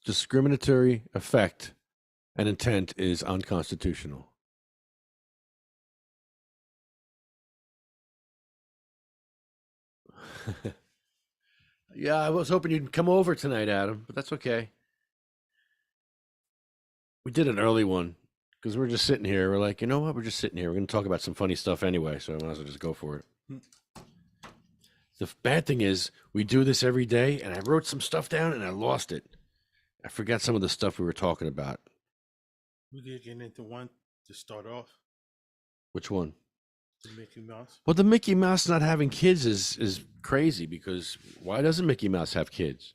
discriminatory effect and intent is unconstitutional. Yeah, I was hoping you'd come over tonight, Adam, but that's okay. We did an early one because we're just sitting here. We're like, you know what? We're just sitting here. We're going to talk about some funny stuff anyway, so I might as well just go for it. The bad thing is we do this every day, and I wrote some stuff down, and I lost it. I forgot some of the stuff we were talking about. We did get into one to start off. Which one? The Mickey Mouse. Well, the Mickey Mouse not having kids is crazy because why doesn't Mickey Mouse have kids?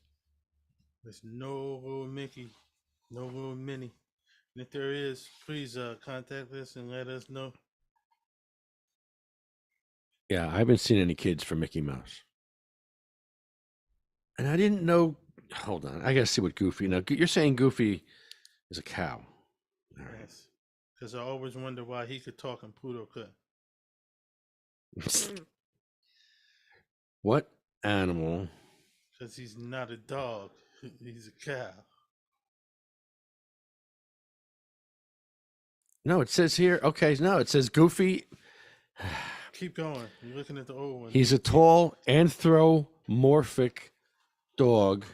There's no little Mickey, no little Minnie. And if there is, please contact us and let us know. Yeah, I haven't seen any kids for Mickey Mouse. And I didn't know. Hold on. I got to see what Goofy. Now, you're saying Goofy is a cow. All right. Yes. Because I always wonder why he could talk and Pluto could. What animal? Because he's not a dog. He's a cow. No, it says here. Okay, no, it says Goofy. Keep going. You're looking at the old one. He's a tall anthropomorphic dog.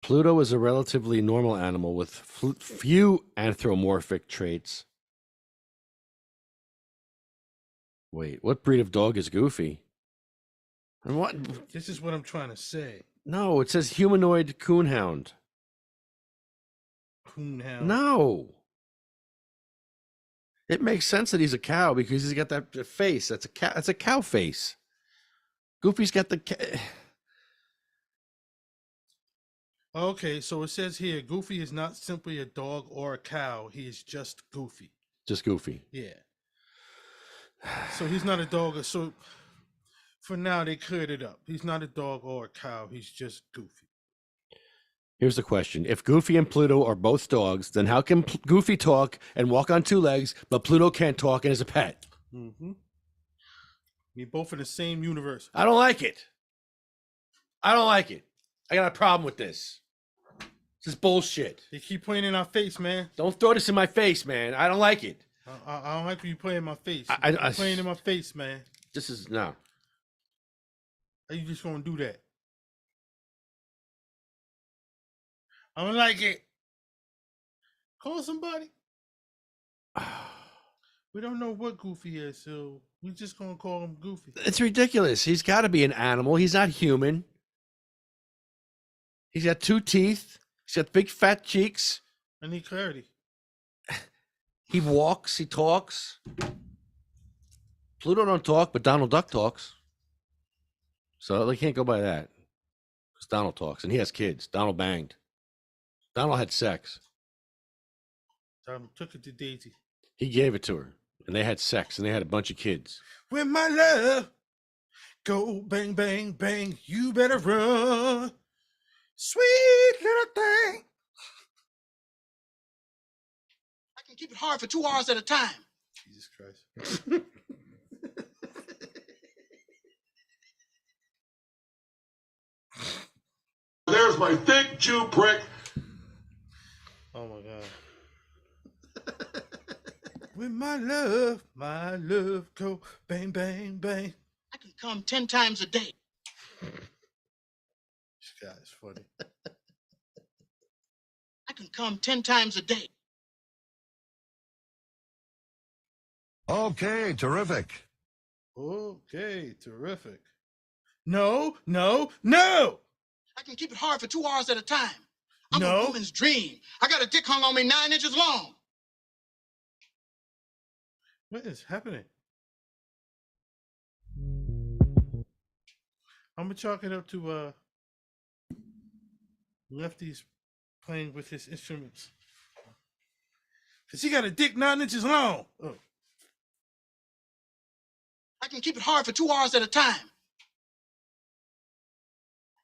Pluto is a relatively normal animal with few anthropomorphic traits. Wait, what breed of dog is Goofy? And what? This is what I'm trying to say. No, it says humanoid coonhound. Coonhound. No. It makes sense that he's a cow because he's got that face. That's a cow. That's a cow face. Goofy's got the. Okay, so it says here, Goofy is not simply a dog or a cow. He is just Goofy. Just Goofy. Yeah. So he's not a dog. So for now, they cleared it up. He's not a dog or a cow. He's just Goofy. Here's the question. If Goofy and Pluto are both dogs, then how can Goofy talk and walk on two legs, but Pluto can't talk and is a pet? Mm-hmm. They're both in the same universe. I don't like it. I don't like it. I got a problem with this. This is bullshit. They keep playing in our face, man. Don't throw this in my face, man. I don't like it. I don't like when you play in my face. I playing in my face, man. This is no. How you just gonna do that? I don't like it. Call somebody. We don't know what Goofy is, so we just gonna call him Goofy. It's ridiculous. He's got to be an animal. He's not human. He's got 2 teeth. He's got big fat cheeks. I need clarity. He walks. He talks. Pluto don't talk, but Donald Duck talks. So they can't go by that. Because Donald talks, and he has kids. Donald banged. Donald had sex. Tom took it to Daisy. He gave it to her, and they had sex, and they had a bunch of kids. With my love, go bang, bang, bang. You better run. Sweet little thing. I can keep it hard for 2 hours at a time. Jesus Christ. There's my thick Jew prick. Oh my God. With my love, go bang, bang, bang. I can come 10 times a day. This guy is funny. I can come 10 times a day. Okay, terrific. Okay, terrific. No, no, no! I can keep it hard for 2 hours at a time. I'm No. a woman's dream. I got a dick hung on me 9 inches long. What is happening? I'm gonna chalk it up to Lefty's playing with his instruments. Cause he got a dick 9 inches long. Oh. I can keep it hard for 2 hours at a time.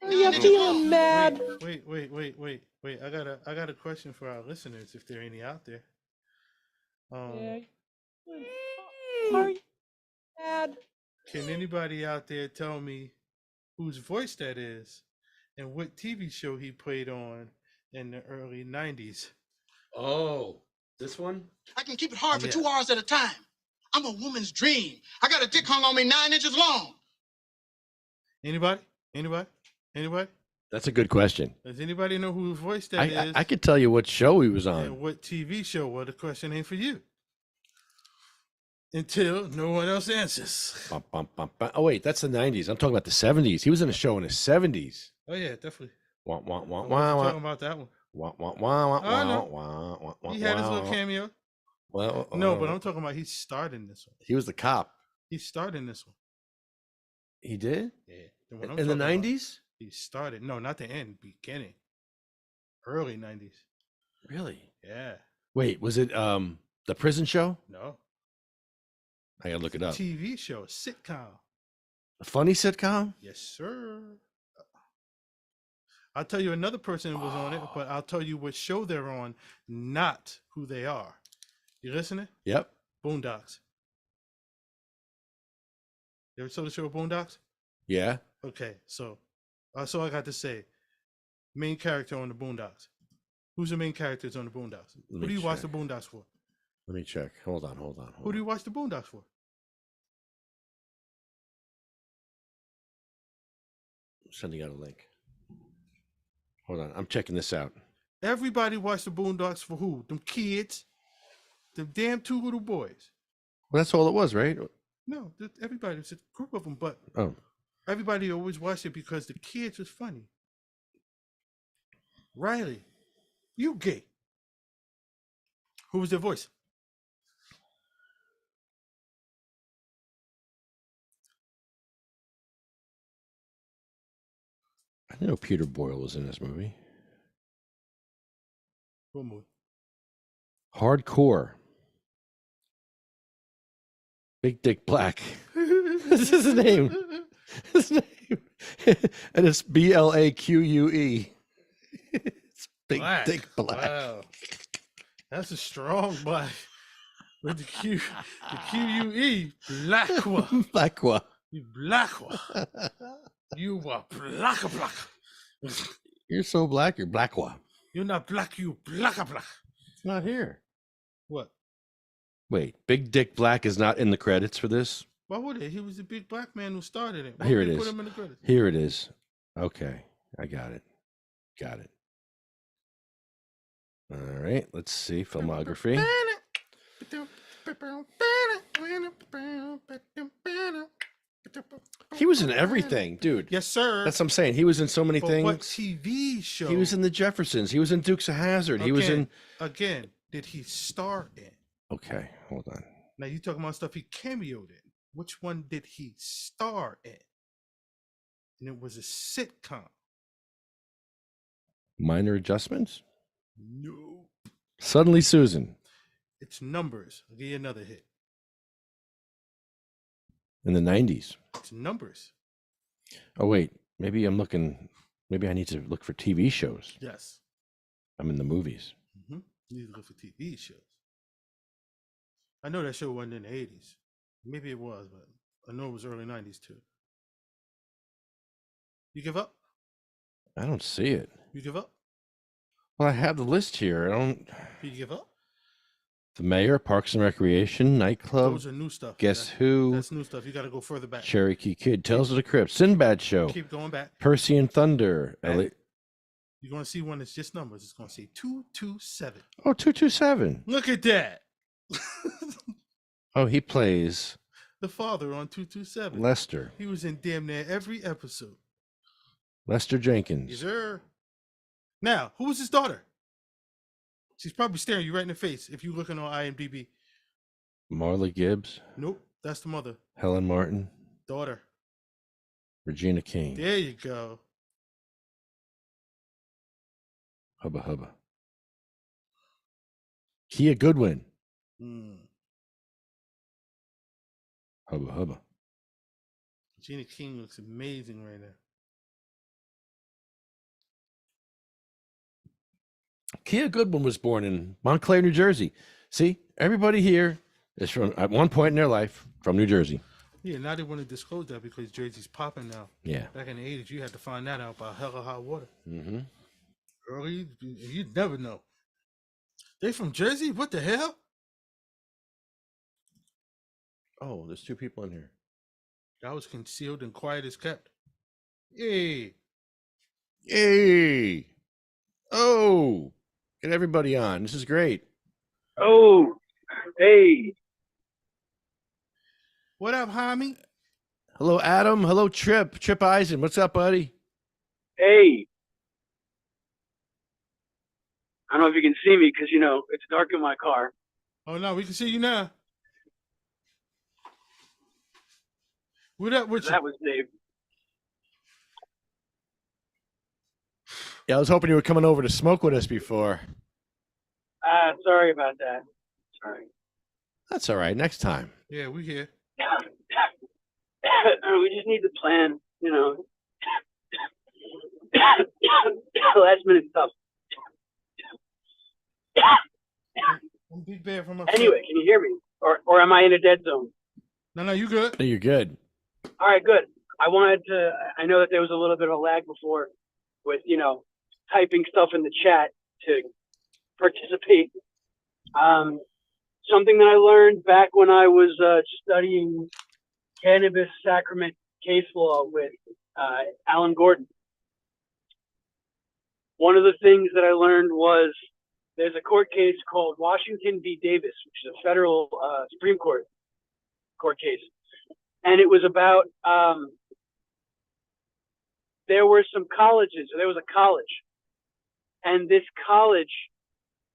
Are you feeling mad? Wait. I got a question for our listeners, if there are any out there. Yeah. Are you mad? Can anybody out there tell me whose voice that is and what TV show he played on in the early 90s? Oh, this one? I can keep it hard for Yeah. 2 hours at a time. I'm a woman's dream. I got a dick hung on me 9 inches long. Anybody? That's a good question. Does anybody know whose voice that is? I could tell you what show he was on. And what TV show? Well, the question ain't for you. Until no one else answers. Bum, bum, bum, bum. Oh, wait, that's the 90s. I'm talking about the 70s. He was in a show in the 70s. Oh, yeah, definitely. Wah, wah, wah, I'm wah, talking wah. about that one. Wah, wah, wah, wah, I know. wah, wah, wah, He had his wah, little wah. cameo. Well, No, but I'm talking about he starred in this one. he was the cop. He starred in this one. He did? Yeah. The one I'm In the talking about. 90s? He started. No, not the end. Beginning. Early 90s. Really? Yeah. Wait, was it the prison show? No. I gotta look it up. TV show. Sitcom. A funny sitcom? Yes, sir. I'll tell you another person who was on it, but I'll tell you what show they're on, not who they are. You listening? Yep. Boondocks. You ever saw the show Boondocks? Yeah. Okay, so that's all I got to say. Main character on the Boondocks. Who's the main characters on the Boondocks? Let Who do me you watch check. the Boondocks for? Let me check. Hold on. Who do you watch the Boondocks for? I'm sending out a link. Hold on. I'm checking this out. Everybody watched the Boondocks for who? Them kids. Them damn 2 little boys. Well, that's all it was, right? No, everybody. It's a group of them, but Oh, everybody always watched it because the kids was funny. Riley, you gay. Who was their voice? I didn't know Peter Boyle was in this movie. What movie? Hardcore. Big Dick Black. This is his name. His name. And it's BLAQUE. It's Big Black. Dick Black. Wow. That's a strong black. With the QUE. Blackwa. Blackwa. You blackwa. You are black. You're so black, you're Blackwa. You're not black, you black. It's not here. What? Wait, Big Dick Black is not in the credits for this? Why would it? He was the big black man who started it. Why Here would it they is. Put him in the credits? Here it is. Okay, I got it. Got it. All right, let's see filmography. He was in everything, dude. Yes, sir. That's what I'm saying. He was in so many But things. what TV show? He was in The Jeffersons. He was in Dukes of Hazzard. He was in. Again, did he star in? Okay, hold on. Now you talking about stuff he cameoed in. Which one did he star in? And it was a sitcom. Minor Adjustments? No. Suddenly Susan. It's Numbers. I'll give you another hit. In the 90s. It's Numbers. Oh, wait. Maybe I'm looking. Maybe I need to look for TV shows. Yes. I'm in the movies. Mm-hmm. You need to look for TV shows. I know that show wasn't in the 80s. Maybe it was, but I know it was early 90s too. You give up? I don't see it. You give up? Well, I have the list here. I don't. You give up? The Mayor, Parks and Recreation, Nightclub. Those are new stuff. Guess Who? That's new stuff. You got to go further back. Cherokee Kid, Tales of the Crypt, Sinbad Show. Keep going back. Percy and Thunder. You're going to see one that's just numbers. It's going to say 227. Oh, 227. Look at that. Oh, he plays The father on 227. Lester. He was in damn near every episode. Lester Jenkins. Yes, sir. Now, who was his daughter? She's probably staring you right in the face if you're looking on IMDb. Marla Gibbs. Nope, that's the mother. Helen Martin. Daughter. Regina King. There you go. Hubba Hubba. Kia Goodwin. Hubba Hubba. Regina King looks amazing right now. Kia Goodwin was born in Montclair, New Jersey. See, everybody here is from, at one point in their life, from New Jersey. Yeah, now they want to disclose that because Jersey's popping now. Yeah. Back in the 80s, you had to find that out by hell or hot water. Mm-hmm. Early, you'd never know. They from Jersey? What the hell? Oh, there's two people in here. That was concealed and quiet as kept. Hey. Hey. Oh. Get everybody on. This is great. Oh. Hey. What up, homie? Hello, Adam. Hello, Trip. Trip Eisen. What's up, buddy? Hey. I don't know if you can see me because, you know, it's dark in my car. Oh, no, we can see you now. What up with you? That was Dave. Yeah, I was hoping you were coming over to smoke with us before. Sorry about that. Sorry. That's all right. Next time. Yeah, we here. We just need to plan, you know. Last minute stuff. Big Bear from Anyway, can you hear me? Or am I in a dead zone? No, you good. No, you're good. All right, good. I know that there was a little bit of a lag before with, you know, typing stuff in the chat to participate. Something that I learned back when I was studying cannabis sacrament case law with Alan Gordon. One of the things that I learned was there's a court case called Washington v. Davis, which is a federal Supreme Court case. and it was about there were some colleges. There was a college, and this college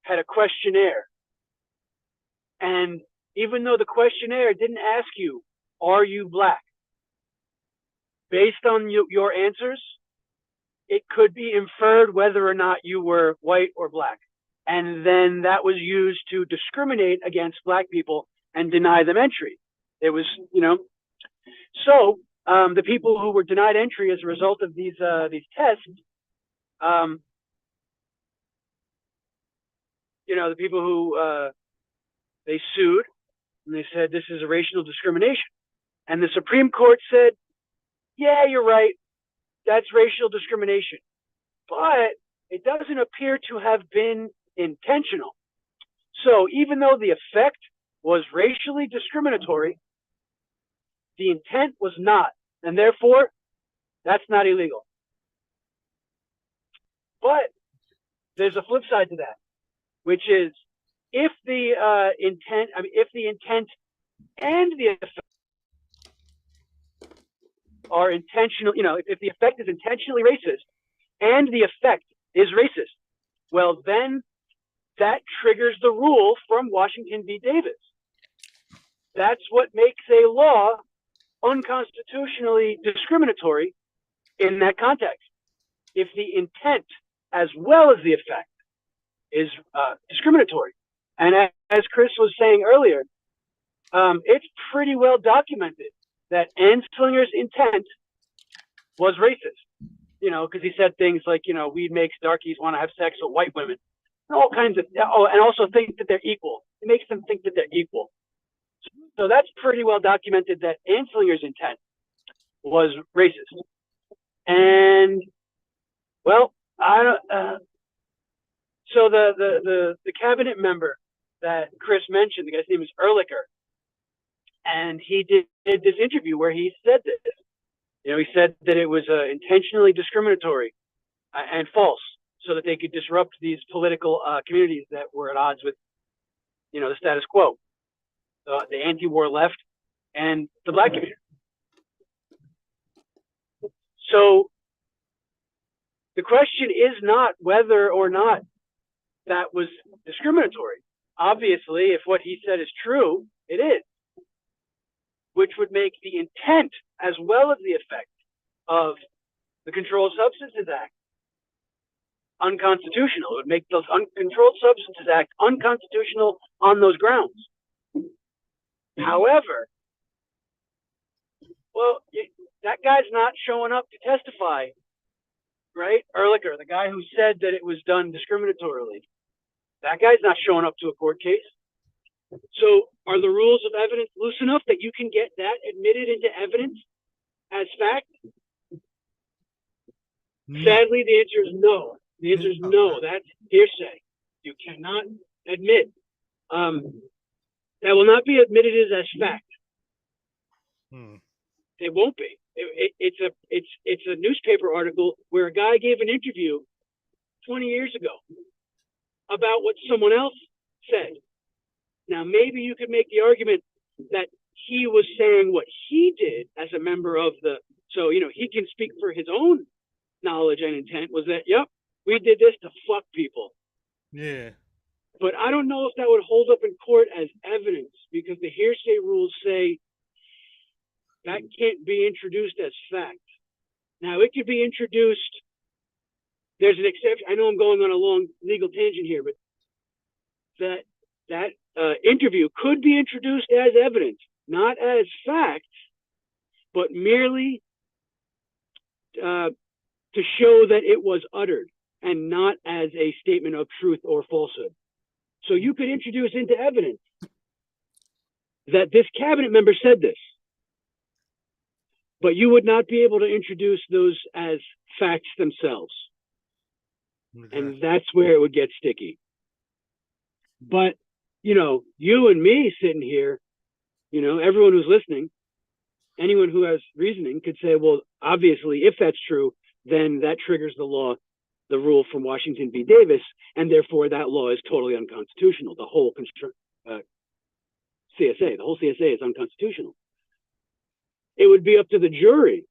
had a questionnaire. And even though the questionnaire didn't ask you, "Are you black?" based on your answers, it could be inferred whether or not you were white or black. And then that was used to discriminate against black people and deny them entry. It was, so the people who were denied entry as a result of these tests, the people who they sued, and they said this is a racial discrimination. And the Supreme Court said, yeah, you're right, that's racial discrimination. But it doesn't appear to have been intentional. So even though the effect was racially discriminatory, the intent was not, and therefore that's not illegal. But there's a flip side to that, which is if the intent and the effect are intentional, if the effect is intentionally racist and the effect is racist, well, then that triggers the rule from Washington v. Davis. That's what makes a law unconstitutionally discriminatory in that context. If the intent as well as the effect is discriminatory. And as Chris was saying earlier, it's pretty well documented that Anslinger's intent was racist, because he said things like, weed makes darkies want to have sex with white women, all kinds of, and also think that they're equal. It makes them think that they're equal. So that's pretty well documented that Anslinger's intent was racist. And, well, so the cabinet member that Chris mentioned, the guy's name is Ehrlicher, and he did this interview where he said this. He said that it was intentionally discriminatory and false, so that they could disrupt these political communities that were at odds with, the status quo, the anti-war left and the black community. So the question is not whether or not that was discriminatory. Obviously, if what he said is true, it is, which would make the intent as well as the effect of the Controlled Substances Act unconstitutional. It would make the Controlled Substances Act unconstitutional on those grounds. However, well, that guy's not showing up to testify, right? Ehrlicher, the guy who said that it was done discriminatorily, that guy's not showing up to a court case. So are the rules of evidence loose enough that you can get that admitted into evidence as fact? No. Sadly, the answer is no. The answer is no. That's hearsay. You cannot admit. That will not be admitted as fact. It won't be. It's a newspaper article where a guy gave an interview 20 years ago about what someone else said. Now, maybe you could make the argument that he was saying what he did as a member of so, he can speak for his own knowledge and intent was that, yep, we did this to fuck people. Yeah. But I don't know if that would hold up in court as evidence because the hearsay rules say that can't be introduced as fact. Now, it could be introduced. There's an exception. I know I'm going on a long legal tangent here, but that interview could be introduced as evidence, not as fact, but merely to show that it was uttered and not as a statement of truth or falsehood. So you could introduce into evidence that this cabinet member said this, but you would not be able to introduce those as facts themselves. Okay. And that's where it would get sticky. But, you and me sitting here, everyone who's listening, anyone who has reasoning could say, well, obviously, if that's true, then that triggers the rule from Washington v. Davis, and therefore that law is totally unconstitutional. The whole CSA is unconstitutional. it would be up to the jury.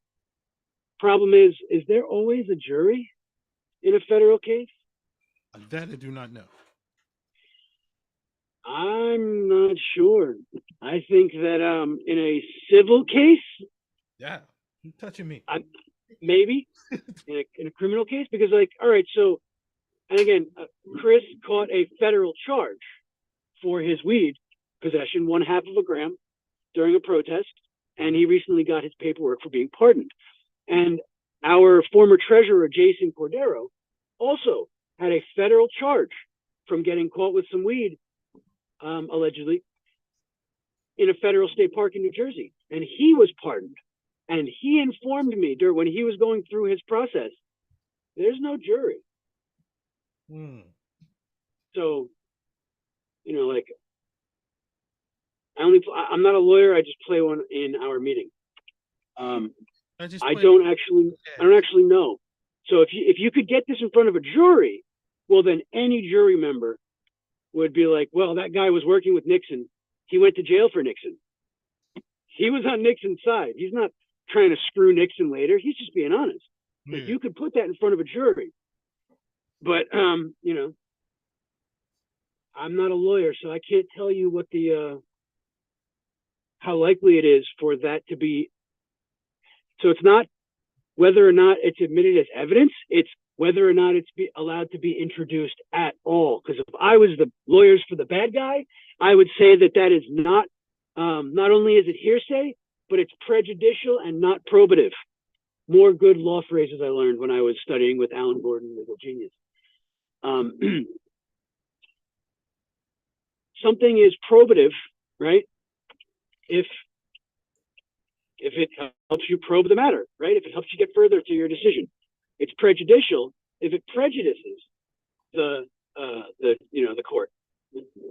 Problem is there always a jury in a federal case? That I do not know. I'm not sure. I think that in a civil case, Yeah, you touching me. maybe in a criminal case, because like, all right, so, and again, Chris caught a federal charge for his weed possession, 1/2 of a gram, during a protest, and he recently got his paperwork for being pardoned. And our former treasurer, Jason Cordero, also had a federal charge from getting caught with some weed, allegedly, in a federal state park in New Jersey. And he was pardoned. And he informed me when he was going through his process, there's no jury. So, you know, like, I'm not a lawyer. I just play one in our meeting. I don't actually know. So if you could get this in front of a jury, well, then any jury member would be like, well, that guy was working with Nixon. He went to jail for Nixon. He was on Nixon's side. He's not trying to screw Nixon later. He's just being honest. Like, you could put that in front of a jury. But, you know, I'm not a lawyer, so I can't tell you what how likely it is for that to be. So it's not whether or not it's admitted as evidence, it's whether or not it's allowed to be introduced at all. Because if I was the lawyers for the bad guy, I would say that is not only is it hearsay, but it's prejudicial and not probative. More good law phrases I learned when I was studying with Alan Gordon, Legal Genius. Something is probative, right? If it helps you probe the matter, right? If it helps you get further to your decision. It's prejudicial if it prejudices the court.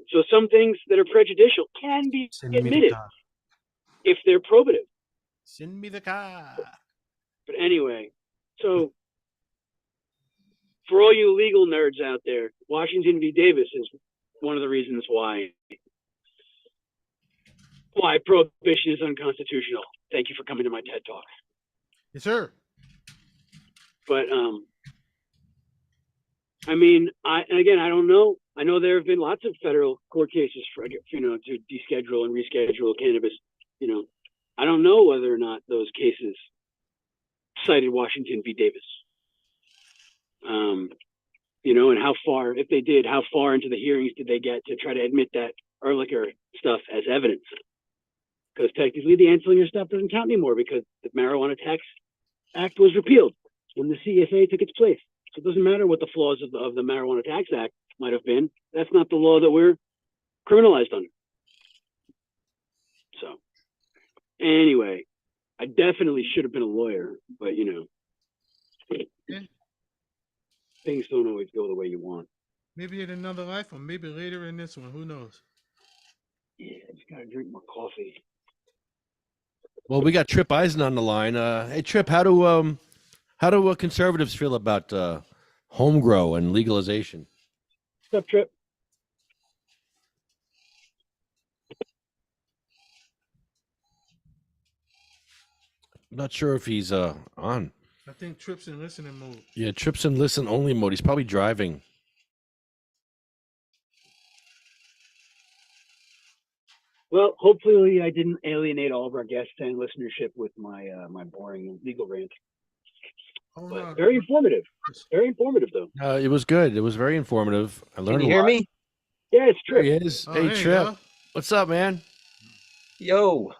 So some things that are prejudicial can be admitted if they're probative. Send me the car. But anyway, so for all you legal nerds out there, Washington v. Davis is one of the reasons why prohibition is unconstitutional. Thank you for coming to my TED Talk. Yes, sir. But I mean, I don't know. I know there have been lots of federal court cases for, you know, to deschedule and reschedule cannabis. You know, I don't know whether or not those cases cited Washington v. Davis. You know, and how far, if they did, how far into the hearings did they get to try to admit that Ehrlicher stuff as evidence? Because technically the Anslinger stuff doesn't count anymore because the Marijuana Tax Act was repealed when the CSA took its place. So it doesn't matter what the flaws of the Marijuana Tax Act might have been. That's not the law that we're criminalized under. So anyway, I definitely should have been a lawyer, but you know, things don't always go the way you want. Maybe in another life, or maybe later in this one. Who knows? Yeah, I just gotta drink more coffee. Well, we got Trip Eisen on the line. Hey, Trip, how do conservatives feel about home grow and legalization? What's up, Trip? I'm not sure if he's on. I think Trip's in listening mode. Yeah, Trip's in listen only mode. He's probably driving. Well, hopefully I didn't alienate all of our guests and listenership with my my boring legal rant. But very informative. Very informative, though. It was good. It was very informative. I learned. Can you hear me? Yeah, it's Trip. There he is. Hey, Trip. What's up, man? Yo.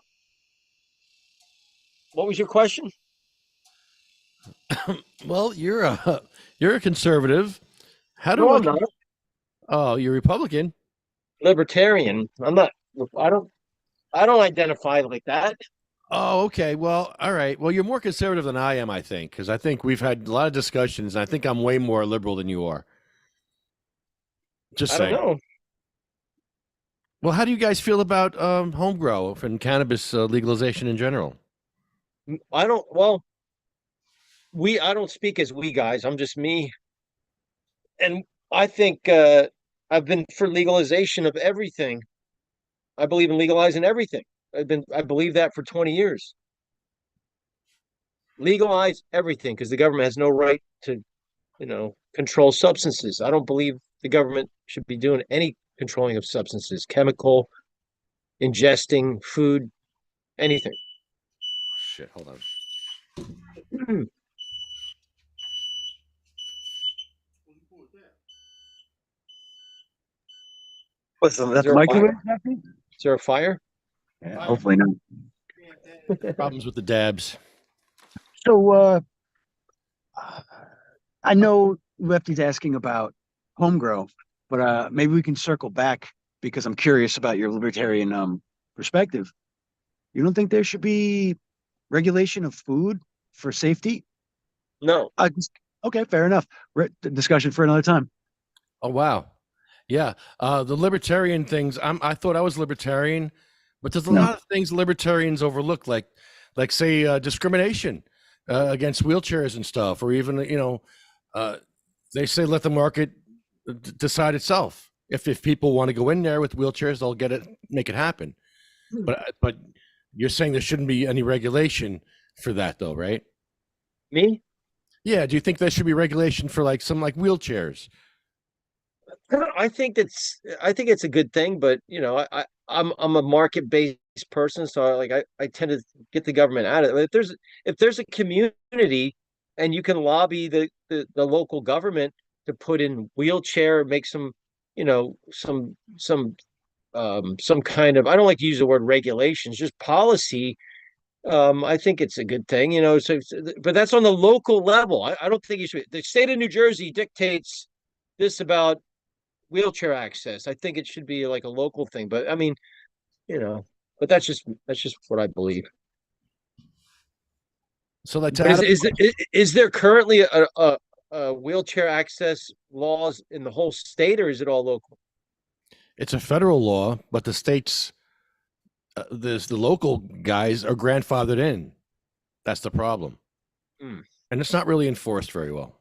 What was your question? Well, you're a conservative. How do No, I? I'm not. Oh, you're Republican. Libertarian. I'm not. I don't identify like that. Oh, okay. Well, all right. Well, you're more conservative than I am, I think, because I think we've had a lot of discussions, and I think I'm way more liberal than you are. Just saying. I don't know. Well, how do you guys feel about home grow and cannabis legalization in general? I don't. Well, I don't speak as we guys. I'm just me, and I think I've been for legalization of everything. I believe in legalizing everything. I believe that for 20 years. legalize everything because the government has no right to, control substances. I don't believe the government should be doing any controlling of substances, chemical, ingesting, food, anything. Shit, hold on. What's that? The microwave? Is there a fire? Yeah, hopefully not. Problems with the dabs. So I know Lefty's asking about home grow, but maybe we can circle back because I'm curious about your libertarian perspective. You don't think there should be regulation of food for safety? No. Okay, fair enough. Discussion for another time. Oh wow, yeah. The libertarian things. I thought I was libertarian, but there's a lot of things libertarians overlook, like say discrimination against wheelchairs and stuff, or even they say let the market decide itself. If people want to go in there with wheelchairs, they'll get it, make it happen. But you're saying there shouldn't be any regulation for that, though, right? Me? Yeah. Do you think there should be regulation for some wheelchairs? I think it's a good thing, but I'm a market based person, so I tend to get the government out of it. If there's a community and you can lobby the local government to put in wheelchair, make some some kind of, I don't like to use the word regulations, just policy. I think it's a good thing, but that's on the local level. I don't think you should. The state of New Jersey dictates this about wheelchair access. I think it should be like a local thing, but I mean, but that's just what I believe. So is there currently a wheelchair access laws in the whole state, or is it all local? It's a federal law, but the states, the local guys are grandfathered in. That's the problem, and it's not really enforced very well.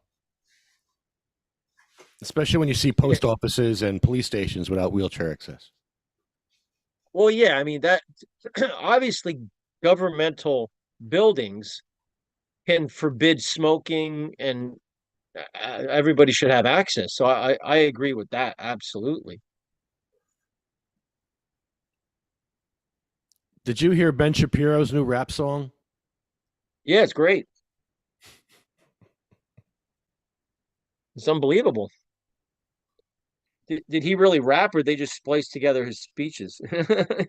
Especially when you see post offices and police stations without wheelchair access. Well, yeah, I mean that obviously governmental buildings can forbid smoking, and everybody should have access. So I agree with that absolutely. Did you hear Ben Shapiro's new rap song? Yeah, it's great. It's unbelievable. Did he really rap, or they just spliced together his speeches? Because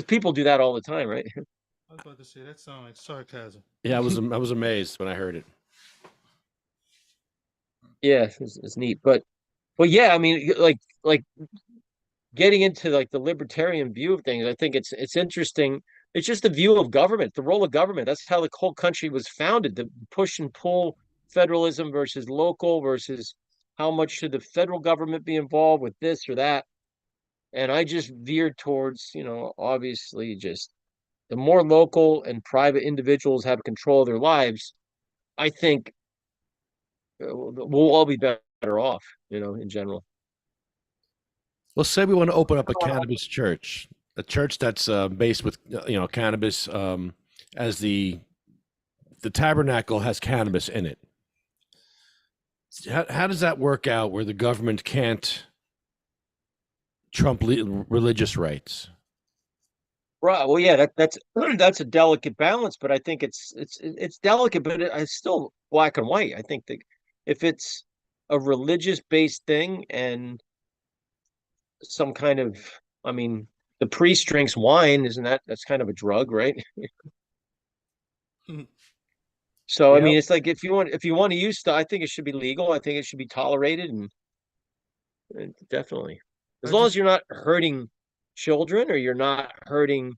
people do that all the time, right? I was about to say that sounds like sarcasm. Yeah, I was amazed when I heard it. Yeah, it's neat, but yeah, I mean, like getting into the libertarian view of things, I think it's interesting. It's just the view of government, the role of government. That's how the whole country was founded: the push and pull, federalism versus local versus how much should the federal government be involved with this or that. And I just veered towards, obviously just the more local and private individuals have control of their lives, I think we'll all be better off, in general. Well, say we want to open up a cannabis church, a church that's based with cannabis, as the tabernacle has cannabis in it. How does that work out where the government can't trump religious rights? Right. Well, yeah, that's a delicate balance, but I think it's delicate, but it's still black and white. I think that if it's a religious based thing and some kind of, I mean, the priest drinks wine, isn't that's kind of a drug, right? So, I mean, it's like if you want to use stuff, I think it should be legal. I think it should be tolerated, and definitely, as long as you're not hurting children or you're not hurting,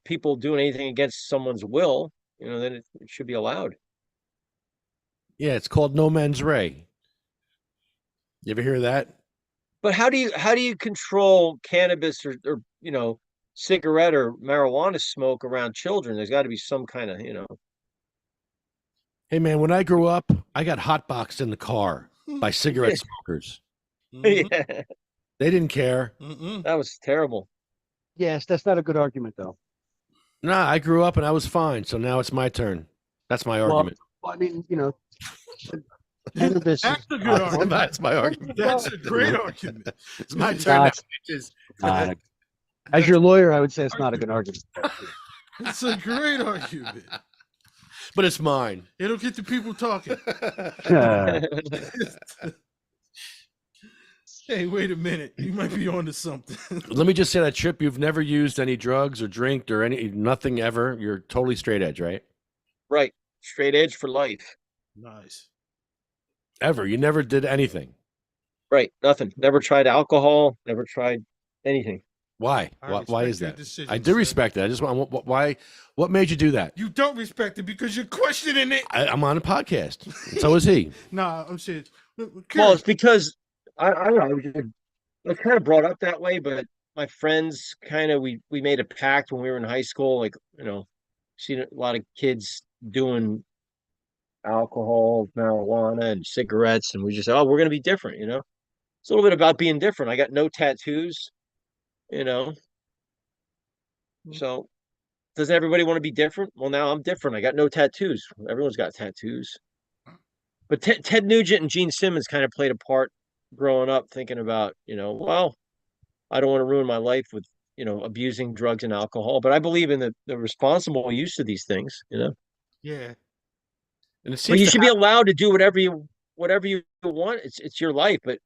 people doing anything against someone's will, then it should be allowed. Yeah, it's called no mens rea. You ever hear that? But how do you control cannabis or cigarette or marijuana smoke around children? There's got to be some kind of, Hey man, when I grew up, I got hotboxed in the car by cigarette smokers. Yeah. They didn't care. That was terrible. Yes, that's not a good argument, though. Nah, I grew up and I was fine. So now it's my turn. That's my argument. Well, I mean, cannabis That's is a good argument. That's my argument. That's a great argument. It's my turn. Nah, Now, it's bitches. not a- as your lawyer, I would say it's not a good argument. It's a great argument. But it's mine. It'll get the people talking. Hey, wait a minute. You might be onto something. Let me just say that, Chip, you've never used any drugs or drinked or nothing ever. You're totally straight edge, right? Right. Straight edge for life. Nice. Ever. You never did anything. Right. Nothing. Never tried alcohol. Never tried anything. Why? Why is that? I do respect that. I just want why. What made you do that? You don't respect it because you're questioning it. I'm on a podcast. So is he. Nah, I'm serious. Well, it's because I don't know. I was kind of brought up that way, but my friends we made a pact when we were in high school. Like, seen a lot of kids doing alcohol, marijuana, and cigarettes, and we just said, "Oh, we're going to be different." It's a little bit about being different. I got no tattoos. So doesn't everybody want to be different? Well, now I'm different. I got no tattoos. Everyone's got tattoos. But Ted Nugent and Gene Simmons kind of played a part growing up, thinking about, well, I don't want to ruin my life with, abusing drugs and alcohol. But I believe in the responsible use of these things, Yeah. And But you should be allowed to do whatever you want. It's your life, but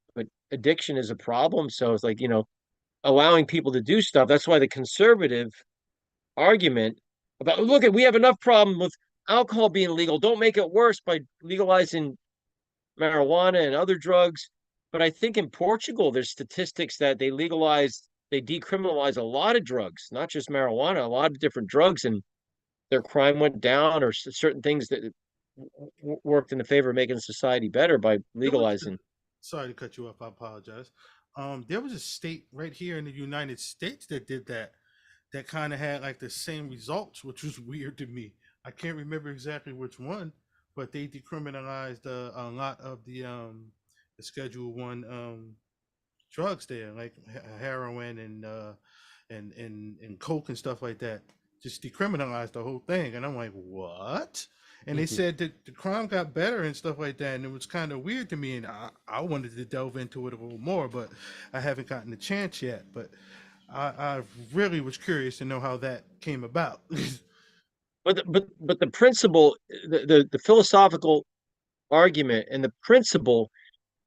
addiction is a problem. So it's like, allowing people to do stuff. That's why the conservative argument about, look, we have enough problem with alcohol being legal. Don't make it worse by legalizing marijuana and other drugs. But I think in Portugal, there's statistics that they decriminalize a lot of drugs, not just marijuana, a lot of different drugs, and their crime went down, or certain things that worked in the favor of making society better by legalizing. Sorry to cut you off. I apologize. There was a state right here in the United States that did that kind of had like the same results, which was weird to me. I can't remember exactly which one, but they decriminalized a lot of the Schedule 1 drugs there, like heroin and coke and stuff like that. Just decriminalized the whole thing, and I'm like, what? And they said that the crime got better and stuff like that, and it was kind of weird to me, and I wanted to delve into it a little more, but I haven't gotten the chance yet. But I really was curious to know how that came about. But the principle, the philosophical argument and the principle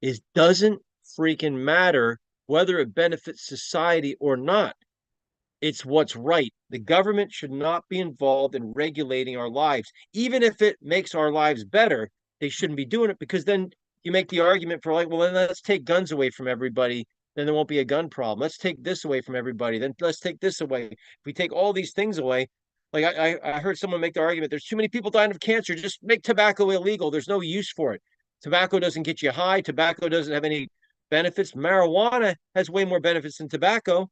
is, doesn't freaking matter whether it benefits society or not. It's what's right. The government should not be involved in regulating our lives. Even if it makes our lives better, they shouldn't be doing it, because then you make the argument for, like, well, then let's take guns away from everybody. Then there won't be a gun problem. Let's take this away from everybody. Then let's take this away. If we take all these things away, like I heard someone make the argument, there's too many people dying of cancer. Just make tobacco illegal. There's no use for it. Tobacco doesn't get you high. Tobacco doesn't have any benefits. Marijuana has way more benefits than tobacco.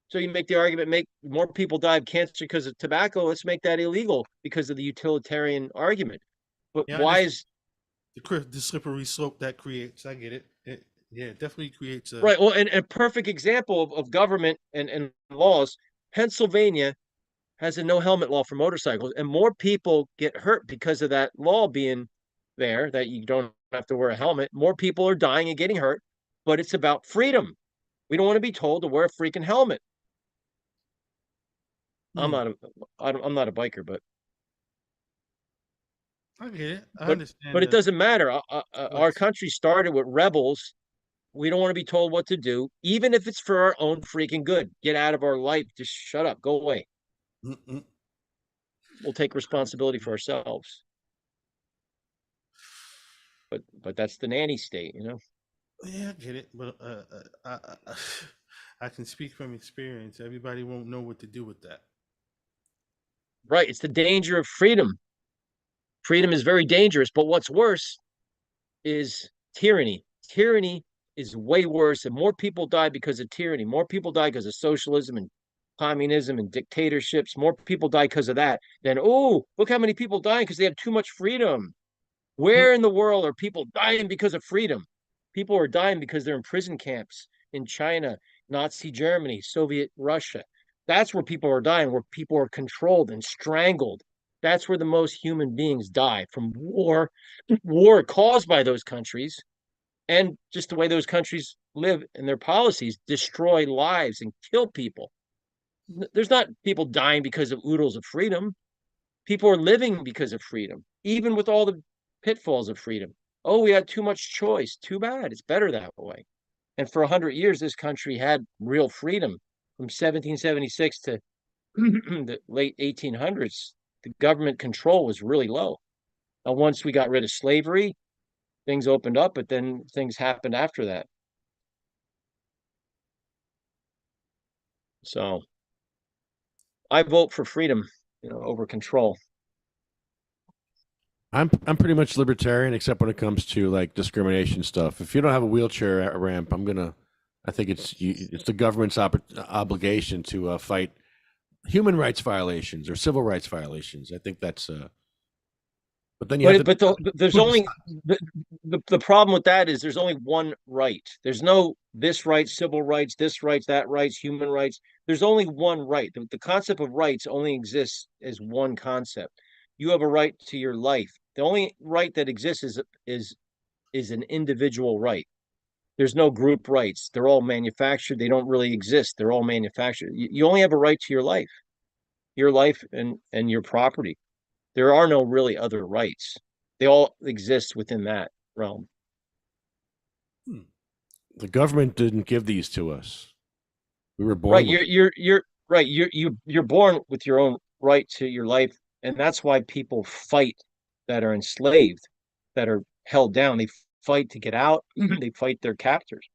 So you make the argument, make more people die of cancer because of tobacco. Let's make that illegal because of the utilitarian argument. But Yeah, why is the slippery slope that creates? I get it. It definitely creates a right? Well, and a perfect example of government and laws. Pennsylvania has a no helmet law for motorcycles, and more people get hurt because of that law being there, that you don't have to wear a helmet. More people are dying and getting hurt, but it's about freedom. We don't want to be told to wear a freaking helmet. I'm not a biker, but I get it. I understand. But it doesn't matter. Our country started with rebels. We don't want to be told what to do, even if it's for our own freaking good. Get out of our life. Just shut up. Go away. We'll take responsibility for ourselves. But that's the nanny state, Yeah, I get it. But I can speak from experience. Everybody won't know what to do with that. Right. It's the danger of freedom. Freedom is very dangerous. But what's worse is tyranny. Tyranny is way worse, and more people die because of tyranny. More people die because of socialism and communism and dictatorships. More people die because of that than, oh, look how many people dying because they have too much freedom. Where in the world are people dying because of freedom? People are dying because they're in prison camps in China, Nazi Germany, Soviet Russia. That's where people are dying, where people are controlled and strangled. That's where the most human beings die from war caused by those countries, and just the way those countries live and their policies destroy lives and kill people. There's not people dying because of oodles of freedom. People are living because of freedom, even with all the pitfalls of freedom. Oh, we had too much choice. Too bad. It's better that way. And for 100 years, this country had real freedom. From 1776 to the late 1800s, the government control was really low. And once we got rid of slavery, things opened up, but then things happened after that. So I vote for freedom, over control. I'm pretty much libertarian, except when it comes to like discrimination stuff. If you don't have a wheelchair ramp, I think it's the government's obligation to fight human rights violations or civil rights violations. I think that's. But then there's only the problem with that is there's only one right. There's no this right, civil rights, this rights, that rights, human rights. There's only one right. The concept of rights only exists as one concept. You have a right to your life. The only right that exists is an individual right. There's no group rights. They're all manufactured. They don't really exist. They're all manufactured. You only have a right to your life and your property. There are no really other rights. They all exist within that realm. The government didn't give these to us. We were born. Right. You're right. You're born with your own right to your life, and that's why people fight that are enslaved, that are held down. They fight to get out. They fight their captors.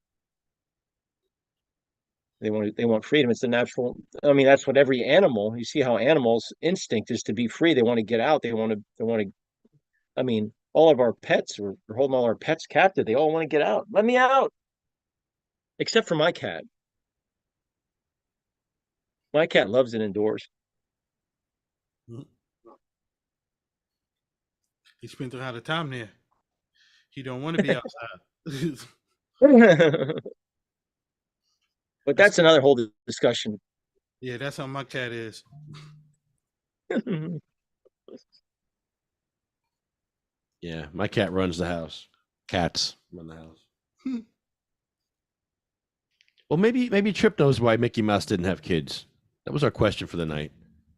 They want freedom. It's the natural. I mean, that's what every animal. You see how animals' instinct is to be free. They want to get out. They want to. I mean, all of our pets, we're holding all our pets captive. They all want to get out. Let me out. Except for my cat. My cat loves it indoors. He spent a lot of time there. He don't want to be outside. But that's another whole discussion. Yeah, that's how my cat is. Yeah, my cat runs the house. Cats run the house. Well, maybe Trip knows why Mickey Mouse didn't have kids. That was our question for the night.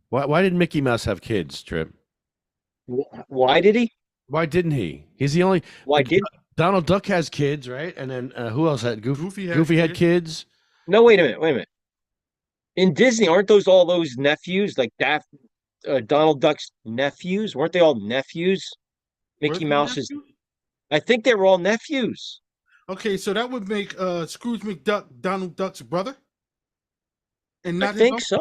Why did Mickey Mouse have kids, Trip? Why did he? Why didn't he? He's the only. Why did Donald Duck has kids, right? And then who else had Goofy had kids? No, wait a minute. In Disney, aren't all those nephews like Donald Duck's nephews? Weren't they all nephews? Mickey Mouse's. I think they were all nephews. Okay, so that would make Scrooge McDuck Donald Duck's brother, and not. I think so.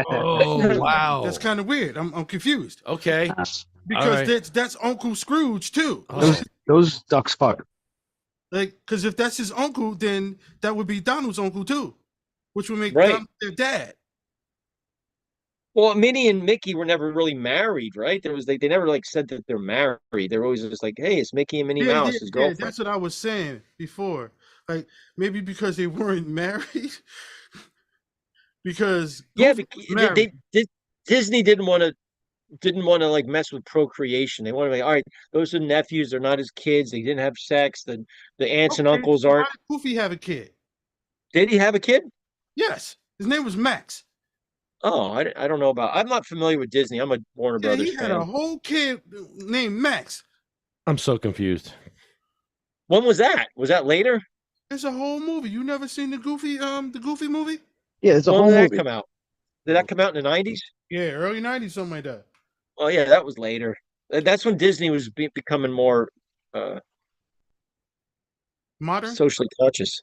Oh wow, that's kind of weird. I'm confused. Okay, because that's Uncle Scrooge too. Those ducks fuck. Like, because if that's his uncle, then that would be Donald's uncle too, which would make Donald their dad. Well, Minnie and Mickey were never really married, right? They never like said that they're married. They're always just like, hey, it's Mickey and Minnie Mouse, his girlfriend. That's what I was saying before. Like maybe because they weren't married. Because Disney didn't want to like mess with procreation. They wanted to be all right. Those are nephews. They're not his kids. They didn't have sex. The aunts and uncles aren't. Why did Goofy have a kid? Did he have a kid? Yes, his name was Max. Oh, I don't know about. I'm not familiar with Disney. I'm a Warner Brothers he had fan. a whole kid named Max. I'm so confused. When was that? Was that later? It's a whole movie. You never seen the Goofy movie? Yeah, it's a when whole did movie. That come out? Did that come out in the 90s? Yeah, early 90s, something like that. Oh yeah, that was later. That's when Disney was becoming more modern, socially conscious.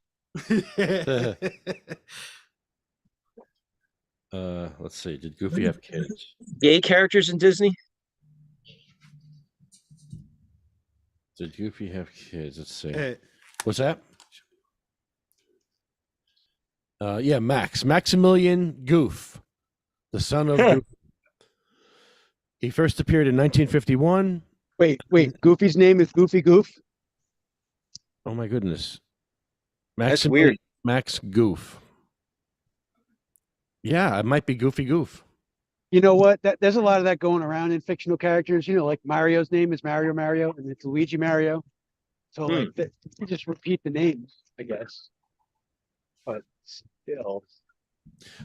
Let's see. Did Goofy have kids? Gay characters in Disney? Did Goofy have kids? Let's see. Hey. What's that? Yeah, Maximilian Goof, the son of Goofy. He first appeared in 1951. Wait. Goofy's name is Goofy Goof? Oh my goodness. That's weird. Max Goof. Yeah, it might be Goofy Goof. You know what? There's a lot of that going around in fictional characters. Like Mario's name is Mario, and it's Luigi Mario. So you just repeat the names, I guess. But still.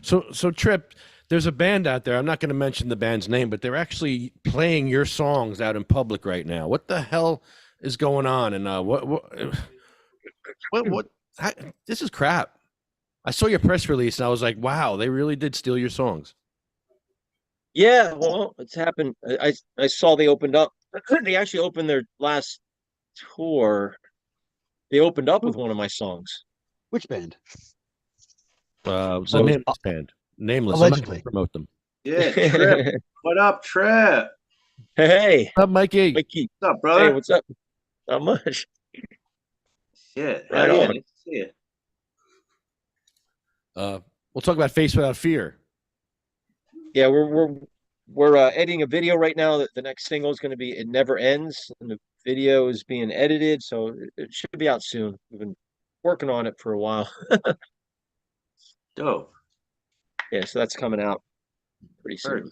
So Trip, there's a band out there. I'm not going to mention the band's name, but they're actually playing your songs out in public right now. What the hell is going on? And what? This is crap. I saw your press release and I was like, wow, they really did steal your songs. Yeah, well, it's happened. I saw they opened up. They actually opened their last tour. They opened up with one of my songs. Which band? The nameless band. Nameless. Allegedly. I'm not gonna promote them. Yeah, Trip. What up, Trip? Hey. What's up, Mikey? Mikey. What's up, brother? Hey, what's up? Not much. Shit. Right yeah, on. nice to see you. We'll talk about Face Without Fear. Yeah, we're editing a video right now. The next single is going to be "It Never Ends," and the video is being edited, so it should be out soon. We've been working on it for a while. Dope. Yeah, so that's coming out pretty soon.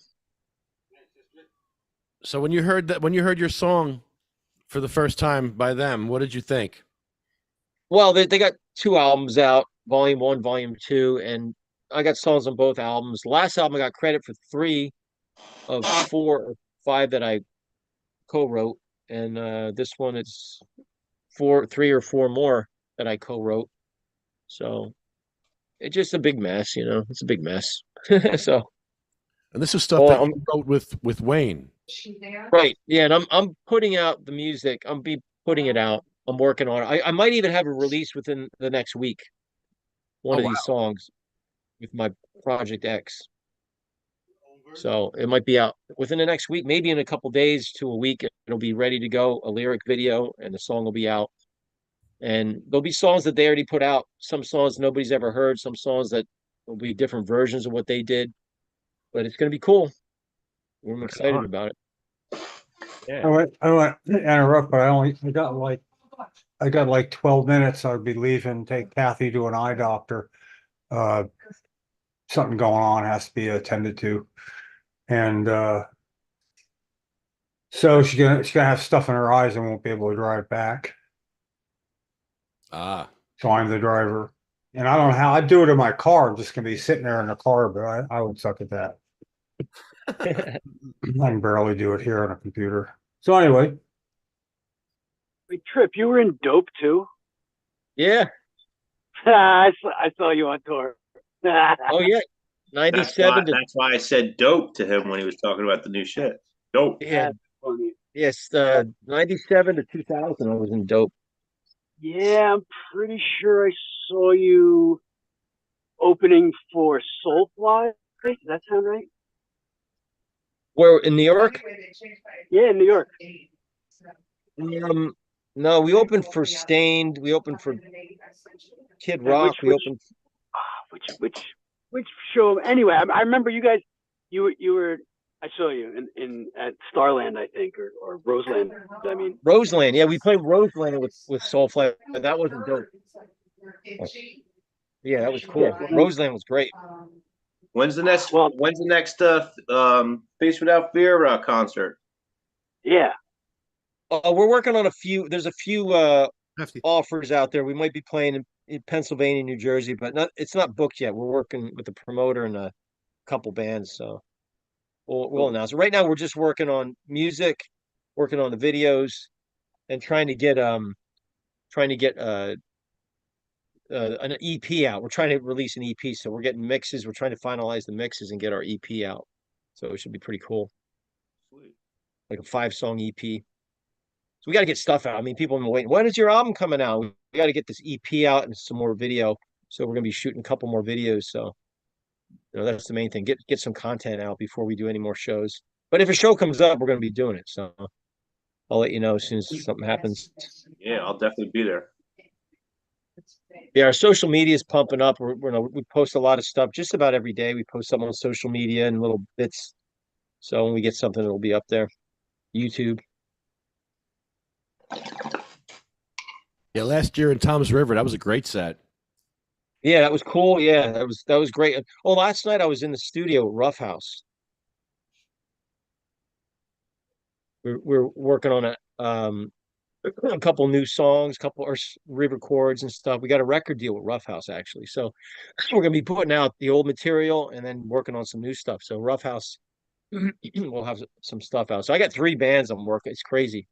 So when you heard your song for the first time by them, what did you think? Well, they got 2 albums out, Volume 1, Volume 2, and I got songs on both albums. The last album I got credit for 3 of 4 or 5 that I co-wrote, and this one it's 3 or 4 more that I co-wrote. So it's just a big mess, It's a big mess. So, and this is stuff that you wrote with Wayne, right? Yeah, and I'm putting out the music. Putting it out. I'm working on it. I might even have a release within the next week. One of these songs with my Project X. So it might be out within the next week, maybe in a couple days to a week. It'll be ready to go, a lyric video, and the song will be out. And there'll be songs that they already put out, some songs nobody's ever heard, some songs that will be different versions of what they did. But it's going to be cool. I'm excited about it. Yeah. I want to interrupt, but I got like 12 minutes. I'll be leaving, take Kathy to an eye doctor. Something going on has to be attended to. And so she's gonna have stuff in her eyes and won't be able to drive back. So I'm the driver. And I don't know how I'd do it in my car. I'm just gonna be sitting there in the car, but I would suck at that. I can barely do it here on a computer. So anyway. Wait, Trip, you were in Dope too? Yeah. I saw you on tour. Oh yeah. 97 That's why I said dope to him when he was talking about the new shit. Dope. Yeah. Yes, 97 to 2000 I was in Dope. Yeah, I'm pretty sure I saw you opening for Soulfly. Does that sound right? Where, in New York? Yeah, in New York. No, we opened for Stained. We opened for Kid Rock. Which show? Anyway, I remember you guys. You were. I saw you in at Starland, I think, or Roseland. I mean, Roseland. Yeah, we played Roseland with Soulfly. That wasn't Dope. Yeah, that was cool. Yeah. Roseland was great. When's the next Face Without Fear concert? Yeah. We're working on a few. There's a few offers out there. We might be playing in Pennsylvania, New Jersey, but it's not booked yet. We're working with the promoter and a couple bands, so we'll announce it. Right now, we're just working on music, working on the videos, and trying to get an EP out. We're trying to release an EP, so we're getting mixes. We're trying to finalize the mixes and get our EP out. So it should be pretty cool. Sweet. Like a 5-song EP. So we got to get stuff out. I mean, people have been waiting. When is your album coming out? We got to get this EP out and some more video. So we're going to be shooting a couple more videos. So, that's the main thing. Get some content out before we do any more shows. But if a show comes up, we're going to be doing it. So I'll let you know as soon as something happens. Yeah, I'll definitely be there. Yeah, our social media is pumping up. We post a lot of stuff just about every day. We post something on social media and little bits. So when we get something, it'll be up there. YouTube. Yeah, last year in Tom's River, that was a great set. Yeah, that was cool. Yeah, that was great. Oh, last night I was in the studio at Rough House. We're working on a couple new songs, couple or re-records and stuff. We got a record deal with Rough House actually, so we're gonna be putting out the old material and then working on some new stuff. So Rough House we'll have some stuff out. So I got 3 bands I'm working. It's crazy.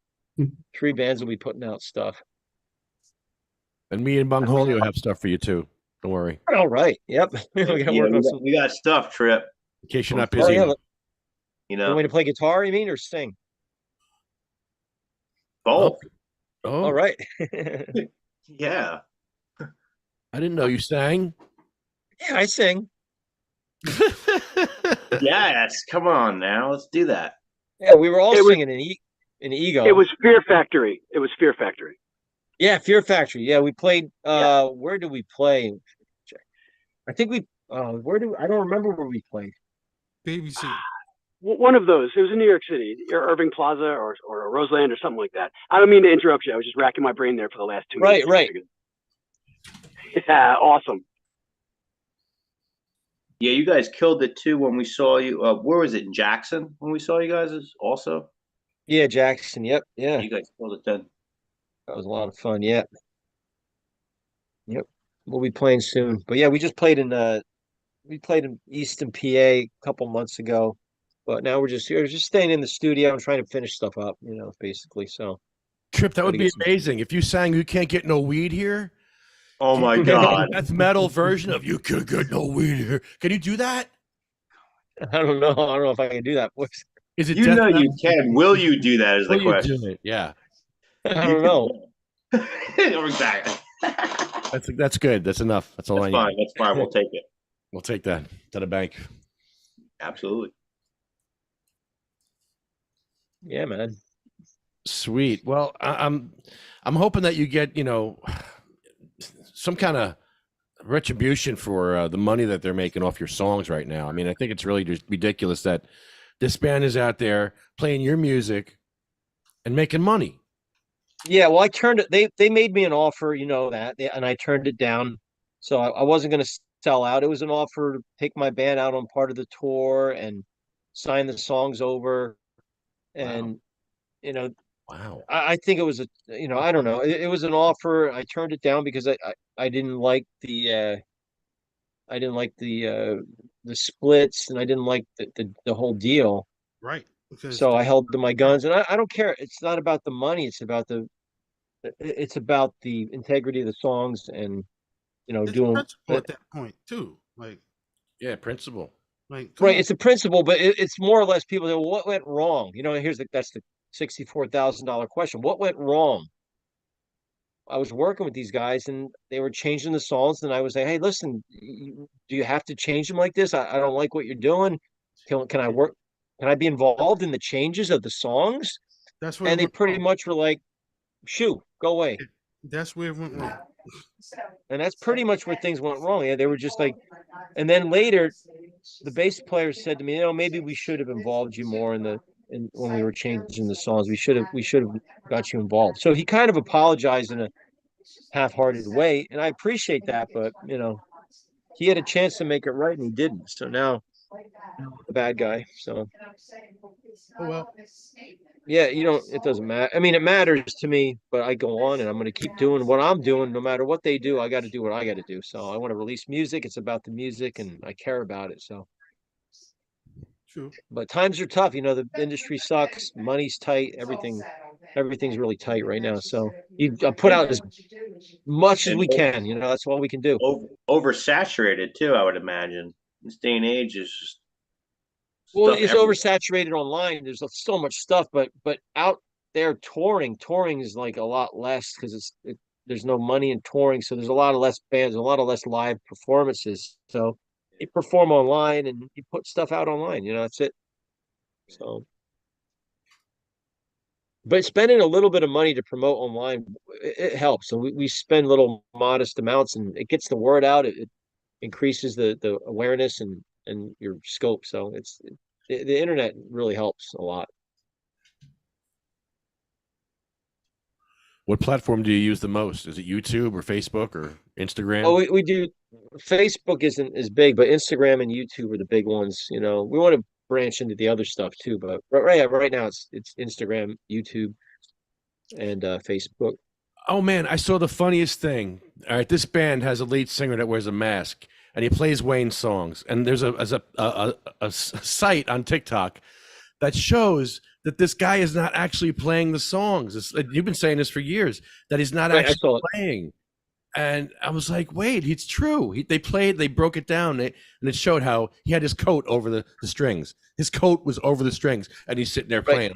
3 bands will be putting out stuff. And me and Bongholio have stuff for you too. Don't worry. All right. Yep. we gotta Yeah, work on some. we got stuff, Trip. In case you're not Oh busy. yeah. enough. You You know, want me to play guitar? You mean or sing? both. Oh, All right. Yeah. I didn't know you sang. Yeah, I sing. Yes. Come on now. Let's do that. Yeah, we were all It was- singing in Ego. It was Fear Factory. It was Fear Factory. Yeah, Fear Factory. Yeah, we played. Where did we play? I think we. I don't remember where we played. BBC. One of those. It was in New York City, or Irving Plaza, or Roseland, or something like that. I don't mean to interrupt you. I was just racking my brain there for the last 2 minutes. Right. Yeah, awesome. Yeah, you guys killed it too when we saw you. Where was it? In Jackson when we saw you guys also? Yeah, Jackson. Yep. Yeah, You guys killed it then. that was a lot of fun. Yeah. Yep. We'll be playing soon. But yeah, we played in Easton, PA a couple months ago. But now we're just staying in the studio and trying to finish stuff up, basically. So Trip, that would Gotta be get some- amazing. If you sang You Can't Get No Weed Here. Oh my God. Death metal version of You Can't Get No Weed Here. Can you do that? I don't know. I don't know if I can do that voice. Is it You death know metal? you can. Will you do that is the Will you question. do it? Yeah. I don't know. Exactly. That's good. That's enough. That's all That's I fine. need. That's fine. We'll take it. We'll take that to the bank. Absolutely. Yeah, man. Sweet. Well, I'm hoping that you get some kind of retribution for the money that they're making off your songs right now. I mean, I think it's really just ridiculous that this band is out there playing your music and making money. Yeah, well, I turned it. They made me an offer, and I turned it down. So I wasn't going to sell out. It was an offer to take my band out on part of the tour and sign the songs over. And Wow. I think it was I don't know. It was an offer. I turned it down because I didn't like the splits, and I didn't like the whole deal. Right. Because So I held to my guns, and I don't care. It's not about the money. It's about the integrity of the songs, and it's doing principle at that point too. Like, Yeah, principle. come right. on. It's a principle, but it's more or less people say, well, what went wrong? That's the $64,000 question. What went wrong? I was working with these guys, and they were changing the songs, and I was like, hey, listen, do you have to change them like this? I don't like what you're doing. Can I work? Can I be involved in the changes of the songs? That's where And it they went pretty wrong. much were like, shoo, go away. That's where it went wrong. And that's pretty much where things went wrong. Yeah, they were just like, and then later, the bass player said to me, maybe we should have involved you more when we were changing the songs. We should have got you involved. So he kind of apologized in a half-hearted way, and I appreciate that. But he had a chance to make it right, and he didn't. So now, the bad guy. So Oh well. yeah, it doesn't matter. I mean, it matters to me, but I go on and I'm going to keep doing what I'm doing. No matter what they do, I got to do what I got to do. So I want to release music. It's about the music, and I care about it. So, True. but times are tough. The industry sucks. Money's tight. Everything's really tight right now. So you put out as much as we can. That's all we can do. Oversaturated too, I would imagine. This day and age is just Well, stuff it's everywhere. oversaturated online. There's so much stuff, but out there touring is like a lot less because there's no money in touring, so there's a lot of less bands, a lot of less live performances. So you perform online and you put stuff out online. That's it. So, but spending a little bit of money to promote online, it helps. So we spend little modest amounts, and it gets the word out. It increases the awareness and your scope. So the internet really helps a lot. What platform do you use the most? Is it YouTube or Facebook or Instagram? Oh, we do. Facebook isn't as big, but Instagram and YouTube are the big ones. You know, we want to branch into the other stuff too, but right now it's Instagram, YouTube, and Facebook. Oh man, I saw the funniest thing. All right, this band has a lead singer that wears a mask and he plays Wayne's songs. And there's a site on TikTok that shows that this guy is not actually playing the songs. You've been saying this for years, that he's not actually playing. And I was like, wait, it's true. They broke it down, and it showed how he had his coat over the strings. His coat was over the strings, and he's sitting there playing.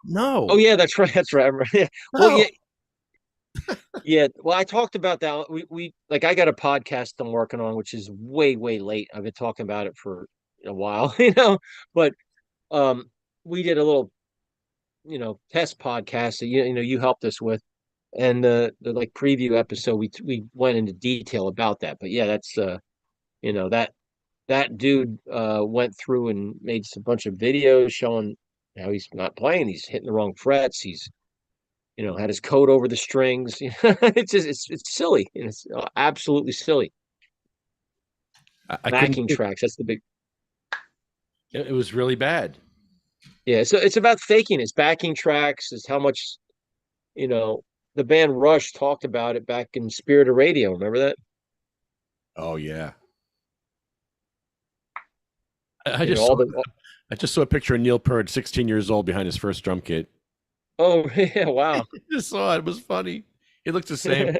No. Oh yeah, that's right. That's right. Yeah. No. Well, yeah. Well, I talked about that. We like I got a podcast I'm working on, which is way late. I've been talking about it for a while, but we did a little, test podcast that you helped us with, and the like preview episode we went into detail about that. But yeah, that's that dude went through and made a bunch of videos showing how he's not playing, he's hitting the wrong frets, he's had his coat over the strings. It's just it's silly, and it's absolutely silly. Backing tracks, that's the big. It was really bad. Yeah, so it's about faking. It's backing tracks. Is how much, the band Rush talked about it back in Spirit of Radio. Remember that? Oh yeah. I just saw a picture of Neil Peart, 16 years old, behind his first drum kit. Oh yeah! Wow. I just saw it. It was funny. He looks the same.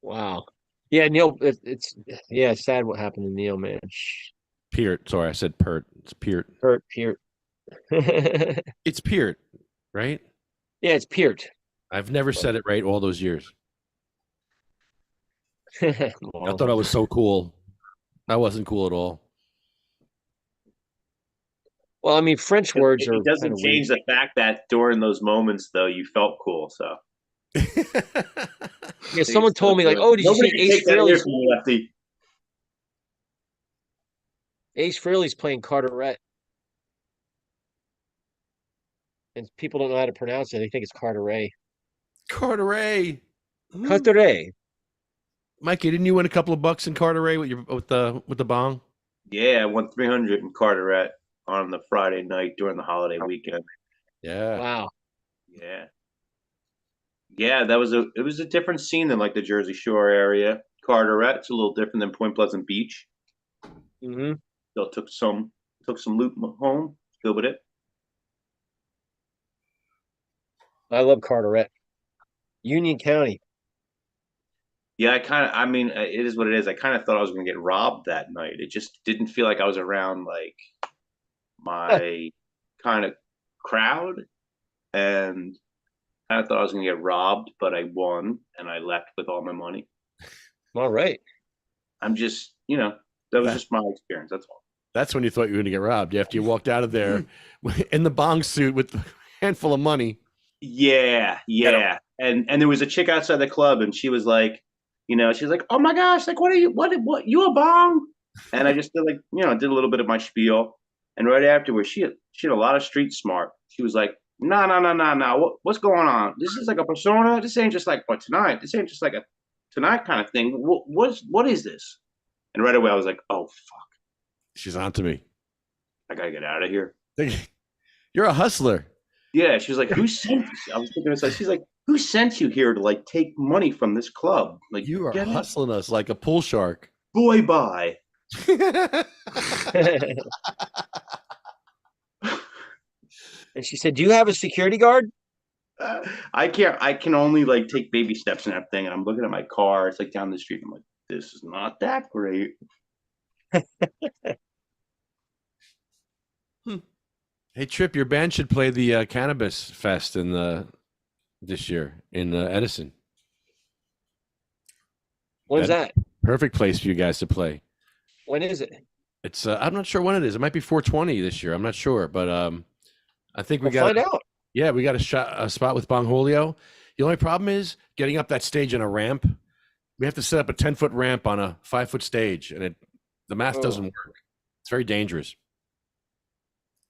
Wow. Yeah, Neil. It's sad what happened to Neil, man. Peart. Sorry, I said Peart. It's Peart. Peart. It's Peart, right? Yeah, it's Peart. I've never said it right all those years. I thought I was so cool. I wasn't cool at all. Well, I mean, French words are. It doesn't change the fact that during those moments, though, you felt cool. So. Yeah, someone told me like, "Oh, did you see Ace Frehley's?" Ace Frehley's playing Carteret, and people don't know how to pronounce it. They think it's Carteret. Carteret. Carteret. Mikey, didn't you win a couple of bucks in Carteret with the bong? Yeah, I won 300 in Carteret on the Friday night during the holiday weekend. Yeah. Wow. Yeah. Yeah, it was a different scene than like the Jersey Shore area. Carteret's a little different than Point Pleasant Beach. Mm-hmm. So took some loot home. Good with it. I love Carteret. Union County. Yeah, it is what it is. I kind of thought I was going to get robbed that night. It just didn't feel like I was around like my kind of crowd, and I thought I was going to get robbed, but I won and I left with all my money. All right. I'm just, that was just my experience. That's all. That's when you thought you were going to get robbed, after you walked out of there in the bong suit with a handful of money. Yeah. And there was a chick outside the club, and she was like, she was like, "Oh my gosh, like, what you a bong?" And I just did did a little bit of my spiel. And right afterwards, she had a lot of street smart. She was like, "No. What's going on? This is like a persona. This ain't just like for tonight. This ain't just like a tonight kind of thing. What is this?" And right away, I was like, "Oh fuck, she's on to me. I gotta get out of here." You're a hustler. Yeah, she was like, "Who sent you?" I was thinking to myself, she's like, "Who sent you here to like take money from this club? Like, you are hustling us like a pool shark." Boy, bye. And she said, "Do you have a security guard?" I can't. I can only like take baby steps in that thing. And I'm looking at my car. It's like down the street. I'm like, this is not that great. Hey, Trip, your band should play the Cannabis Fest this year in Edison. When's that? Perfect place for you guys to play. When is it? It's I'm not sure when it is. It might be 420 this year. I'm not sure, but I think we'll find out. Yeah, we got a spot with Bong Julio. The only problem is getting up that stage on a ramp. We have to set up a 10-foot ramp on a 5-foot stage, and the math doesn't work. It's very dangerous.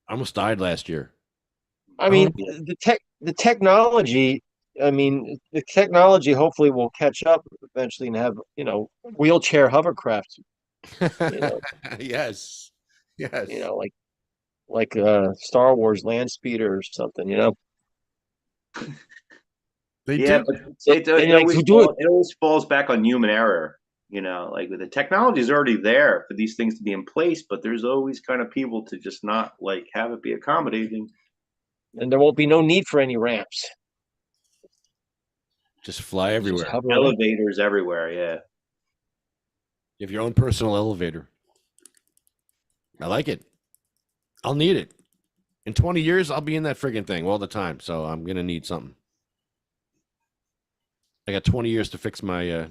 I almost died last year. I mean, the technology I mean, the technology hopefully will catch up eventually and have, wheelchair hovercraft, you know, Yes. Yes. Like Star Wars land speeder or something, They Yeah, do. but And like who do it? it always falls back on human error. Like the technology is already there for these things to be in place, but there's always kind of people to just not like have it be accommodating. And there won't be no need for any ramps. Just fly everywhere. hover around. Elevators everywhere. Yeah. You have your own personal elevator. I like it. I'll need it. In 20 years, I'll be in that friggin' thing all the time. So I'm gonna need something. I got 20 years to fix my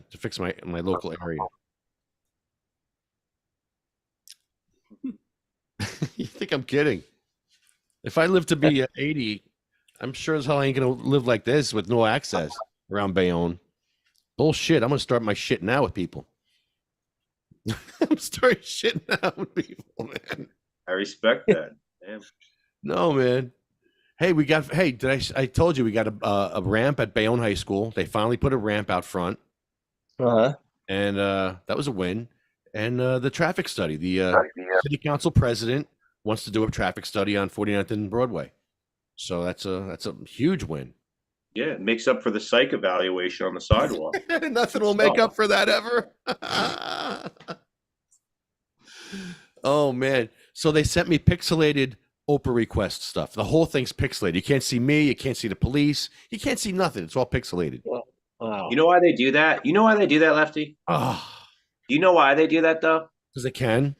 my local area. You think I'm kidding? If I live to be 80, I'm sure as hell I ain't gonna live like this with no access around Bayonne. Bullshit. I'm gonna start my shit now with people. I'm starting shit now with people, man. I respect that. Damn. No, man. Hey, I told you we got a ramp at Bayonne High School. They finally put a ramp out front. Uh-huh. And that was a win. And the traffic study, the city council president wants to do a traffic study on 49th and Broadway. So that's a huge win. Yeah, it makes up for the psych evaluation on the sidewalk. Nothing will make up for that ever. Oh, man. So they sent me pixelated Oprah request stuff. The whole thing's pixelated. You can't see me. You can't see the police. You can't see nothing. It's all pixelated. Wow. You know why they do that? You know why they do that, Lefty? Oh, Do you know why they do that, though? because they can.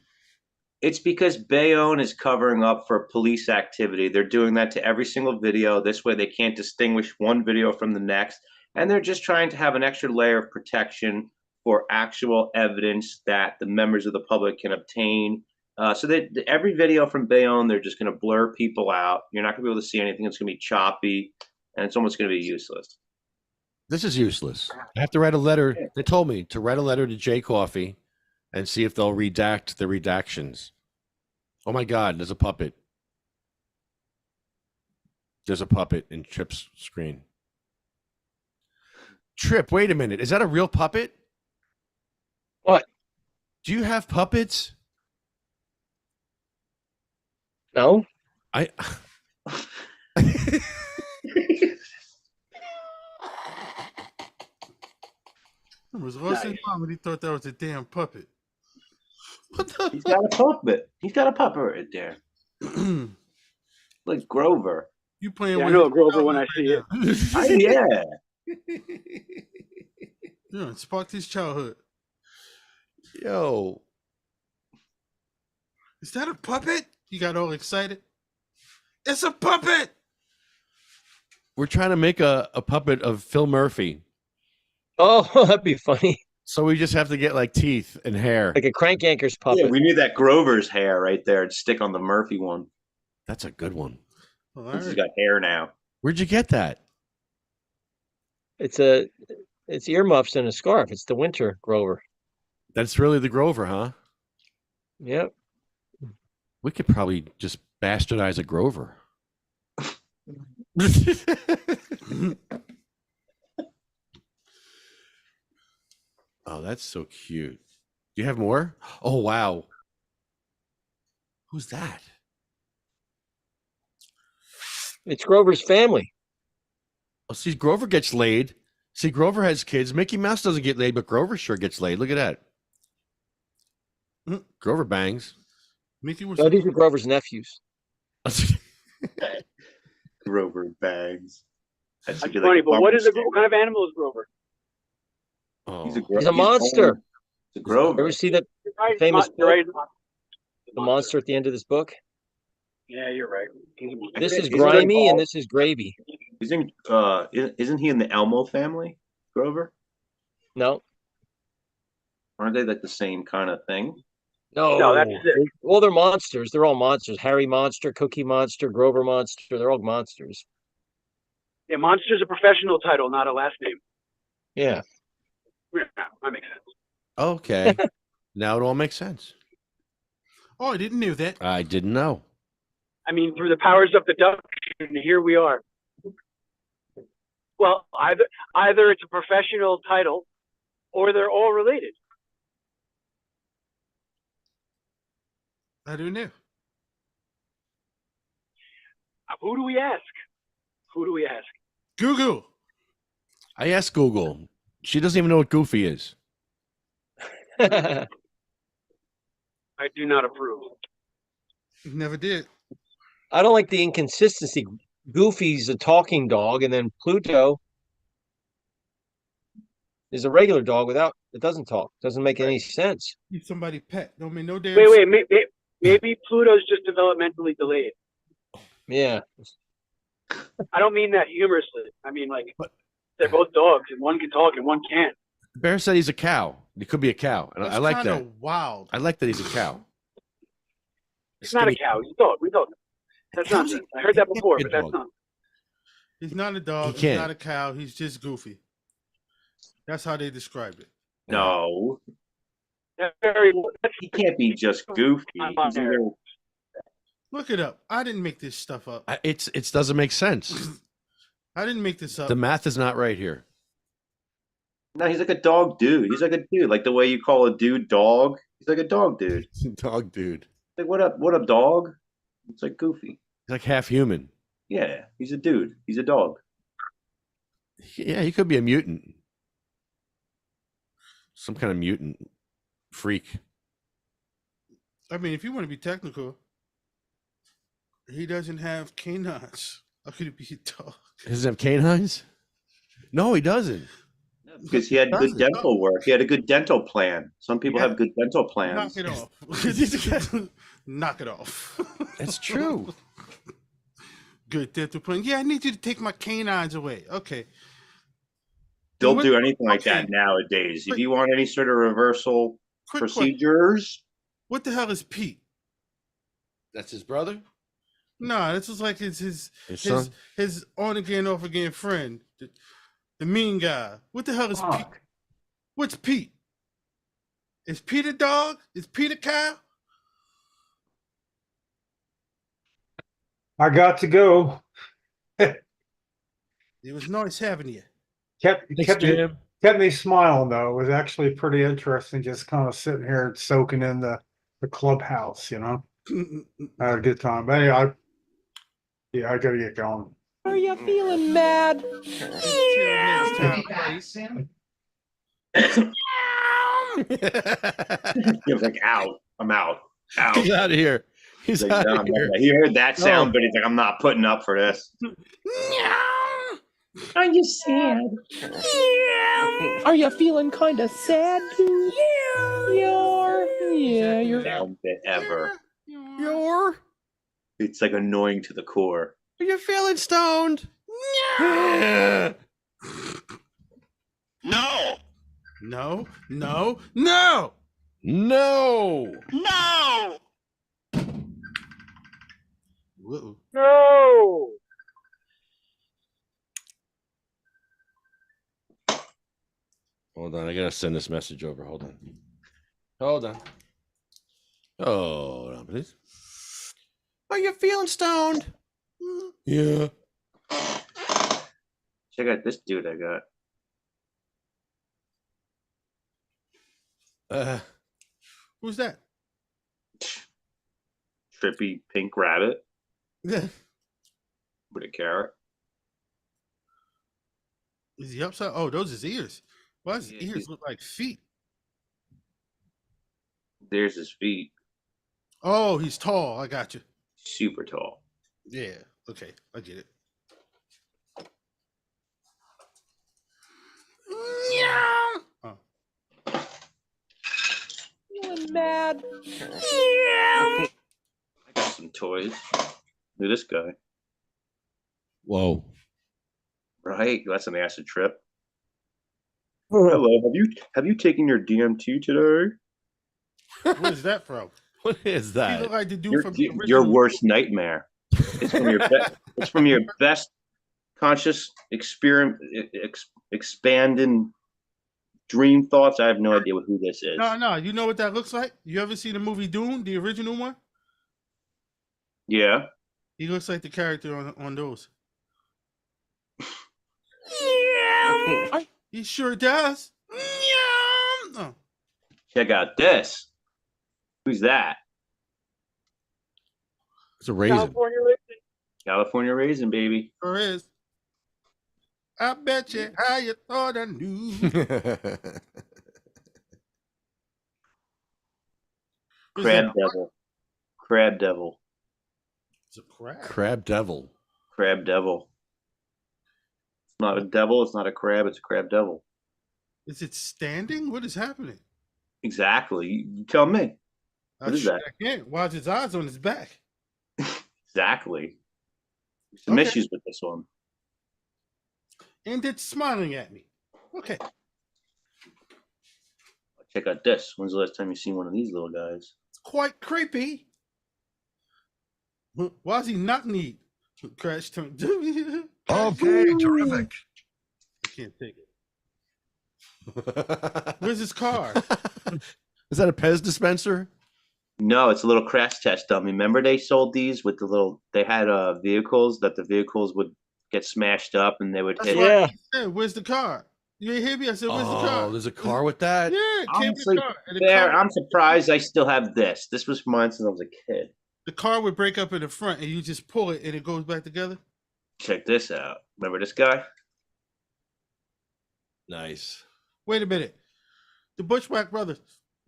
It's because Bayonne is covering up for police activity. They're doing that to every single video. This way they can't distinguish one video from the next. And they're just trying to have an extra layer of protection for actual evidence that the members of the public can obtain. So that every video from Bayonne, they're just going to blur people out. You're not going to be able to see anything. It's going to be choppy, and it's almost going to be useless. This is useless. I have to write a letter. They told me to write a letter to Jay Coffee and see if they'll redact the redactions. Oh my God, there's a puppet. There's a puppet in Trip's screen. Trip, wait a minute. Is that a real puppet? What? Do you have puppets? No. It was lost his mom and he thought that was a damn puppet. He's got a puppet. He's got a puppet right there. Like Grover. You playing Yeah, I with know his Grover when I childhood see it. Yeah. Yeah, it sparked his childhood. Yo. Is that a puppet? He got all excited. It's a puppet! We're trying to make a puppet of Phil Murphy. Oh, that'd be funny. So we just have to get like teeth and hair. Like a crank anchor's puppet. Yeah, we need that Grover's hair right there to stick on the Murphy one. That's a good one. He's got hair now. Where'd you get that? It's earmuffs and a scarf. It's the winter Grover. That's really the Grover, huh? Yep. We could probably just bastardize a Grover. Oh, that's so cute. Do you have more? Oh, wow. Who's that? It's Grover's family. Oh, see, Grover gets laid. See, Grover has kids. Mickey Mouse doesn't get laid, but Grover sure gets laid. Look at that. Grover bangs. Mickey was. No, these are Grover's nephews. Grover bangs. That's funny, but what kind of animal is Grover? Oh. He's a monster. He's a Grover. Ever see that Right, famous book? right. The monster at the end of this book? Yeah, you're right. This is Grimy and this is Gravy. Isn't he in the Elmo family, Grover? No. Aren't they like the same kind of thing? No, that's it. Well, they're monsters. They're all monsters. Harry Monster, Cookie Monster, Grover Monster. They're all monsters. Yeah, monster's a professional title, not a last name. Yeah. Yeah, that makes sense. Okay. Now it all makes sense. Oh, I didn't know that. I didn't know. I mean, through the powers of deduction, here we are. Well, either it's a professional title, or they're all related. I don't know. Who do we ask? Who do we ask? Google. I asked Google. She doesn't even know what Goofy is. I do not approve. Never did. I don't like the inconsistency. Goofy's a talking dog, and then Pluto is a regular dog without it doesn't talk. Doesn't make any sense. He's somebody pet. Don't mean no damn. Wait, maybe Pluto's just developmentally delayed. Yeah. I don't mean that humorously. I mean, like, they're both dogs, and one can talk and one can't. Bear said he's a cow. He could be a cow. And I like that. Wild. I like that he's a cow. It's not a cow. He's a dog. We dog. That's nonsense. I heard that before, but that's not. He's not a dog. He's not a cow. He's just Goofy. That's how they describe it. No. Very. He can't be just Goofy. He's either- Look it up. I didn't make this stuff up. It doesn't make sense. I didn't make this up. The math is not right here. No, he's like a dog dude. He's like a dude. Like the way you call a dude dog. He's like a dog dude. Dog dude. Like, what up, dog? It's like Goofy. He's like half human. Yeah, he's a dude. He's a dog. Yeah, he could be a mutant. Some kind of mutant freak. I mean, if you want to be technical, he doesn't have canines. How could it be a dog? He doesn't have canines? No, he doesn't. Because he had good dental work. He had a good dental plan. Some people have good dental plans. Knock it off. Knock it off. That's true. Good dental plan. Yeah, I need you to take my canines away. Okay. They'll do anything like that nowadays. If you want any sort of reversal procedures. What the hell is Pete? That's his brother? No, this is like his son? his on again, off again friend. The mean guy. What the hell is Pete? What's Pete? Is Pete a dog? Is Pete a cow? I got to go. It was nice having you. Kept me smiling though. It was actually pretty interesting, just kind of sitting here soaking in the clubhouse, you know. I had a good time. But anyway, I gotta get going. Are you feeling mad? He was like, "Out! I'm out! Out! He's out of here! He's like, out no, of here!" He heard that sound, but he's like, "I'm not putting up for this." Are you sad? Are you feeling kind of sad too? You're Sound bit ever. You're. It's like annoying to the core. Are you feeling stoned? No. No. No. No. No. No. No. Whoa. No. Hold on, I gotta send this message over. Hold on. Hold on, please. Are you feeling stoned? Yeah. Check out this dude I got. Who's that? Trippy pink rabbit Yeah. with a carrot. Is he upside? Oh, those his ears. Why does his ears look like feet? There's his feet. Oh, he's tall. I got you. Super tall. Yeah. Okay, I get it. Oh. feeling mad. I got some toys. Look at this guy. Whoa. Right? That's an acid trip. Hello. Have you taken your DMT today? What is that from? What is He that? look like the dude from the original. Your worst nightmare. It's from your it's from your best conscious expanding dream thoughts. I have no idea who this is. No. You know what that looks like? You ever see the movie Dune, the original one? Yeah. He looks like the character on those. He sure does. Oh. Check out this. Who's that? It's a raisin. California raisin, baby. Sure is. I bet you how you thought I knew. Crab devil. Crab devil. It's a crab. Crab devil. Crab devil. It's not a devil. It's not a crab. It's a crab devil. Is it standing? What is happening? Exactly. You tell me. What is that? I can't. Watch his eyes on his back. Exactly. Some issues with this one. And it's smiling at me. Okay. Check out this. When's the last time you seen one of these little guys? It's quite creepy. Why is he not neat? Crash turn. Okay, terrific. I can't take it. Where's his car? Is that a Pez dispenser? No, it's a little crash test dummy. Remember they sold these with the little, they had vehicles that the vehicles would get smashed up and they would hit. Yeah. Where's the car? You ain't hear me? I said, where's the car? Oh, there's a car with that? Yeah, it came with Honestly, the car. And the car. I'm surprised I still have this. This was mine since I was a kid. The car would break up in the front and you just pull it and it goes back together. Check this out. Remember this guy? Nice. Wait a minute. The Bushwhack Brothers.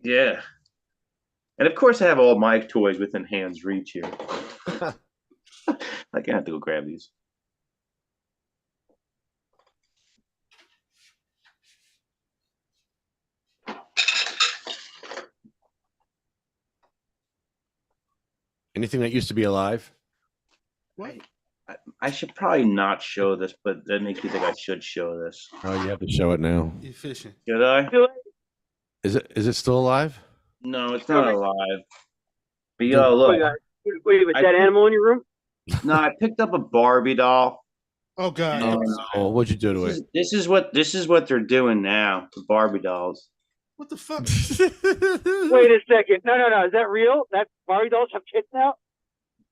Yeah. And of course I have all my toys within hand's reach here. I can't have to go grab these. Anything that used to be alive? What? I should probably not show this, but that makes me think I should show this. Oh, you have to show it now. Efficient. Should I? Is it still alive? No, it's not alive. But yo, look. Wait, a dead animal in your room? No, I picked up a Barbie doll. Oh God! Oh, what'd you do to it? This is what they're doing now. The Barbie dolls. What the fuck? Wait a second. No. Is that real? That Barbie dolls have kids now?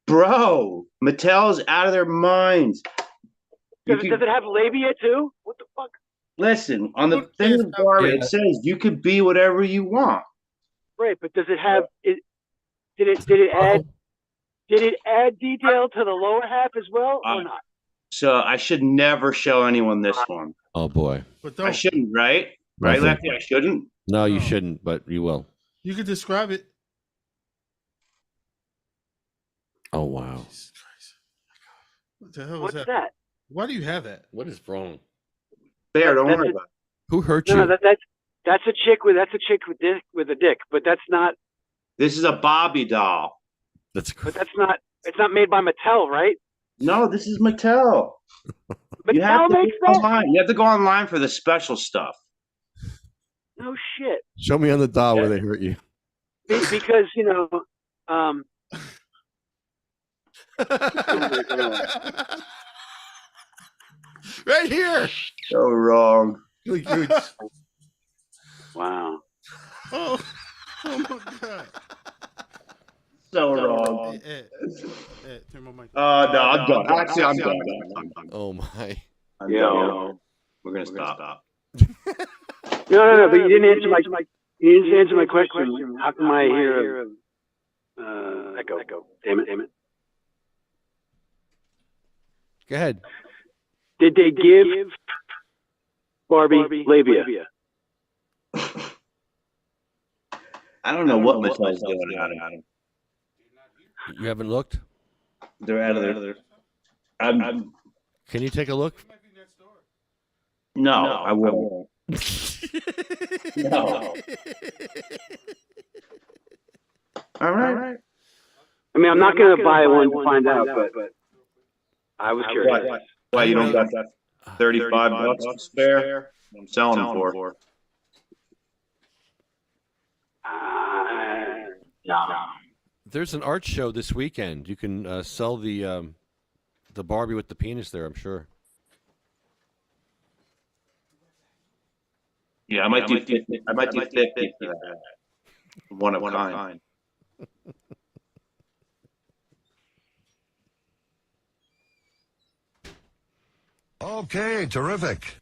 Bro, Mattel's out of their minds. Does it have labia too? What the fuck? Listen, on the thing with Barbie, it says you could be whatever you want. Right, but does it have it? Did it add detail to the lower half as well, or not? So I should never show anyone this one. Oh boy. I shouldn't, right? Right, Lefty? I shouldn't. No, you shouldn't, but you will. You could describe it. Oh wow. What the hell What's is that? Why do you have that? What is wrong? There, don't worry about it. Who hurt you? No, that's a chick with a dick, but that's not. This is a Barbie doll. But that's not. It's not made by Mattel, right? No, this is Mattel. Mattel makes that. Online. You have to go online for the special stuff. No shit. Show me on the doll where they hurt you. Because right here. So wrong. Wow. Oh my God. So wrong. Turn my mic. No, I'm done. Actually, I'm done. Oh my. I'm done. We're gonna stop. No. But you didn't answer my question. How come I hear echo? Damn it. Go ahead. Did they give Barbie labia? I don't know what Mattel's doing, Adam. You haven't looked? They're out of there. I'm. Can you take a look? No, I won't. No. All right. I mean, I'm not going to buy one to find out, but I was curious. Why you don't got that $35 to spare? I'm selling them for. No. There's an art show this weekend. You can sell the Barbie with the penis there, I'm sure. Yeah, I might do 50. I might do 50 for that. One of a kind. Okay, terrific.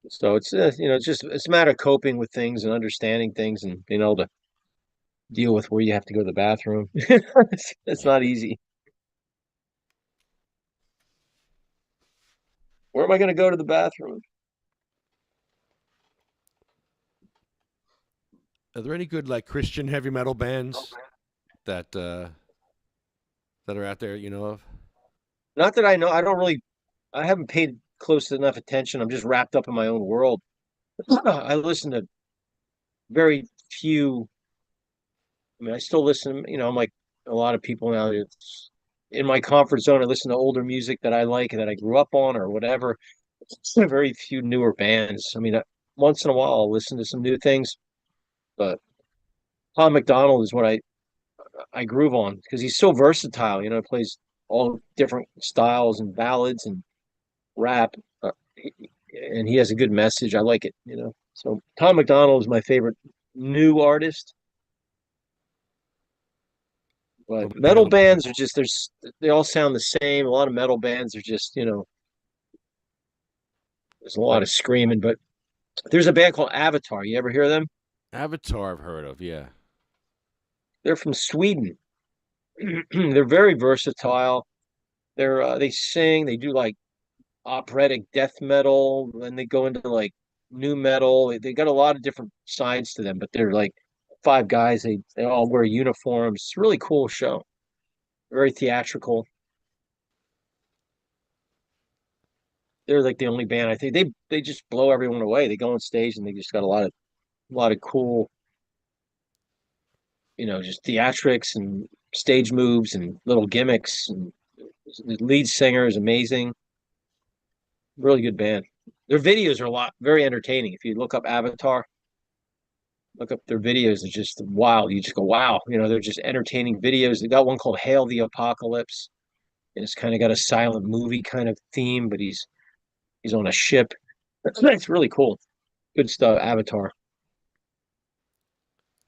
So it's it's a matter of coping with things and understanding things and being able to deal with where you have to go to the bathroom. It's not easy. Where am I going to go to the bathroom? Are there any good like Christian heavy metal bands that that are out there you know of? Not that I know. I haven't paid close enough attention. I'm just wrapped up in my own world. I listen to very few. I mean, I still listen, I'm like a lot of people now. It's in my comfort zone. I listen to older music that I like and that I grew up on or whatever. Very few newer bands. I mean, once in a while I'll listen to some new things, but Tom McDonald is what I groove on because he's so versatile. Plays all different styles and ballads and rap, and he has a good message. I like it. So Tom McDonald is my favorite new artist. But metal bands are just they all sound the same. A lot of metal bands are just there's a lot of screaming. But there's a band called Avatar. You ever hear of them? Avatar, I've heard of. Yeah, they're from Sweden. They're very versatile. They sing. They do like operatic death metal, and they go into like new metal. They got a lot of different sides to them. But they're like five guys. They all wear uniforms. It's a really cool show. Very theatrical. They're like the only band I think they just blow everyone away. They go on stage and they just got a lot of cool, just theatrics and stage moves and little gimmicks. And the lead singer is amazing. Really good band. Their videos are very entertaining. If you look up Avatar, look up their videos, it's just wild. You just go, wow, they're just entertaining videos. They got one called Hail the Apocalypse, and it's kind of got a silent movie kind of theme, but he's on a ship. It's really cool. Good stuff, Avatar.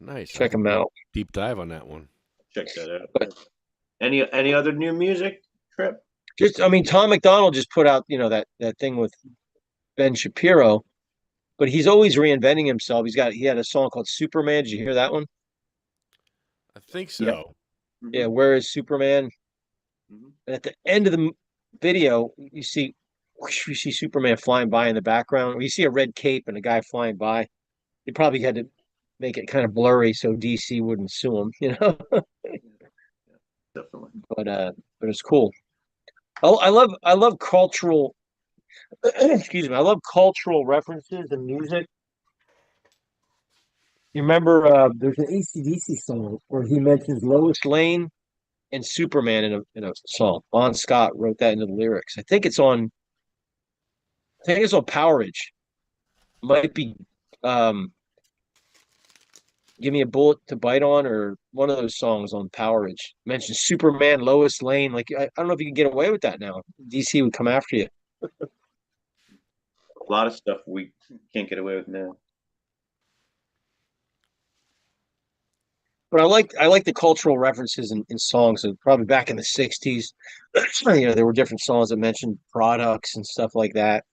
Nice. Check them out. Deep dive on that one. Check that out. But, any other new music, Trip? Tom McDonald just put out, that thing with Ben Shapiro, but he's always reinventing himself. He had a song called Superman. Did you hear that one? I think so. Yeah. Where is Superman? Mm-hmm. And at the end of the video, you see Superman flying by in the background. You see a red cape and a guy flying by. They probably had to make it kind of blurry so DC wouldn't sue him, Definitely. But it's cool. I love cultural. Excuse me. I love cultural references in music. You remember there's an AC/DC song where he mentions Lois Lane and Superman in a song. Bon Scott wrote that into the lyrics. I think it's on Powerage. Might be Give Me a Bullet to Bite On or one of those songs on Powerage. Mentions Superman, Lois Lane. Like I don't know if you can get away with that now. DC would come after you. A lot of stuff we can't get away with now. But I like the cultural references in songs. Probably back in the '60s, there were different songs that mentioned products and stuff like that.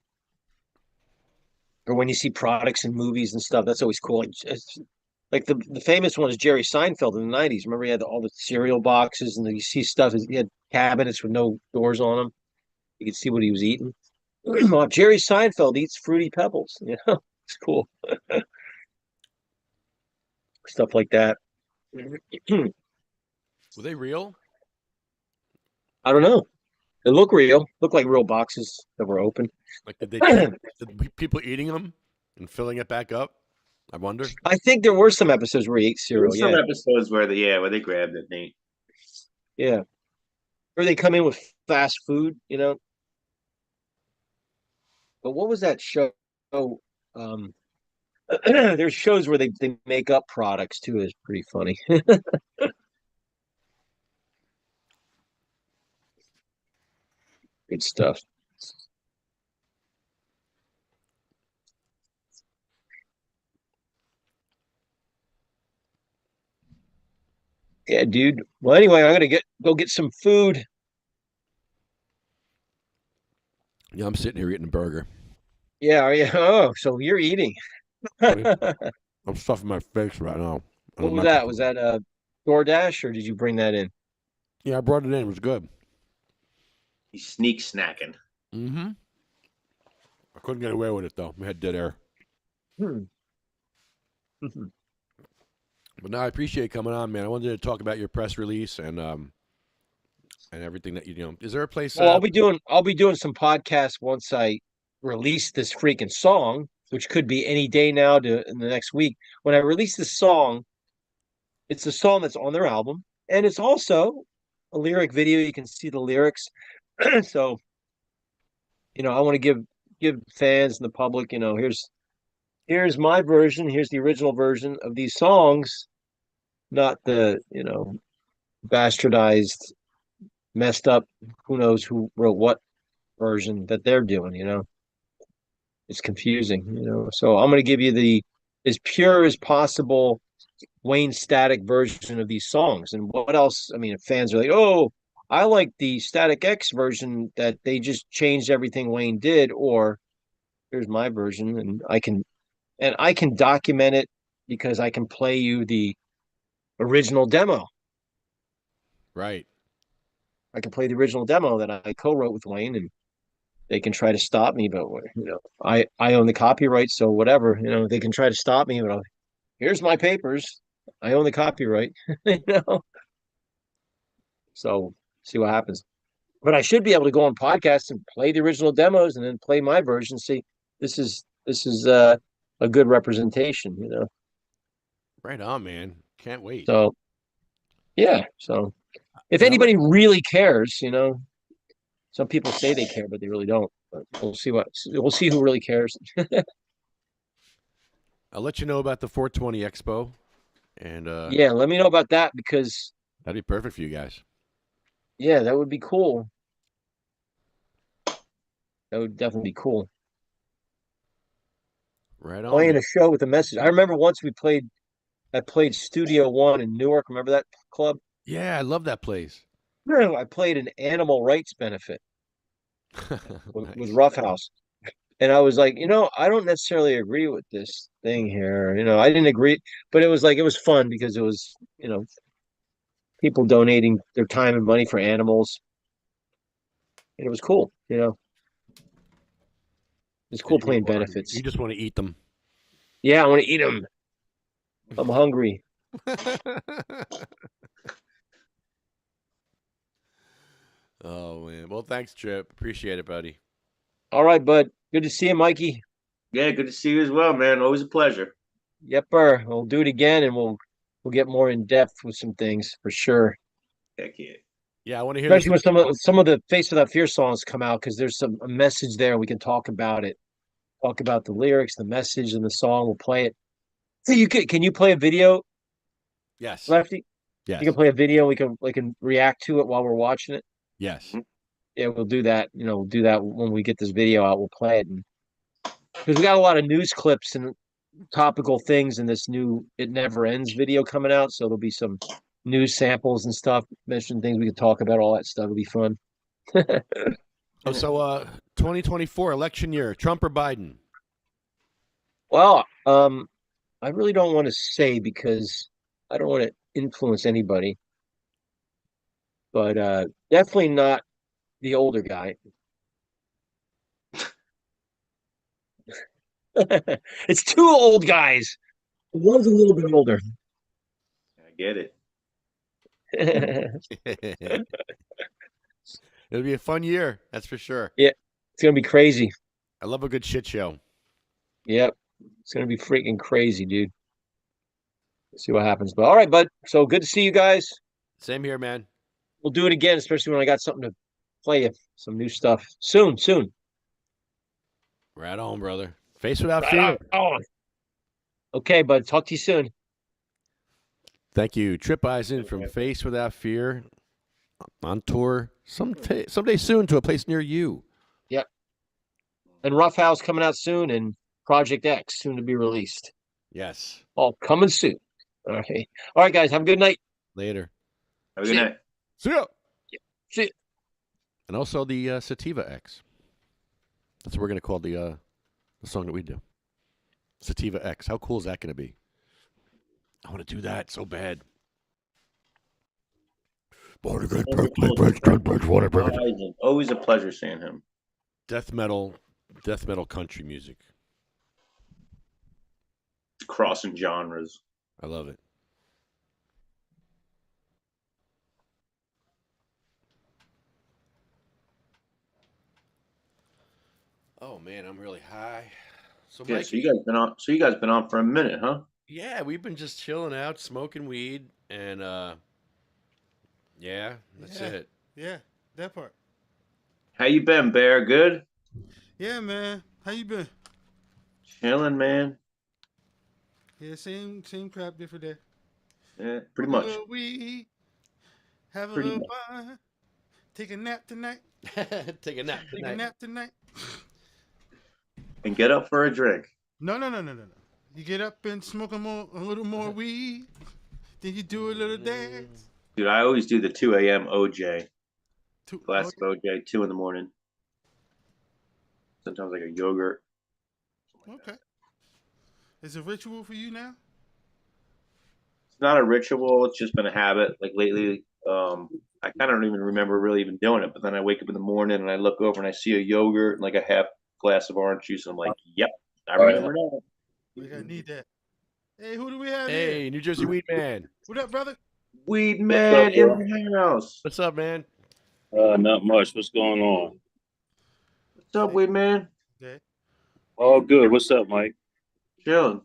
Or when you see products in movies and stuff, that's always cool. Like the famous one is Jerry Seinfeld in the '90s. Remember, he had all the cereal boxes, and you see stuff. He had cabinets with no doors on them. You could see what he was eating. Well, Jerry Seinfeld eats Fruity Pebbles. It's cool. Stuff like that. Were they real? I don't know. They look real. Look like real boxes that were open. Like did people eating them and filling it back up? I wonder. I think there were some episodes where he ate cereal. Some episodes where they grabbed it, Nate. Yeah. Or they come in with fast food, But what was that show? There's shows where they make up products too. Is pretty funny. Good stuff. Yeah, dude. Well, anyway, I'm gonna go get some food. Yeah, I'm sitting here eating a burger. Yeah, are you? Oh, so you're eating. I'm stuffing my face right now. What was that? Was that DoorDash or did you bring that in? Yeah, I brought it in. It was good. He's sneak snacking. Mm-hmm. I couldn't get away with it though. We had dead air. Hmm. But no, I appreciate you coming on, man. I wanted to talk about your press release and everything that you know. Is there a place? Well, I'll be doing some podcasts once I release this freaking song, which could be any day now to in the next week. When I release this song, it's a song that's on their album, and it's also a lyric video. You can see the lyrics. So, I want to give fans and the public, here's my version, here's the original version of these songs, not the, bastardized, messed up, who knows who wrote what version that they're doing. It's confusing. So I'm going to give you the as pure as possible Wayne Static version of these songs. And what else? I mean, if fans are like, oh, I like the Static X version that they just changed everything Wayne did, or here's my version, and I can document it because I can play you the original demo. Right. I can play the original demo that I co-wrote with Wayne, and they can try to stop me, but I own the copyright, so whatever, they can try to stop me, but here's my papers. I own the copyright, So see what happens. But I should be able to go on podcasts and play the original demos and then play my version. See, this is a good representation, Right on, man. Can't wait. So yeah. So if And anybody really cares, some people say they care, but they really don't. But we'll see who really cares. I'll let you know about the 420 Expo, and Yeah, let me know about that because that'd be perfect for you guys. Yeah, that would be cool. That would definitely be cool. Right on. Playing a show with a message. I remember once I played Studio One in Newark. Remember that club? Yeah, I love that place. I played an animal rights benefit with Roughhouse. And I was like, I don't necessarily agree with this thing here. I didn't agree, but it was fun because it was, people donating their time and money for animals. And it was cool, It's cool playing benefits. You just want to eat them. Yeah, I want to eat them. I'm hungry. Oh man. Well, thanks, Trip. Appreciate it, buddy. All right, bud. Good to see you, Mikey. Yeah, good to see you as well, man. Always a pleasure. Yepper. We'll do it again, and we'll get more in depth with some things for sure. Heck yeah. Yeah, I want to hear. Especially when some of the Face Without Fear songs come out, because there's a message there. We can talk about it. Talk about the lyrics, the message, and the song. We'll play it. So can you play a video? Yes. Lefty? Yes. You can play a video. We can react to it while we're watching it. Yes. Yeah, we'll do that. We'll do that when we get this video out. We'll play it, because we got a lot of news clips and topical things in this new "It Never Ends" video coming out. So there'll be some news samples and stuff, mention things we could talk about. All that stuff. It'll be fun. Oh, so 2024 election year, Trump or Biden? Well, I really don't want to say because I don't want to influence anybody, but definitely not the older guy. It's two old guys. One's a little bit older. I get it. It'll be a fun year, that's for sure. Yeah, it's gonna be crazy. I love a good shit show. Yep, it's gonna be freaking crazy, dude. Let's see what happens. But all right, bud. So good to see you guys. Same here, man. We'll do it again, especially when I got something to play you. Some new stuff soon. Right on, brother. Face Without Fear. On. Okay, bud. Talk to you soon. Thank you, Trip Eisen from Face Without Fear, on tour someday soon to a place near you. Yep. And Roughhouse coming out soon, and Project X soon to be released. Yes. All coming soon. All right, guys. Have a good night. Later. Have a good night. See ya. See ya. And also the Sativa X. That's what we're gonna call the The song that we do. Sativa X. How cool is that going to be? I want to do that so bad. Always a pleasure seeing him. Death metal country music. Crossing genres. I love it. Oh man, I'm really high. So Yeah, Mikey, so you guys been on for a minute, huh? yeah, we've been just chilling out, smoking weed, and yeah, that's it. Yeah, that part. How you been, Bear? Good? Yeah, man. How you been? Chilling, man. Yeah, same crap, different day. Yeah, pretty much. A little weed, have a Pretty little much. fun. Take a nap tonight. Take a nap Take a nap tonight. And get up for a drink. No. You get up and smoke a little more weed. Then you do a little dance. Dude, I always do the 2 a.m. OJ. Glass of OJ, 2 in the morning. Sometimes like a yogurt. Okay. Is it a ritual for you now? It's not a ritual. It's just been a habit. Like lately, I kind of don't even remember really even doing it. But then I wake up in the morning and I look over and I see a yogurt and like a half glass of orange juice. And I'm like, yep, I remember now. Like, I need that. Hey, who do we have Hey, here? New Jersey Weed Man. What up, brother? Weed Man in the house. What's up, man? Not much. What's going on? What's up, Weed Man? Okay. All good. What's up, Mike? Chilling.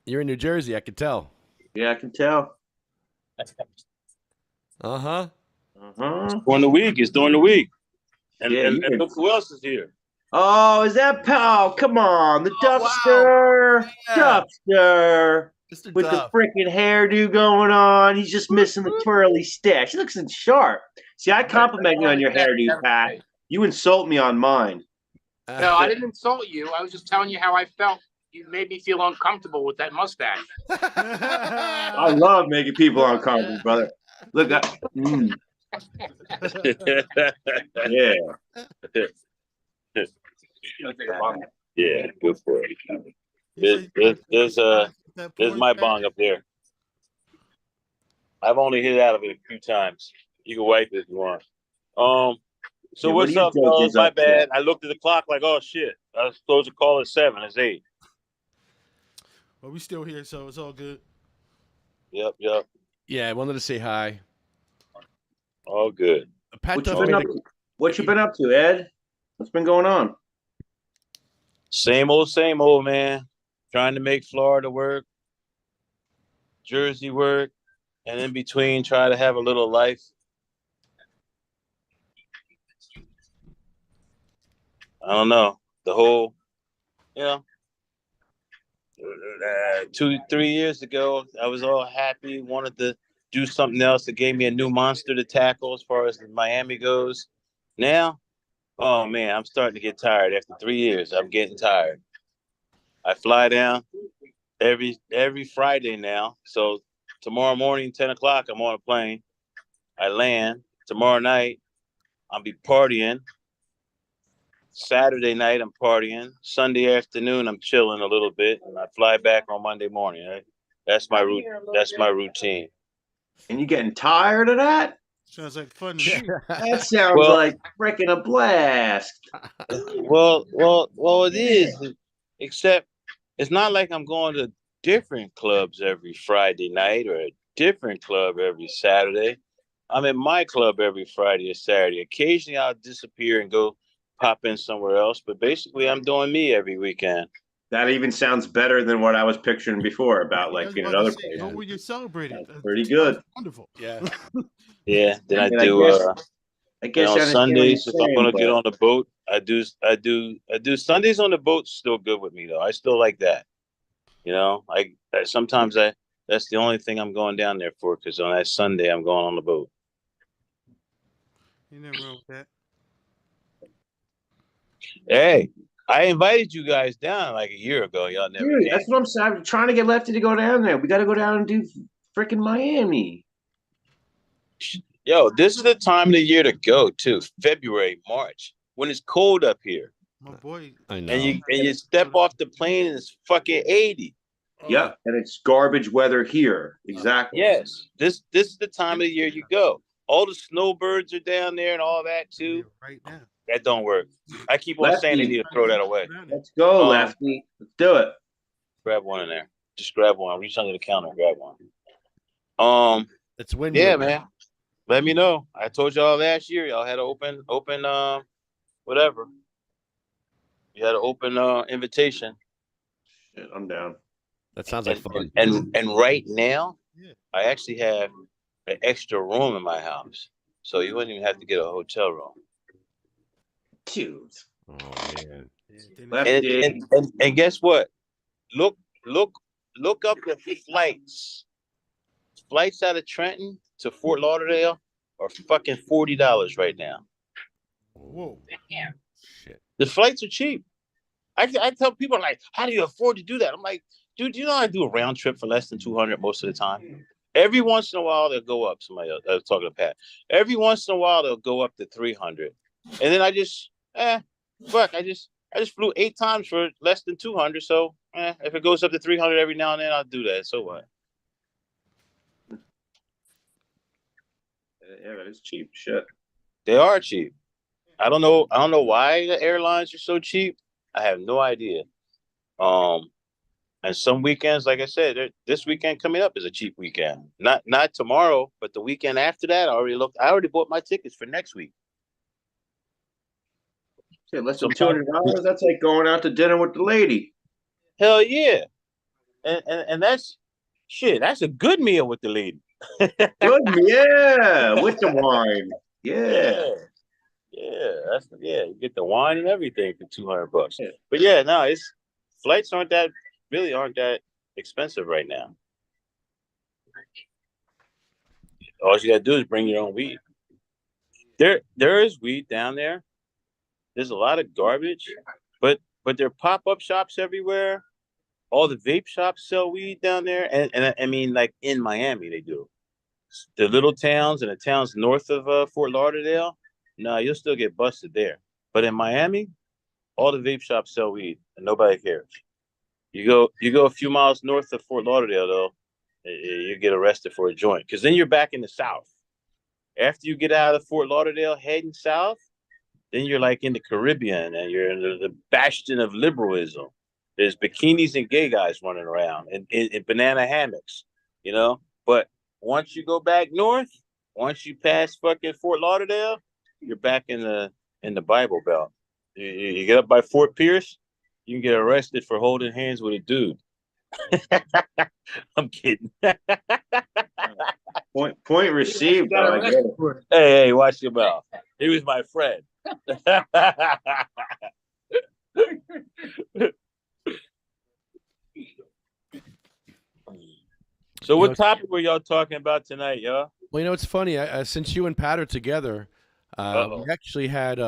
You're in New Jersey, I can tell. Yeah, I can tell. Uh-huh. Uh-huh. During the week. It's during the week. And, Yeah, and look who else is here. Oh, is that Pal? Come on, the Duffster. Wow. Yeah. Duffster. Mr. With Duff. the freaking hairdo going on. He's just missing the twirly stash. He looks in sharp. See, I compliment you on your hairdo, Pat. You insult me on mine. No, I didn't insult you. I was just telling you how I felt. You made me feel uncomfortable with that mustache. I love making people uncomfortable, brother. Look, yeah. Yeah, good for it. There's my bong up there. I've only hit out of it a few times. You can wipe it if you want. So Yeah, what's up, fellas? My bad. I looked at the clock like, oh shit. I was supposed to call at 7. It's 8. Well, we still here, so it's all good. Yep. Yeah, I wanted to say hi. All good. Pat What you been up to, Ed? What's been going on? Same old, man. Trying to make Florida work, Jersey work, and in between try to have a little life. I don't know. The whole, 2-3 years ago, I was all happy, wanted to do something else that gave me a new monster to tackle as far as Miami goes. Now, oh man, I'm starting to get tired. After 3 years, I'm getting tired. I fly down every Friday now. So tomorrow morning, 10 o'clock, I'm on a plane. I land. Tomorrow night, I'll be partying. Saturday night, I'm partying. Sunday afternoon, I'm chilling a little bit, and I fly back on Monday morning. Right? That's my routine. And you getting tired of that? Sounds like fun to me. That sounds like freaking a blast. Well, it is. Except it's not like I'm going to different clubs every Friday night or a different club every Saturday. I'm in my club every Friday or Saturday. Occasionally, I'll disappear and go pop in somewhere else, but basically I'm doing me every weekend. That even sounds better than what I was picturing before about like being at other places. What were you celebrating? That's pretty good. Wonderful. Yeah. Yeah. Then I mean, do. I guess on I understand what Sundays, you're if I'm saying, gonna but- get on the boat, I do Sundays on the boat. Still good with me though. I still like that. I sometimes that's the only thing I'm going down there for, because on that Sunday I'm going on the boat. You never wrong with that. Hey, I invited you guys down like a year ago. Y'all never Dude, came. that's what I'm saying. I'm trying to get Lefty to go down there. We got to go down and do freaking Miami. Yo, this is the time of the year to go too. February, March, when it's cold up here. My boy. I know. And you step off the plane and it's fucking 80. Yeah, and it's garbage weather here. Exactly. Yes, this is the time of the year you go. All the snowbirds are down there and all that too. Right now. That don't work. I keep on saying they need to throw that away. Let's go, Lefty. Let's do it. Grab one in there. Just grab one. Reach under the counter and grab one. It's windy. Yeah, man. Let me know. I told y'all last year y'all had an open whatever. You had an open invitation. Shit, I'm down. That sounds like fun. And right now, I actually have an extra room in my house, so you wouldn't even have to get a hotel room. Dude. Oh man. And guess what? Look up the flights. Flights out of Trenton to Fort Lauderdale are fucking $40 right now. Whoa. Damn. Shit. The flights are cheap. I tell people like, how do you afford to do that? I'm like, dude, you know I do a round trip for less than 200 most of the time. Every once in a while they'll go up. Somebody else, I was talking to Pat. Every once in a while they'll go up to 300, and then I just fuck. I just flew 8 times for less than 200. So if it goes up to 300 every now and then, I'll do that. So what? Yeah, that is cheap. Shit. They are cheap. I don't know why the airlines are so cheap. I have no idea. And some weekends, like I said, this weekend coming up is a cheap weekend. Not tomorrow, but the weekend after that. I already bought my tickets for next week. Shit, less than $200. That's like going out to dinner with the lady. Hell yeah, and that's shit. That's a good meal with the lady. Good, yeah, with the wine. Yeah. You get the wine and everything for $200. Yeah. But yeah, no, flights aren't that expensive right now. All you gotta do is bring your own weed. There is weed down there. There's a lot of garbage, but there are pop-up shops everywhere. All the vape shops sell weed down there, and I mean, like in Miami, they do. The little towns and the towns north of Fort Lauderdale, no, you'll still get busted there. But in Miami, all the vape shops sell weed, and nobody cares. You go a few miles north of Fort Lauderdale, though, you get arrested for a joint, because then you're back in the South. After you get out of Fort Lauderdale, heading south, then you're like in the Caribbean, and you're in the bastion of liberalism. There's bikinis and gay guys running around in banana hammocks, you know. But once you go back north, once you pass fucking Fort Lauderdale, you're back in the Bible Belt. You get up by Fort Pierce, you can get arrested for holding hands with a dude. I'm kidding. Point received. Hey, watch your mouth. He was my friend. So what topic were y'all talking about tonight, y'all? Well, it's funny. Since you and Pat are together, we actually had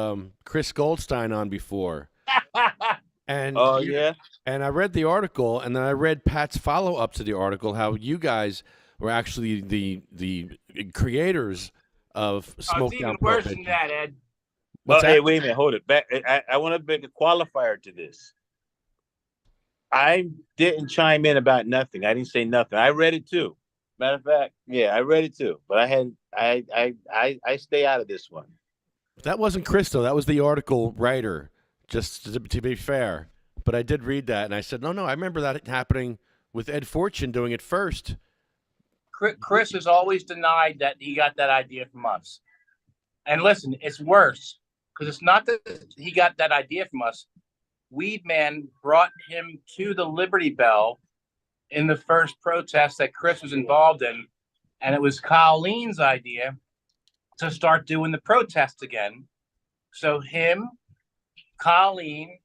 Chris Goldstein on before. And and I read the article, and then I read Pat's follow-up to the article, how you guys were actually the creators of Smoke it's Down even worse Prohibition. than that, Ed. Well, hey, wait a minute, hold it back. I want to make a qualifier to this. I didn't chime in about nothing. I didn't say nothing. I read it too. Matter of fact, yeah, I read it too. But I stay out of this one. That wasn't Chris, though. That was the article writer, just to be fair. But I did read that, and I said, no, I remember that happening with Ed Fortune doing it first. Chris has always denied that he got that idea from us. And listen, it's worse, because it's not that he got that idea from us. Weedman brought him to the Liberty Bell in the first protest that Chris was involved in, and it was Colleen's idea to start doing the protests again. So him, Colleen,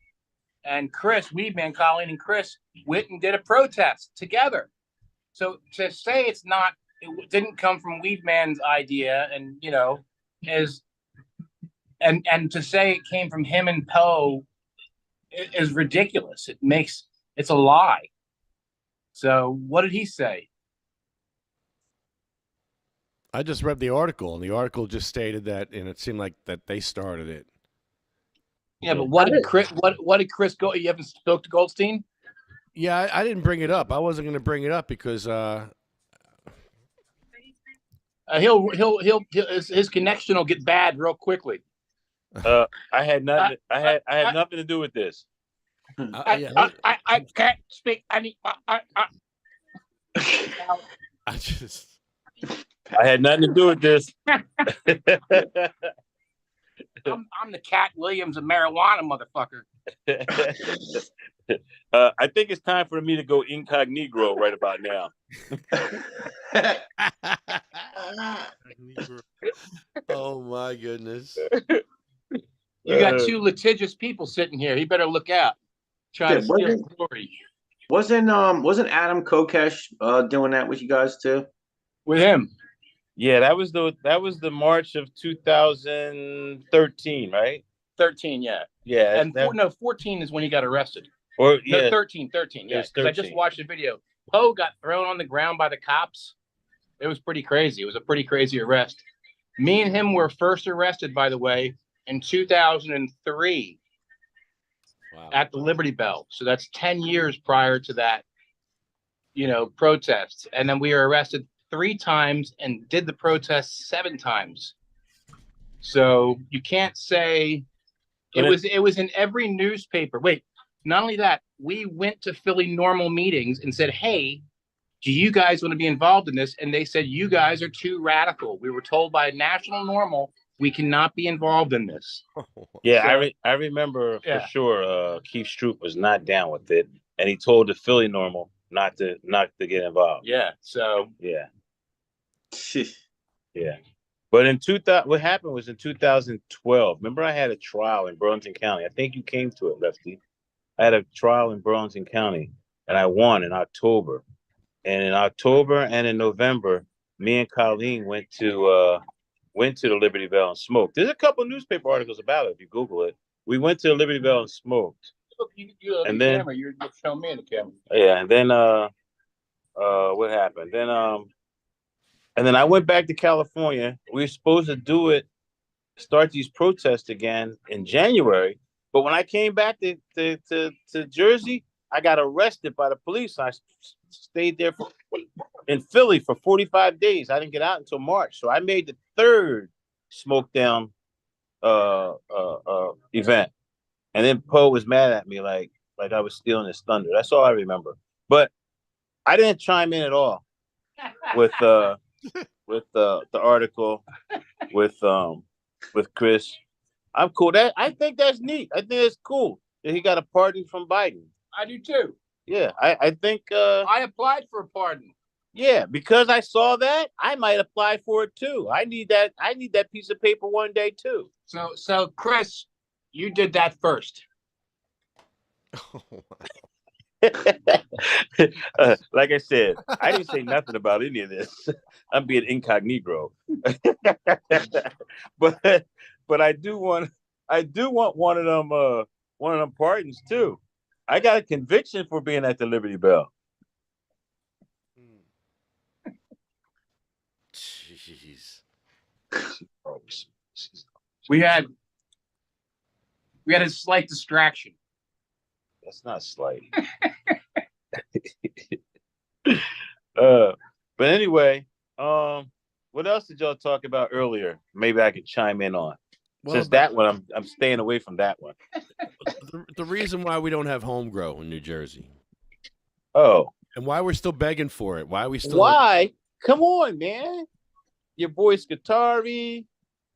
and Chris, Weedman, Colleen, and Chris went and did a protest together. So to say it didn't come from Weedman's idea, and and to say it came from him and Poe is ridiculous. It's a lie. So what did he say? I just read the article, and the article just stated that, and it seemed like that they started it. Yeah, but what did Chris? What did Chris go? You haven't spoke to Goldstein? Yeah, I didn't bring it up. I wasn't going to bring it up because his connection will get bad real quickly. I had nothing. I had nothing to do with this. I can't speak any. I just. I had nothing to do with this. I'm the Cat Williams of marijuana, motherfucker. I think it's time for me to go incognito right about now. Oh my goodness! You got two litigious people sitting here. He better look out. Trying to steal glory. Wasn't Adam Kokesh doing that with you guys too? With him? Yeah, that was the March of 2013, right? 13, yeah. Yeah. And 14 is when he got arrested. Or no, yeah, 13, yeah. Because I just watched a video. Poe got thrown on the ground by the cops. It was pretty crazy. It was a pretty crazy arrest. Me and him were first arrested, by the way, in 2003 at the Liberty Bell. So that's 10 years prior to that, protests. And then we were arrested 3 times and did the protest 7 times. So you can't say it was in every newspaper. Wait, not only that, we went to Philly normal meetings and said, hey, do you guys want to be involved in this? And they said, you guys are too radical. We were told by National Normal, we cannot be involved in this. Yeah, so, I remember for sure Keith Stroop was not down with it. And he told the Philly Normal not to get involved. Yeah, so. Yeah. Yeah. But what happened was in 2012, remember I had a trial in Burlington County. I think you came to it, Lefty. I had a trial in Burlington County, and I won in October. And in October and in November, me and Colleen went to the Liberty Bell and smoked. There's a couple newspaper articles about it if you Google it. We went to the Liberty Bell and smoked. Look, you and then camera. You're showing me in the camera. Yeah, and then what happened? And then I went back to California. We were supposed to start these protests again in January. But when I came back to Jersey, I got arrested by the police. I stayed there in Philly for 45 days. I didn't get out until March. So I made the 3rd smoke down event. And then Poe was mad at me like I was stealing his thunder. That's all I remember. But I didn't chime in at all with the article with Chris. I'm cool. I think that's neat. I think it's cool that he got a pardon from Biden. I do too. Yeah, I think I applied for a pardon. Yeah, because I saw that, I might apply for it too. I need that piece of paper one day too. So Chris, you did that first. Like I said, I didn't say nothing about any of this. I'm being incognito. but I do want one of them pardons too. I got a conviction for being at the Liberty Bell. Jeez. We had a slight distraction. That's not slight. But anyway, what else did y'all talk about earlier? Maybe I could chime in on. Since that one, I'm staying away from that one. The reason why we don't have home grow in New Jersey. Oh. And why we're still begging for it. Why we still. Why? Come on, man. Your boy Scatari,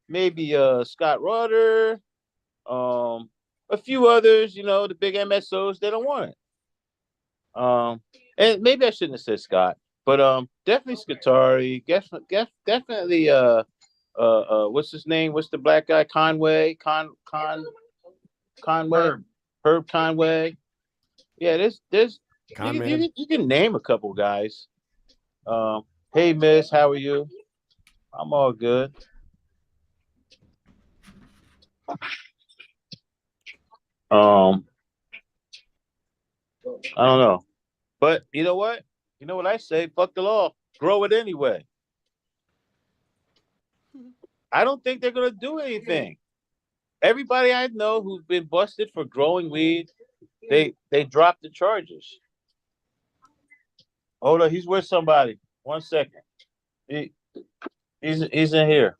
maybe Scott Rudder, a few others, the big MSOs, they don't want it. And maybe I shouldn't have said Scott, but definitely Scatari, definitely what's his name? What's the black guy? Conway. Herb Conway. Yeah, there's you can name a couple guys. Hey miss, how are you? I'm all good. I don't know. But you know what? You know what I say? Fuck the law. Grow it anyway. I don't think they're gonna do anything. everybody I know who's been busted for growing weed, they dropped the charges. Hold on, he's with somebody. 1 second. He's in here.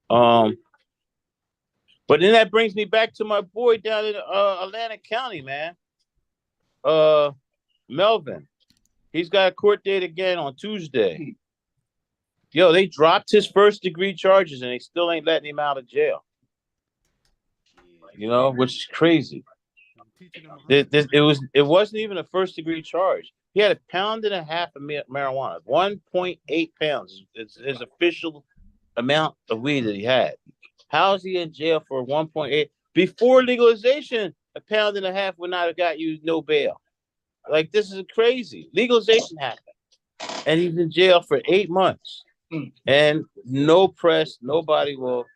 But then that brings me back to my boy down in Atlantic County, man. Melvin. He's got a court date again on Tuesday. Yo, they dropped his first degree charges and they still ain't letting him out of jail. You know, which is crazy. It wasn't even a first degree charge. He had 1.5 pounds of marijuana. 1.8 pounds is his official amount of weed that he had. How is he in jail for 1.8? Before legalization, 1.5 pounds would not have got you no bail. Like, this is crazy. Legalization happened, and he's in jail for 8 months, and no press, nobody will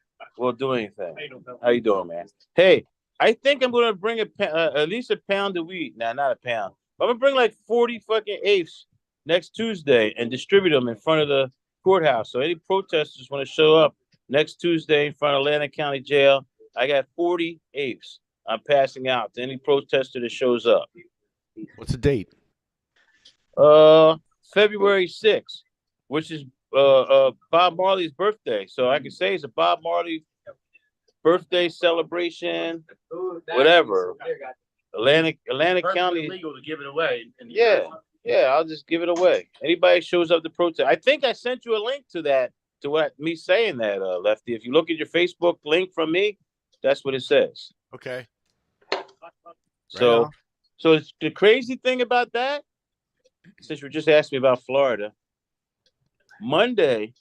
do anything. How you doing, man? Hey, I think I'm gonna bring at least 1 pound of weed. Nah, not 1 pound. I'm gonna bring like 40 fucking eighths next Tuesday and distribute them in front of the courthouse. So any protesters want to show up next Tuesday in front of Atlantic County Jail, I got 40 eighths I'm passing out to any protester that shows up. What's the date? February 6th, which is Bob Marley's birthday. So I can say it's a Bob Marley birthday celebration, whatever. Atlantic County. Legal to give it away. Yeah, I'll just give it away. Anybody shows up to protest. I think I sent you a link to that, to what me saying that, Lefty. If you look at your Facebook link from me, that's what it says. Okay. So it's the crazy thing about that, since you just asked me about Florida, Monday,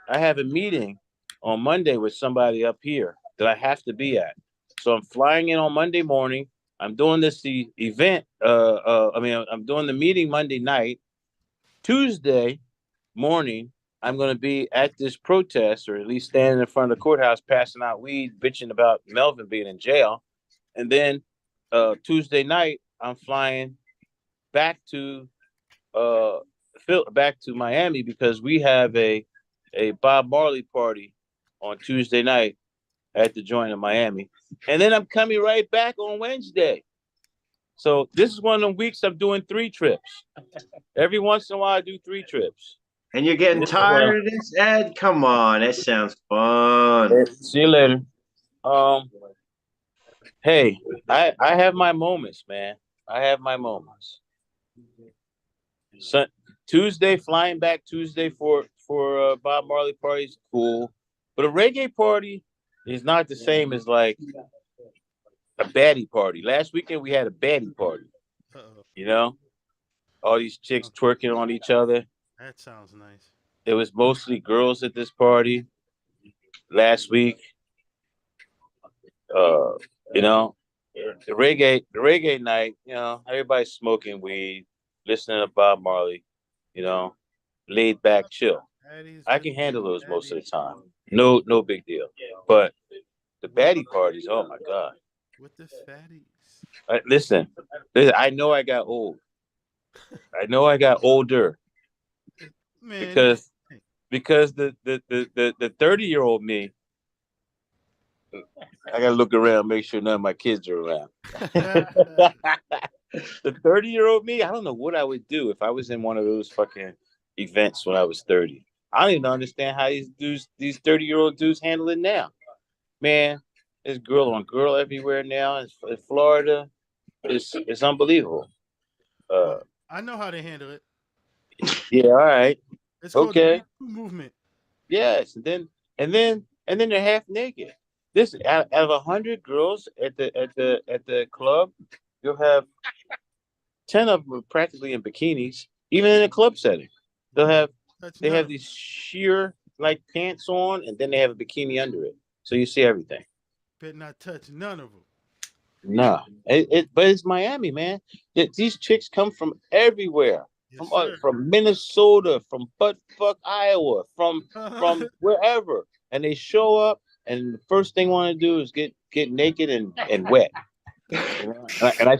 I have a meeting on Monday with somebody up here that I have to be at. So I'm flying in on Monday morning. I'm doing this event. I'm doing the meeting Monday night. Tuesday morning, I'm going to be at this protest, or at least standing in front of the courthouse, passing out weed, bitching about Melvin being in jail. And then Tuesday night, I'm flying back to Miami because we have a Bob Marley party on Tuesday night at the joint in Miami. And then I'm coming right back on Wednesday. So this is one of them weeks I'm doing 3 trips. Every once in a while I do 3 trips. And you're getting tired of this, Ed? Come on, that sounds fun. See you later. Hey, I have my moments, man. I have my moments. So, Tuesday, flying back Tuesday for Bob Marley party's cool, but a reggae party is not the same as like a baddie party. Last weekend we had a baddie party. You know, all these chicks twerking on each other. That sounds nice. It was mostly girls at this party last week. You know, the reggae night, you know, everybody's smoking weed, listening to Bob Marley, you know, laid back, chill. I can handle those most of the time. No big deal. But the baddie parties, oh my God. With the fatties. Listen, I know I got old. I know I got older. Man. Because the 30-year-old me, I gotta look around, make sure none of my kids are around. The 30-year-old me, I don't know what I would do if I was in one of those fucking events when I was 30. I don't even understand how these 30-year-old dudes handle it now. Man, there's girl on girl everywhere now in Florida. It's unbelievable. I know how to handle it. Yeah, all right. It's called the movement. Yes, and then they're half naked. Listen, out of 100 girls at the club, you'll have 10 of them practically in bikinis, even in a club setting. They have these sheer like pants on, and then they have a bikini under it, so you see everything. Better not touch none of them. No, but it's Miami, man. These chicks come from everywhere, from Minnesota, from buttfuck Iowa, from wherever, and they show up, and the first thing they want to do is get naked and wet. And I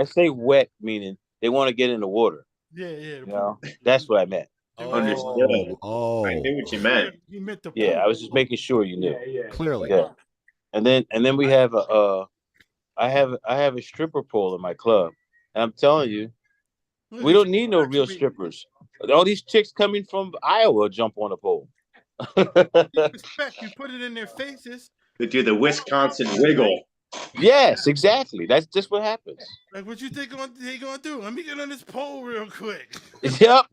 say wet, meaning they want to get in the water. Yeah. You know, that's what I meant. Understood. Oh, I knew what you meant. You meant the Yeah, pole. I was just making sure you knew. clearly. Yeah. And then we have I have a stripper pole in my club. And I'm telling you, we don't need no real strippers. All these chicks coming from Iowa jump on a pole. Respect, you put it in their faces. They do the Wisconsin wiggle. Yes, exactly. That's just what happens. Like, what you think they gonna do? Let me get on this pole real quick. Yep,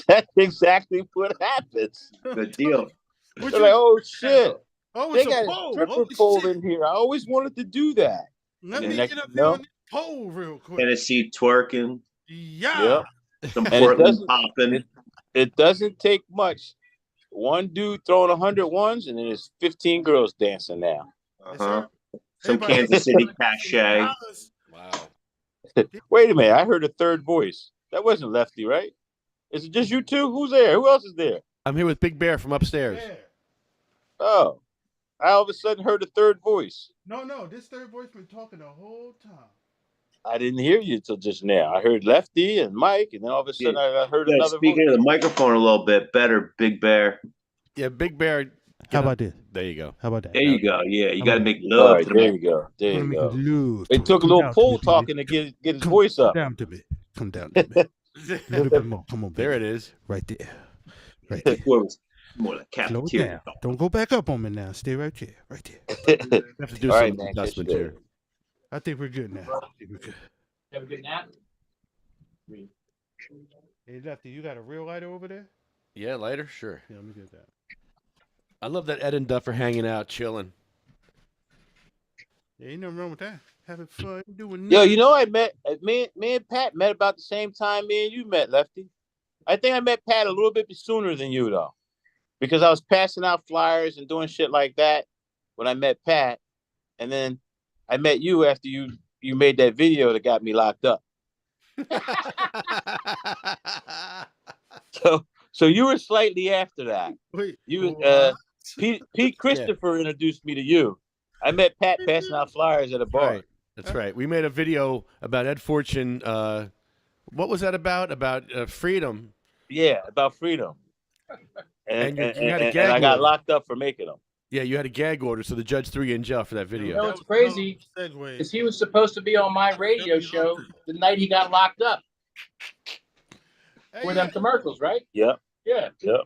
that's exactly what happens. Good deal. They're like, oh shit, Oh, they it's a got pole. a stripper Holy pole shit. in here. I always wanted to do that. Let And me next get up thing there you on this pole real quick. Tennessee twerking. Yeah. Yep. Some And it Portland doesn't, popping. it doesn't take much. One dude throwing 100 ones, and then there's 15 girls dancing now. Uh-huh. Some Kansas City cachet. Wow. Wait a minute, I heard a third voice. That wasn't Lefty, right? Is it just you two? Who's there? Who else is there? I'm here with Big Bear from upstairs. Oh, I all of a sudden heard a third voice. No, this third voice been talking the whole time. I didn't hear you until just now. I heard Lefty and Mike, and then all of a sudden I heard Yeah, another speaking voice. of the microphone a little bit better, Big Bear. Yeah, Big Bear. How about this? There you go. How about that? There you go. Yeah, you got to make All love right, to the there you go. There you go. Love It took a little pole talking to get his voice up. Come down to me. Come down to me. A little bit more. Come on, baby. There it is. Right there. Right there. More like Slow cafeteria. down. Don't go back up on me now. Stay right there. Right there. Have to do All some right, man, adjustment catch here. I think we're good now. I think we're good. Have a good nap. Hey, Lefty, you got a real lighter over there? Yeah, later, sure. Yeah, let me get that. I love that Ed and Duff are hanging out, chilling. Yeah, ain't nothing wrong with that. Having fun doing Yo, you know, I met me and Pat met about the same time me and you met, Lefty. I think I met Pat a little bit sooner than you though, because I was passing out flyers and doing shit like that when I met Pat, and then I met you after you made that video that got me locked up. So you were slightly after that. Wait, you Pete Christopher introduced me to you. I met Pat passing out flyers at a bar. Right. That's right. We made a video about Ed Fortune. What was that about? About freedom. Yeah, about freedom. And you had a gag and I got order. locked up for making them. Yeah, you had a gag order, so the judge threw you in jail for that You video. know what's crazy? Because he was supposed to be on my radio show the night he got locked up. For them commercials, right? Yep. Yeah. Yep.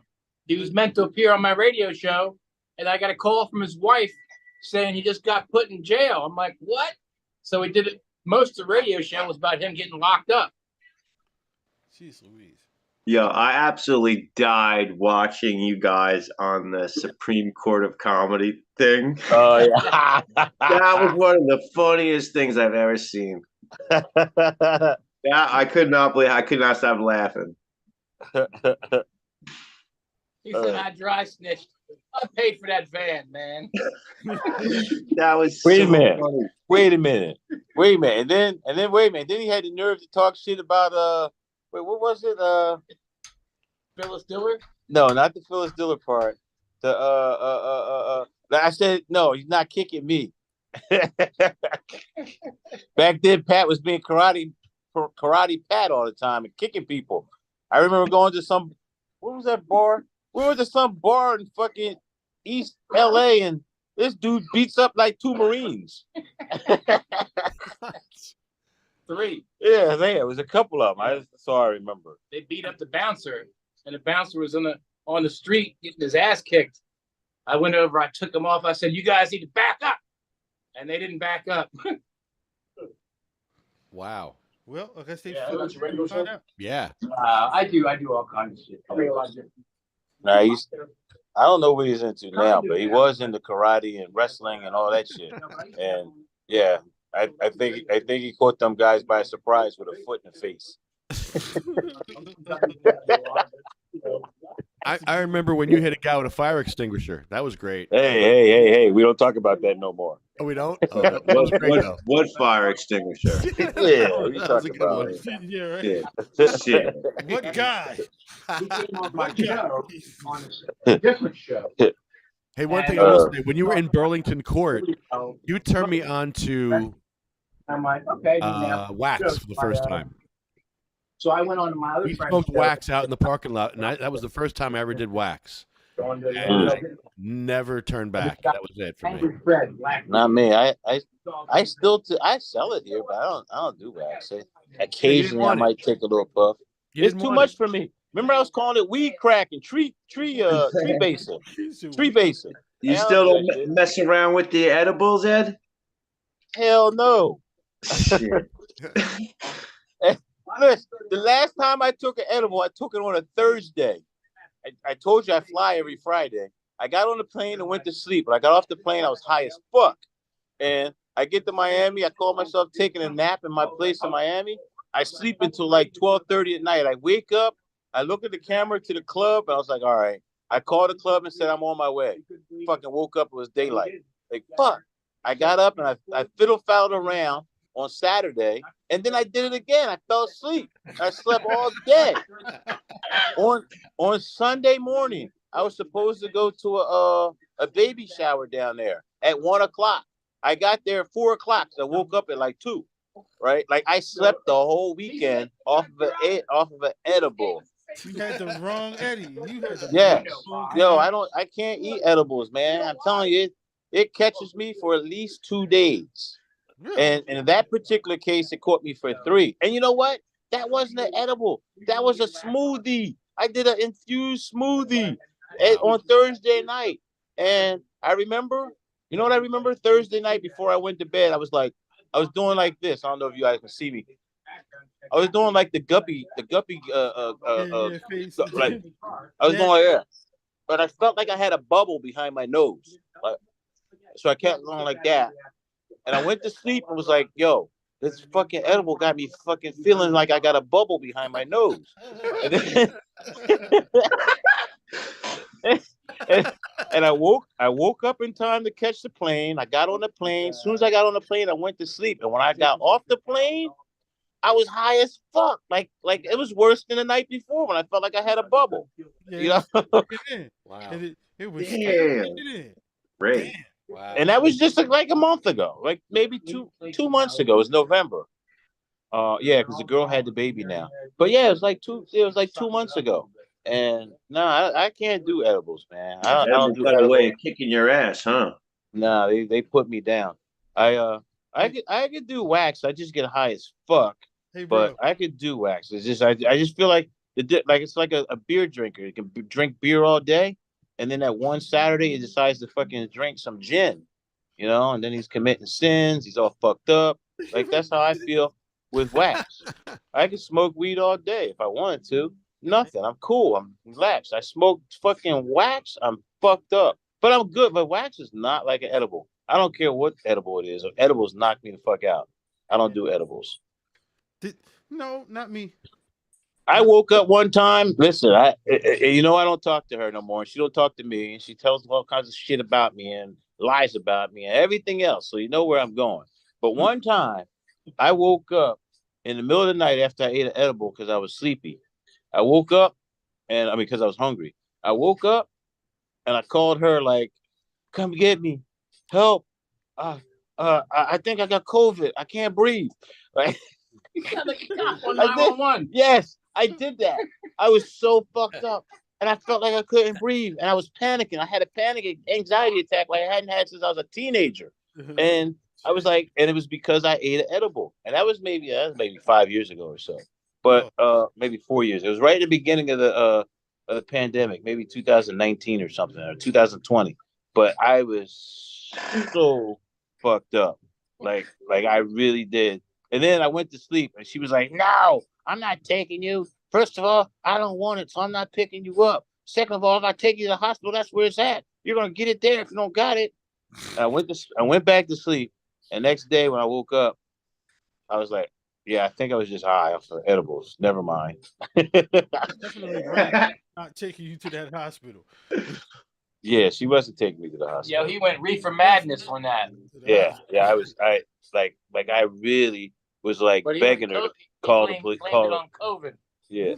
He was meant to appear on my radio show, and I got a call from his wife saying he just got put in jail. I'm like, what? So he did it. Most of the radio show was about him getting locked up. Jeez Louise. Yo, I absolutely died watching you guys on the Supreme Court of Comedy thing. Oh, yeah. That was one of the funniest things I've ever seen. Yeah, I could not stop laughing. He said, I dry snitched. I paid for that van, man. That was Wait so a minute. funny. Wait a minute. Wait a minute. And then wait a minute. Then he had the nerve to talk shit about wait, what was it? Phyllis Diller? No, not the Phyllis Diller part. The I said no, he's not kicking me. Back then Pat was being karate Pat all the time and kicking people. I remember going to what was that bar? We went to some bar in fucking East LA and this dude beats up like 2 Marines. 3. Yeah, it was a couple of them. That's all I remember. They beat up the bouncer, and the bouncer was on the street getting his ass kicked. I went over, I took him off. I said, you guys need to back up. And they didn't back up. Wow. Well, I guess they find out. Yeah. I do all kinds of shit. I realize it. Nah, I don't know what he's into now, but he was into karate and wrestling and all that shit. And yeah, I think he caught them guys by surprise with a foot in the face. I remember when you hit a guy with a fire extinguisher. That was great. Hey, we don't talk about that no more. Oh, we don't? Oh, that was great, though. What fire extinguisher? Yeah, we That was a talk good about one. it. Yeah, right. Shit. What guy? He came on my show on a different show. Hey, one thing I will say, when you were in Burlington Court, you turned me on to I'm like, okay. wax for the first time. So I went on to my other We friend's smoked show. wax out in the parking lot, and that was the first time I ever did wax. And I never turned back. That was it for me. Not me. I still I sell it here, but I don't do wax. Occasionally, I might take a little puff. It's too much for me. Remember, I was calling it weed crack and tree basing, tree basing. You still don't mess around with the edibles, Ed? Hell no. Listen, the last time I took an edible, I took it on a Thursday. I told you I fly every Friday. I got on the plane and went to sleep. When I got off the plane, I was high as fuck. And I get to Miami. I call myself taking a nap in my place in Miami. I sleep until like 12:30 at night. I wake up. I look at the camera to the club. And I was like, all right. I called the club and said, I'm on my way. Fucking woke up. It was daylight. Like, fuck. I got up and I fiddle-faddled around on Saturday. And then I did it again. I fell asleep. I slept all day. On Sunday morning, I was supposed to go to a baby shower down there at 1 o'clock. I got there at 4 o'clock. So I woke up at like 2, right? Like I slept the whole weekend off of an edible. You had the wrong Eddie. I can't eat edibles, man. I'm telling you, it catches me for at least 2 days. And in that particular case, it caught me for 3. And you know what? That wasn't an edible. That was a smoothie. I did an infused smoothie on Thursday night. And I remember, you know what I remember? Thursday night before I went to bed, I was doing like this. I don't know if you guys can see me. I was doing like the guppy, like I was doing like that. But I felt like I had a bubble behind my nose. So I kept going like that. And I went to sleep and was like, yo, this fucking edible got me fucking feeling like I got a bubble behind my nose. And then and I woke up in time to catch the plane. I got on the plane. As soon as I got on the plane, I went to sleep. And when I got off the plane, I was high as fuck. Like it was worse than the night before when I felt like I had a bubble. Yeah, Wow. It was Great. Wow. And that was just like a month ago, like maybe two months ago. It was November. Yeah, because the girl had the baby now. But yeah, it was like 2 months ago. And no, I can't do edibles, man. I don't do edibles. Way of kicking your ass, huh? Nah, they put me down. I could do wax. I just get high as fuck. Hey, but I could do wax. It's just I just feel like it's like a beer drinker. You can drink beer all day, and then that one Saturday he decides to fucking drink some gin, and then he's committing sins. He's all fucked up. Like that's how I feel with wax. I could smoke weed all day if I wanted to. Nothing. I'm cool. I'm relaxed. I smoke fucking wax. I'm fucked up, but I'm good. But wax is not like an edible. I don't care what edible it is. Edibles knock me the fuck out. I don't do edibles. No, not me. I woke up one time. Listen, I don't talk to her no more. She don't talk to me, and she tells all kinds of shit about me and lies about me and everything else. So you know where I'm going. But one time, I woke up in the middle of the night after I ate an edible because I was sleepy. I woke up, because I was hungry. I woke up, and I called her like, "Come get me, help! I think I got COVID. I can't breathe." Right? Yes, I did that. I was so fucked up, and I felt like I couldn't breathe, and I was panicking. I had a panic anxiety attack like I hadn't had since I was a teenager, and I was like, and it was because I ate an edible, and that was maybe 5 years ago or so, but maybe 4 years. It was right at the beginning of the pandemic, maybe 2019 or something, or 2020. But I was so fucked up, like I really did. And then I went to sleep, and she was like, "No, I'm not taking you. First of all, I don't want it, so I'm not picking you up. Second of all, if I take you to the hospital, that's where it's at. You're gonna get it there if you don't got it." I went back to sleep, and next day when I woke up, I was like, "Yeah, I think I was just high off of edibles. Never mind." Definitely not taking you to that hospital. Yeah, she wasn't taking me to the hospital. Yo, he went reefer madness on that. Yeah, I really was like begging her to call the police. Blamed it on COVID. Yeah.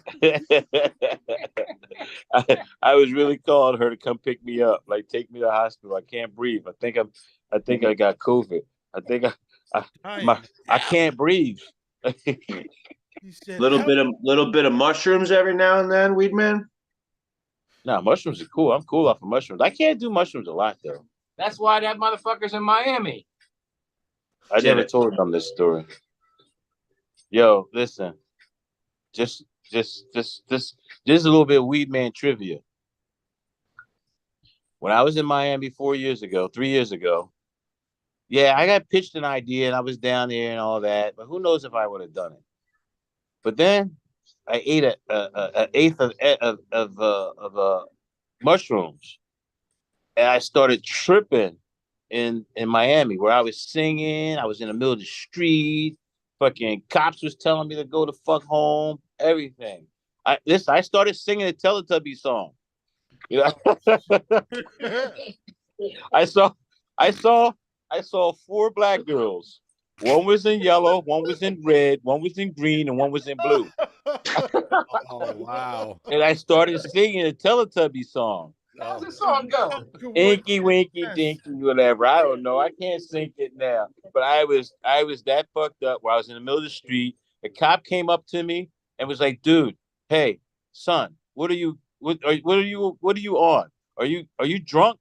I was really calling her to come pick me up, like take me to the hospital. I can't breathe. I think I got COVID. I think I can't breathe. He said, little bit of mushrooms every now and then, weed man. No, mushrooms are cool. I'm cool off of mushrooms. I can't do mushrooms a lot though. That's why that motherfucker's in Miami. I never told them this story. Yo, listen. Just this is a little bit of weed man trivia. When I was in Miami 3 years ago, yeah, I got pitched an idea and I was down there and all that, but who knows if I would have done it. But then I ate an eighth of mushrooms, and I started tripping in Miami, where I was singing. I was in the middle of the street. Fucking cops was telling me to go the fuck home. Everything. I started singing a Teletubby song. You know, I saw 4 black girls. One was in yellow, one was in red, one was in green, and one was in blue. Oh wow! And I started singing a Teletubby song. How's the song go? Inky Winky Dinky, whatever. I don't know. I can't sing it now. But I was that fucked up where I was in the middle of the street. A cop came up to me and was like, "Dude, hey, son, what are you on? Are you drunk?"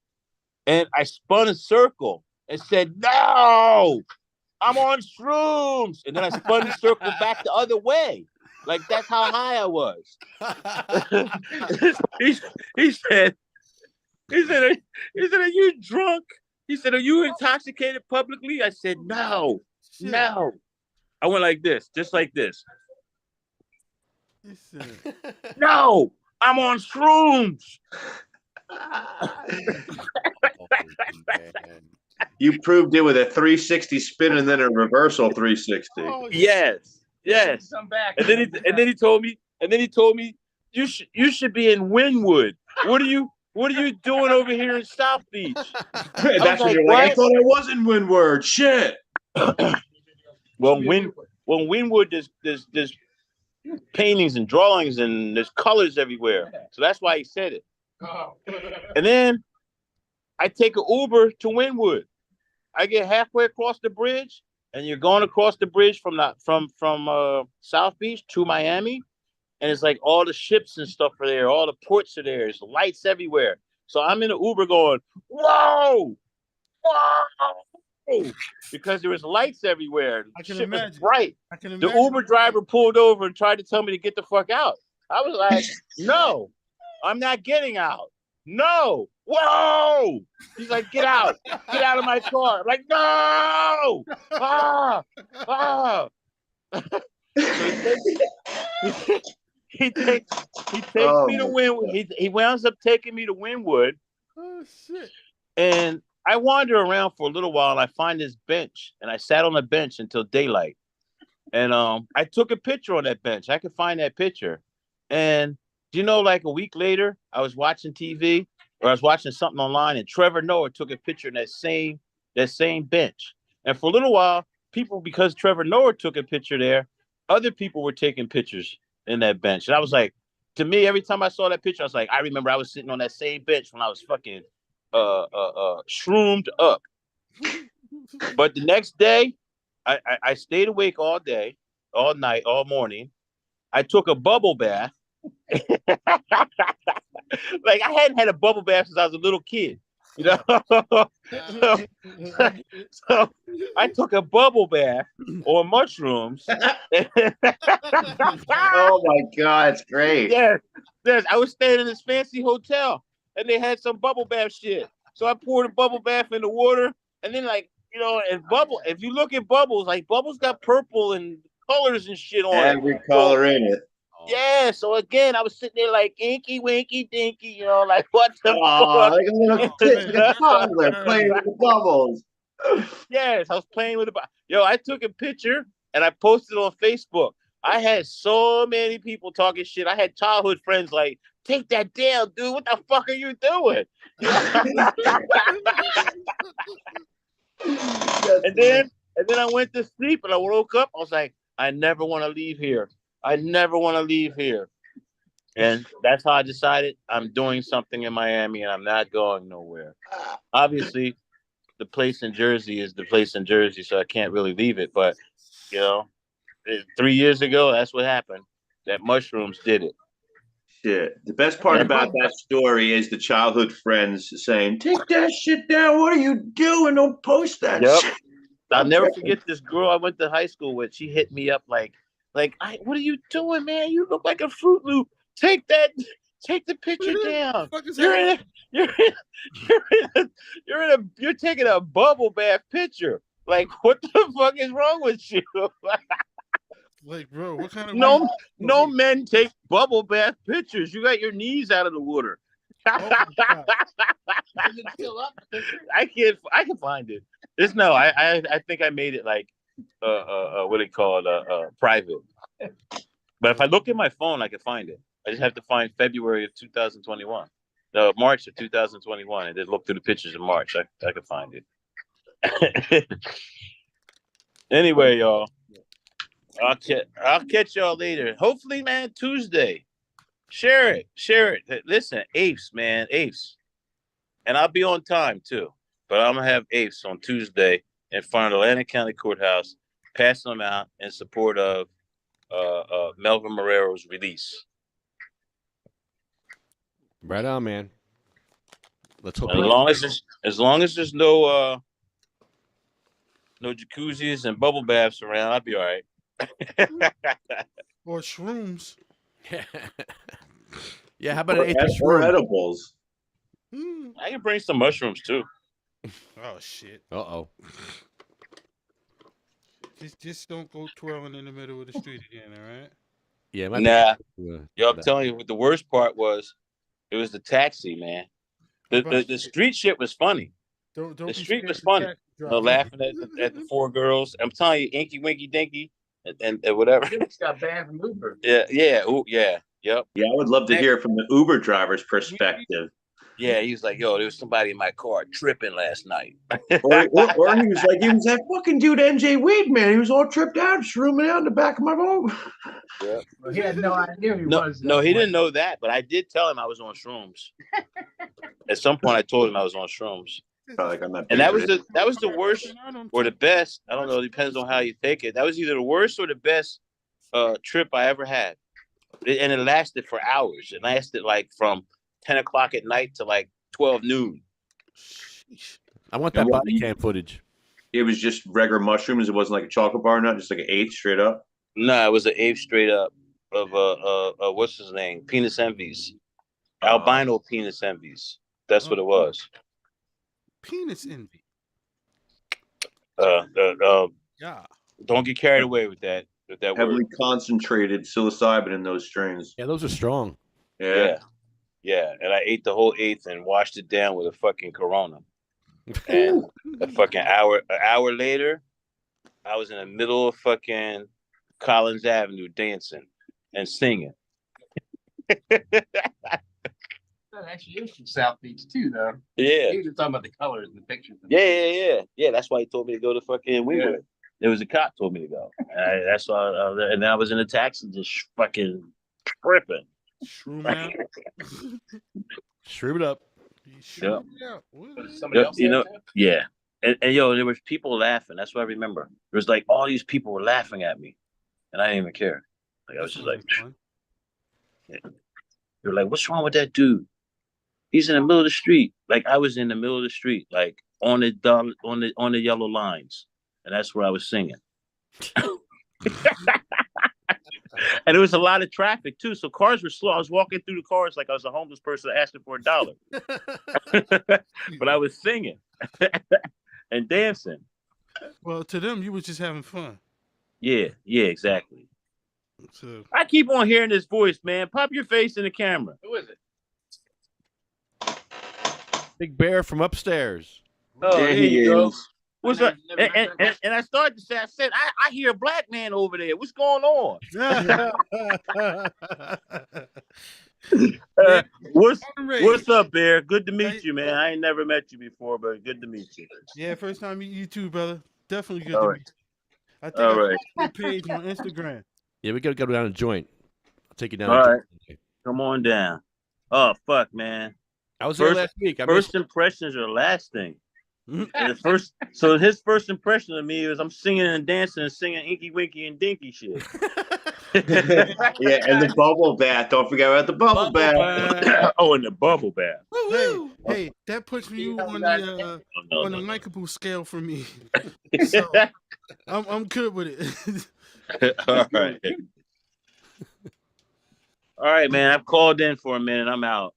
And I spun a circle and said, "No, I'm on shrooms." And then I spun the circle back the other way. Like that's how high I was. he said, are you drunk? He said, are you intoxicated publicly? I said, no. I went like this, just like this. No, I'm on shrooms. You proved it with a 360 spin and then a reversal 360. Yes. Come back. And then he told me, you should be in Wynwood. What are you doing over here in South Beach? That's when you're like, I thought I was in Windward. Shit. Well, Wynwood, there's paintings and drawings and there's colors everywhere. So that's why he said it. And then I take an Uber to Wynwood. I get halfway across the bridge, and you're going across the bridge from South Beach to Miami. And it's like all the ships and stuff are there. All the ports are there. There's lights everywhere. So I'm in an Uber going, whoa, because there was lights everywhere. I can Shit was imagine. bright. I can The imagine. Uber driver pulled over and tried to tell me to get the fuck out. I was like, no, I'm not getting out. No. Whoa. He's like, get out. Get out of my car. I'm like, no. He takes me to Wynwood. He winds up taking me to Wynwood. Oh shit! And I wander around for a little while, and I find this bench, and I sat on the bench until daylight. And I took a picture on that bench. I could find that picture. And do you know, like a week later, I was watching TV or I was watching something online, and Trevor Noah took a picture in that same bench. And for a little while, because Trevor Noah took a picture there, other people were taking pictures in that bench. And I was like, to me, every time I saw that picture, I was like, I remember I was sitting on that same bench when I was fucking shroomed up. But the next day, I stayed awake all day, all night, all morning. I took a bubble bath. Like I hadn't had a bubble bath since I was a little kid, you know. So I took a bubble bath on mushrooms. Oh my god, it's great. Yes. I was staying in this fancy hotel, and they had some bubble bath shit. So I poured a bubble bath in the water, and then if you look at bubbles, like bubbles got purple and colors and shit on Every color in it. Yeah, so again, I was sitting there like inky, winky, dinky, like what the fuck? Like a little kid, like a toddler playing with the bubbles. Yes, I was playing with the bubbles. Yo, I took a picture and I posted it on Facebook. I had so many people talking shit. I had childhood friends like, take that down, dude. What the fuck are you doing? And then I went to sleep and I woke up. I was like, I never want to leave here. I never want to leave here. And that's how I decided I'm doing something in Miami and I'm not going nowhere. Obviously, the place in Jersey is the place in Jersey, so I can't really leave it. But, 3 years ago, that's what happened. That mushrooms did it. Shit. The best part about that story is the childhood friends saying, "Take that shit down. What are you doing? Don't post that Yep. shit." I'll never forget this girl I went to high school with. She hit me up like, what are you doing, man? You look like a Fruit Loop. Take the picture down. You're taking a bubble bath picture. Like, what the fuck is wrong with you? Like, bro, what kind of no men take bubble bath pictures. You got your knees out of the water. Oh Does it fill up the picture? I can find it. I think I made it like what do you call it? Private. But if I look at my phone, I can find it. I just have to find February of 2021. No, March of 2021, and then look through the pictures in March. I can find it. Anyway, y'all. I'll catch y'all later. Hopefully, man, Tuesday. Share it. Listen, apes, man, apes. And I'll be on time too. But I'm gonna have apes on Tuesday in front of the Atlantic County Courthouse, passing them out in support of Melvin Marrero's release. Right on, man. Let's hope. As long as there's no jacuzzis and bubble baths around, I'll be all right. Or shrooms. Yeah, how about an eighth of or shroom? edibles? I can bring some mushrooms too. Oh shit. Uh-oh. Just don't go twirling in the middle of the street again, all right? Yeah, Nah. Yo, I'm telling you, what the worst part was, it was the taxi, man. The street shit was funny. The street was funny. Laughing at the four girls. I'm telling you, Inky Winky Dinky and whatever. It's got banned from Uber. Yeah. Ooh, yeah. Yep. Yeah, I would love to hear from the Uber driver's perspective. Yeah, he was like, yo, there was somebody in my car tripping last night. or he was like, he was that fucking dude, NJ Weed, man. He was all tripped out, shrooming out in the back of my phone. Yeah. Well, he had no idea he was. No, he didn't know that, but I did tell him I was on shrooms. At some point, I told him I was on shrooms. Like I'm not and that was the worst or the best. I don't know. It depends on how you take it. That was either the worst or the best trip I ever had. And it lasted for hours. It lasted like from 10 o'clock at night to like 12 noon. I want that body cam footage. It was just regular mushrooms. It wasn't like a chocolate bar nut, just like an eighth straight up. No, it was an eighth straight up of what's his name? Penis envies. Albino penis envies. That's what it was. Penis envy. Yeah. Don't get carried away with that. With that heavily word. Concentrated psilocybin in those strains. Yeah, those are strong. Yeah. And I ate the whole eighth and washed it down with a fucking Corona. And an hour later, I was in the middle of fucking Collins Avenue dancing and singing. That actually is from South Beach too, though. Yeah. He was talking about the colors in the pictures. Yeah. That's why he told me to go to fucking Wheeler. Yeah. There was a cop told me to go. That's why. And I was in a taxi just fucking tripping. Shroom out. Shroom it up. Yep. Somebody else yeah. And yo, there was people laughing. That's what I remember. There was like all these people were laughing at me, and I didn't even care. Like I was just like, yeah. They were like, "What's wrong with that dude? He's in the middle of the street." Like I was in the middle of the street, like on the yellow lines, and that's where I was singing. And there was a lot of traffic too, so cars were slow. I was walking through the cars like I was a homeless person asking for $1, but I was singing and dancing. Well, to them, you were just having fun. Yeah, exactly. So I keep on hearing this voice, man. Pop your face in the camera. Who is it? Big Bear from upstairs. Oh, there you go. What's up? And I started to say, I hear a black man over there. What's going on? What's up, Bear? Good to meet you, man. I ain't never met you before, but good to meet you. Yeah, first time meet you too, brother. Definitely good to meet you. I think I right. your page on Instagram. Yeah, we gotta go down a joint. I'll take you down. All right. Come on down. Oh fuck, man. I was there last week. First impressions are the last thing. And his first impression of me was I'm singing and dancing and singing Inky Winky and Dinky shit. Yeah, and the bubble bath. Don't forget about the bubble bath. Oh, and the bubble bath. Hey, that puts you on the likable scale for me. So I'm good with it. All right. All right, man. I've called in for a minute. I'm out.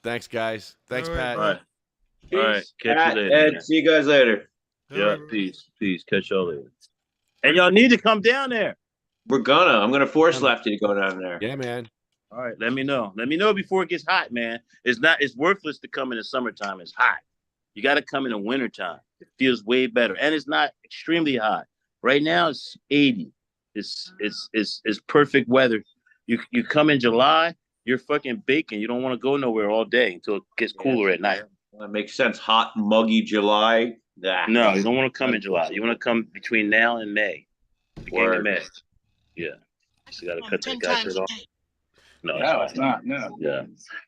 Thanks, guys. Thanks, Pat. All right. All right. Catch Pat, you later. Ed, man. see you guys later. Yeah, peace. Catch y'all later. And y'all need to come down there. I'm gonna force Lefty to go down there. Yeah, man. All right, let me know. Let me know before it gets hot, man. It's worthless to come in the summertime. It's hot. You got to come in the wintertime. It feels way better. And it's not extremely hot. Right now it's 80. It's perfect weather. You come in July, you're fucking baking. You don't want to go nowhere all day until it gets cooler at night. That makes sense. Hot, muggy July. No, you don't want to come in July. You want to come between now and May. Beginning of May. Yeah. So you got to cut that guy shirt off. No, it's not. No. Yeah.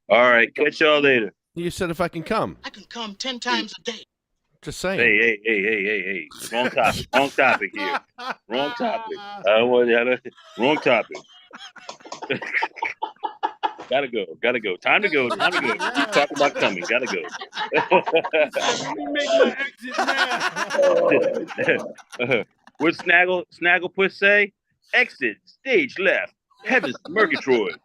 All right. Catch y'all later. You said if I can come. I can come 10 times a day. Just saying. Hey. Wrong topic. Wrong topic here. Wrong topic. Wrong topic. Gotta go. Time to go. Keep talking about coming. Gotta go. Let me make my exit now. What Snagglepuss say? Exit, stage left. Heavens, Murgatroyd.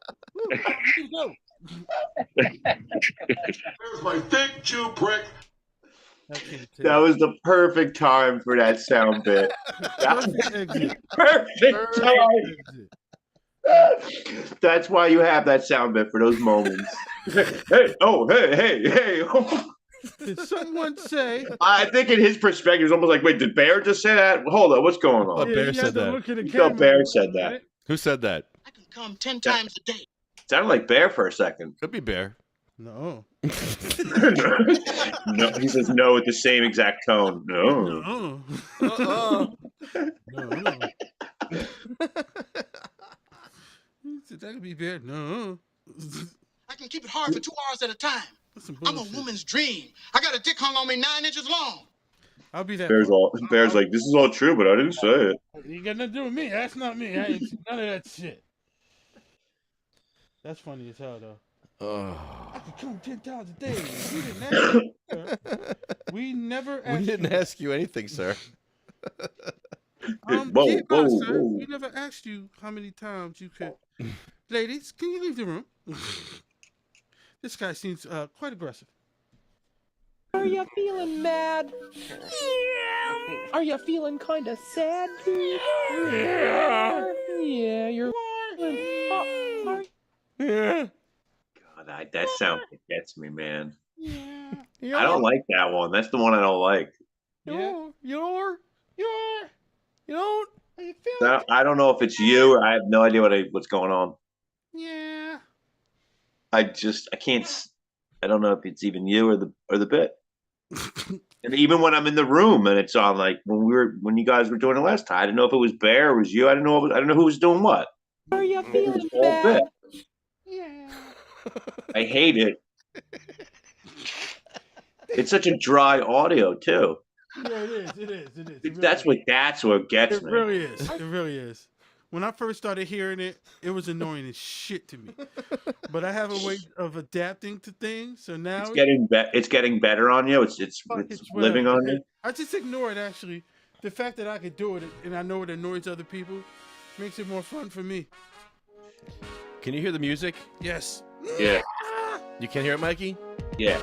My thick Jew prick. That was the perfect time for that sound bit. Perfect time. That's why you have that sound bit for those moments. Hey. Did someone say? I think in his perspective, it's almost like, wait, did Bear just say that? Hold on, what's going on? Bear said that. Bear said that. Who said that? I can come 10 times a day. Sounded like Bear for a second. Could be Bear. No. No, he says no with the same exact tone. No. No. That could be bad. No. I can keep it hard for 2 hours at a time. I'm a woman's dream. I got a dick hung on me 9 inches long. I'll be that. Bear's like, this is all true, but I didn't say it. You got nothing to do with me. That's not me. I ain't none of that shit. That's funny as hell, though. I could come 10 times a day. We didn't ask you, sir. We never asked We didn't ask you anything, sir. Whoa. We never asked you how many times you could. Ladies, can you leave the room? This guy seems quite aggressive. Are you feeling mad? Yeah. Are you feeling kind of sad? Yeah. Yeah, you're. Yeah. God, that sound gets me, man. Yeah. I don't like that one. That's the one I don't like. Yeah. You don't. How you feeling? I don't know if it's you. I have no idea what's going on. Yeah. I can't. I don't know if it's even you or the bit. And even when I'm in the room and it's on, like when you guys were doing it last time, I didn't know if it was Bear or it was you. I didn't know who was doing what. Are you feeling All bad? bit. Yeah. I hate it. It's such a dry audio too. Yeah, it is. That's what gets It me. really is. When I first started hearing it, it was annoying as shit to me. But I have a way of adapting to things, so now It's getting better on you. It's living on you. I just ignore it. Actually, the fact that I could do it and I know it annoys other people makes it more fun for me. Can you hear the music? Yes. Yeah. You can't hear it, Mikey? Yeah.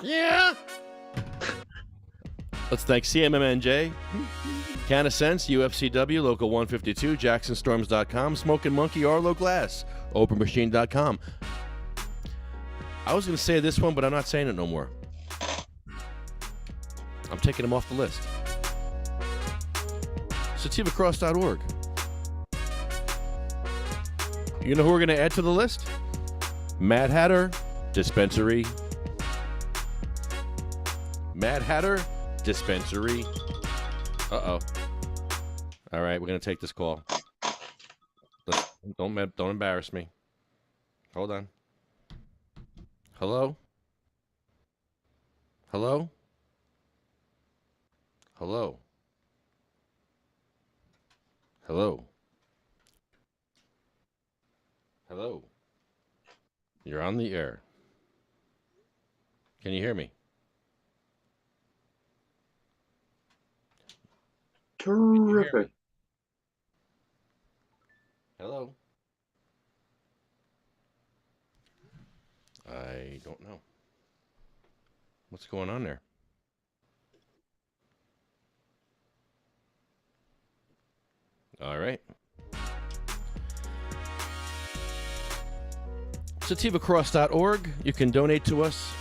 Yeah. Let's thank CMMNJ, Canna Sense, UFCW, Local 152, JacksonStorms.com, Smoking Monkey, Arlo Glass, OpenMachine.com. I was going to say this one, but I'm not saying it no more. I'm taking them off the list. SativaCross.org. You know who we're going to add to the list? Mad Hatter Dispensary. Mad Hatter Dispensary. Uh-oh. All right, we're going to take this call. Don't embarrass me. Hold on. Hello? Hello? Hello? Hello? Hello? You're on the air. Can you hear me? Terrific. Hello? I don't know. What's going on there? All right. sativacross.org. You can donate to us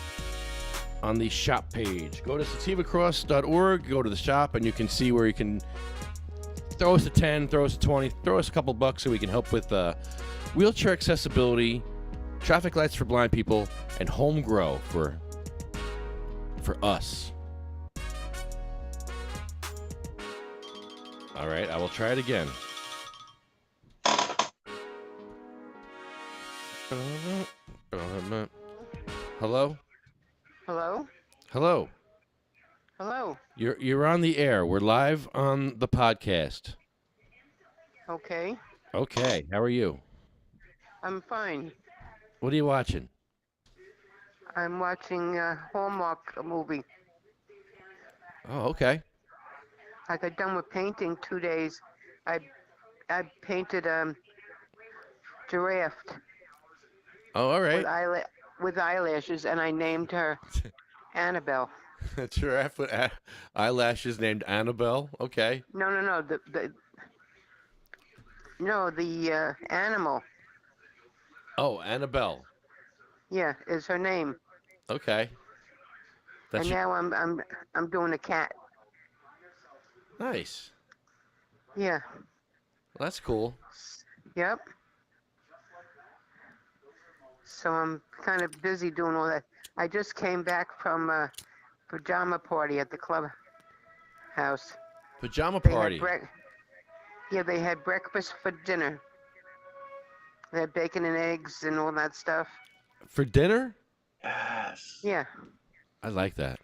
on the shop page. Go to sativacross.org, go to the shop, and you can see where you can throw us a 10, throw us a 20, throw us a couple bucks so we can help with wheelchair accessibility, traffic lights for blind people, and home grow for us. All right, I will try it again. Hello? Hello? Hello. Hello. You're on the air. We're live on the podcast. Okay. Okay, how are you? I'm fine. What are you watching? I'm watching a Hallmark movie. Oh, okay. I got done with painting 2 days. I painted giraffe Oh, all right. with eyelashes, and I named her Annabelle. A giraffe with eyelashes named Annabelle. Okay. No, the animal. Oh, Annabelle. Yeah, is her name. Okay. And now I'm doing a cat. Nice. Yeah. Well, that's cool. Yep. So I'm kind of busy doing all that. I just came back from a pajama party at the clubhouse. Pajama party? They had breakfast for dinner. They had bacon and eggs and all that stuff. For dinner? Yes. Yeah. I like that.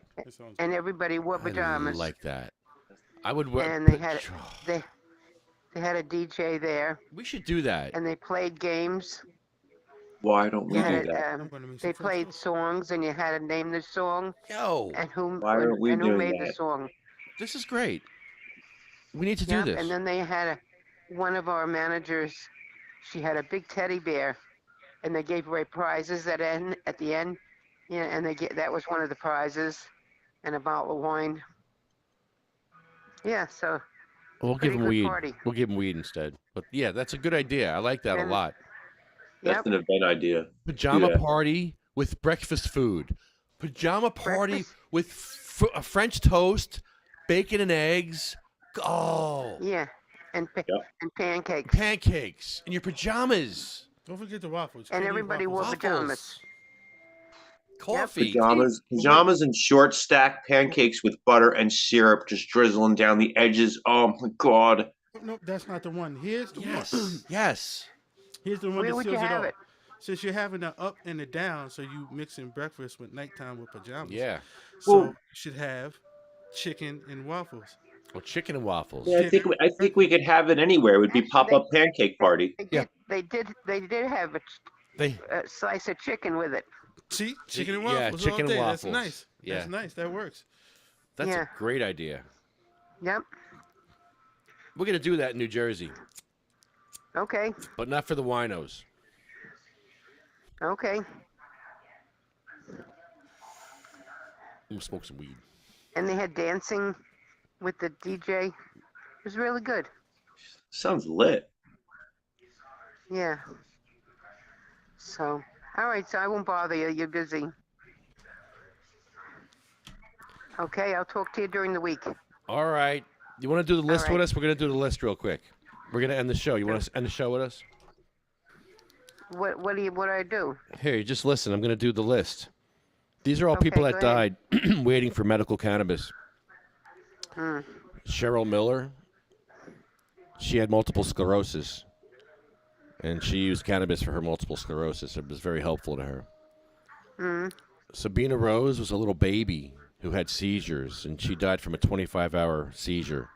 And everybody wore pajamas. I like that. I would wear. And they had a DJ there. We should do that. And they played games. Why don't we do that? They played songs, and you had to name the song. Yo. And who Why aren't we and who doing made that? the song. This is great. We need to do this. And then they had one of our managers. She had a big teddy bear, and they gave away prizes at the end. Yeah, and that was one of the prizes, and a bottle of wine. Yeah, so. We'll give them weed. Party. We'll give them weed instead. But yeah, that's a good idea. I like that a lot. That's an event idea. Pajama party with breakfast food. Pajama party with French toast, bacon and eggs. Oh. Yeah, and pancakes. Pancakes in your pajamas. Don't forget the waffles. And everybody wore pajamas. Coffee. Pajamas and short stack pancakes with butter and syrup just drizzling down the edges. Oh my God. No, that's not the one. Here's the one. Yes. Here's the one Where that would seals you it have all. it? Since you're having the up and the down, so you mixing breakfast with nighttime with pajamas. Yeah. So you should have chicken and waffles. Well, chicken and waffles. Yeah, I think we could have it anywhere. It would be pop-up pancake party. They did have a slice of chicken with it. See, chicken and waffles. chicken all and day. waffles. That's nice. Yeah. That's nice. That works. That's a great idea. Yep. We're gonna do that in New Jersey, Okay. but not for the winos. Okay. We'll smoke some weed. And they had dancing with the DJ. It was really good. Sounds lit. Yeah. So, all right. So I won't bother you. You're busy. Okay. I'll talk to you during the week. All right. You want to do the list right. with us? We're gonna do the list real quick. We're gonna end the show. You want to end the show with us? What do I do? Here, you just listen. I'm gonna do the list. These are all Okay, people that go died waiting for medical cannabis. Hmm. Cheryl Miller. She had multiple sclerosis, and she used cannabis for her multiple sclerosis. It was very helpful to her. Hmm. Sabina Rose was a little baby who had seizures, and she died from a 25-hour seizure.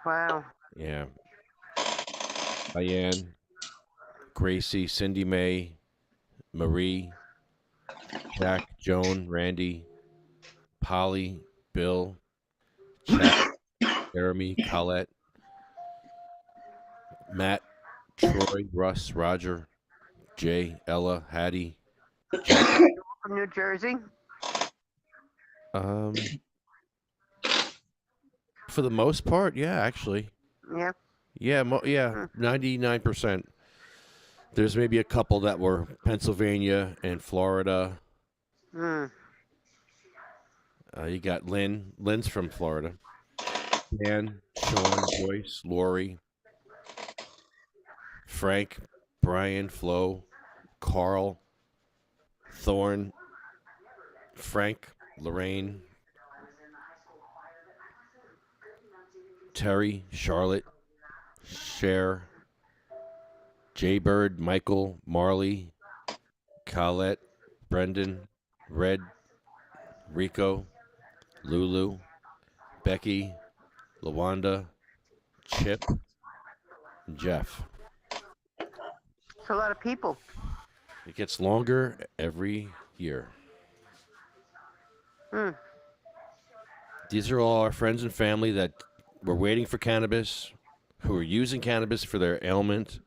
Wow. Yeah. Diane, Gracie, Cindy Mae, Marie, Jack, Joan, Randy, Polly, Bill, Chad, Jeremy, Colette, Matt, Troy, Russ, Roger, Jay, Ella, Hattie, Jack. From New Jersey. For the most part, yeah, actually. Yeah. Yeah, 99%. There's maybe a couple that were Pennsylvania and Florida. Mm. You got Lynn. Lynn's from Florida. Dan, Sean, Joyce, Lori, Frank, Brian, Flo, Carl, Thorne, Frank, Lorraine, Terry, Charlotte, Cher, Jaybird, Michael, Marley, Colette, Brendan, Red, Rico, Lulu, Becky, LaWanda, Chip, and Jeff. It's a lot of people. It gets longer every year. Hmm. These are all our friends and family that were waiting for cannabis, who are using cannabis for their ailment,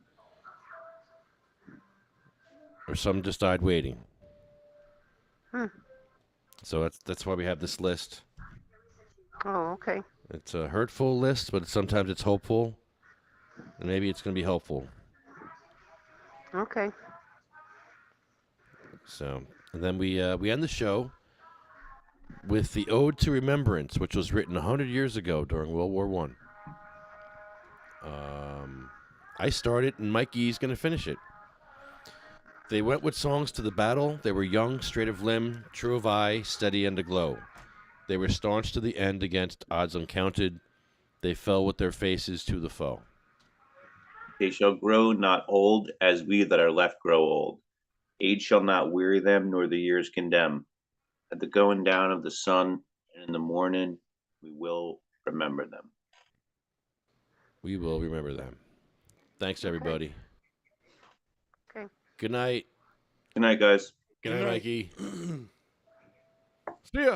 or some just died waiting. Hmm. So that's why we have this list. Oh, okay. It's a hurtful list, but sometimes it's hopeful, and maybe it's going to be helpful. Okay. So, and then we end the show with the Ode to Remembrance, which was written 100 years ago during World War I. I started, and Mikey's going to finish it. They went with songs to the battle. They were young, straight of limb, true of eye, steady and aglow. They were staunch to the end against odds uncounted. They fell with their faces to the foe. They shall grow not old as we that are left grow old. Age shall not weary them, nor the years condemn. At the going down of the sun and in the morning, we will remember them. We will remember them. Thanks, everybody. Okay. Good night. Good night, guys. Good night, Mikey.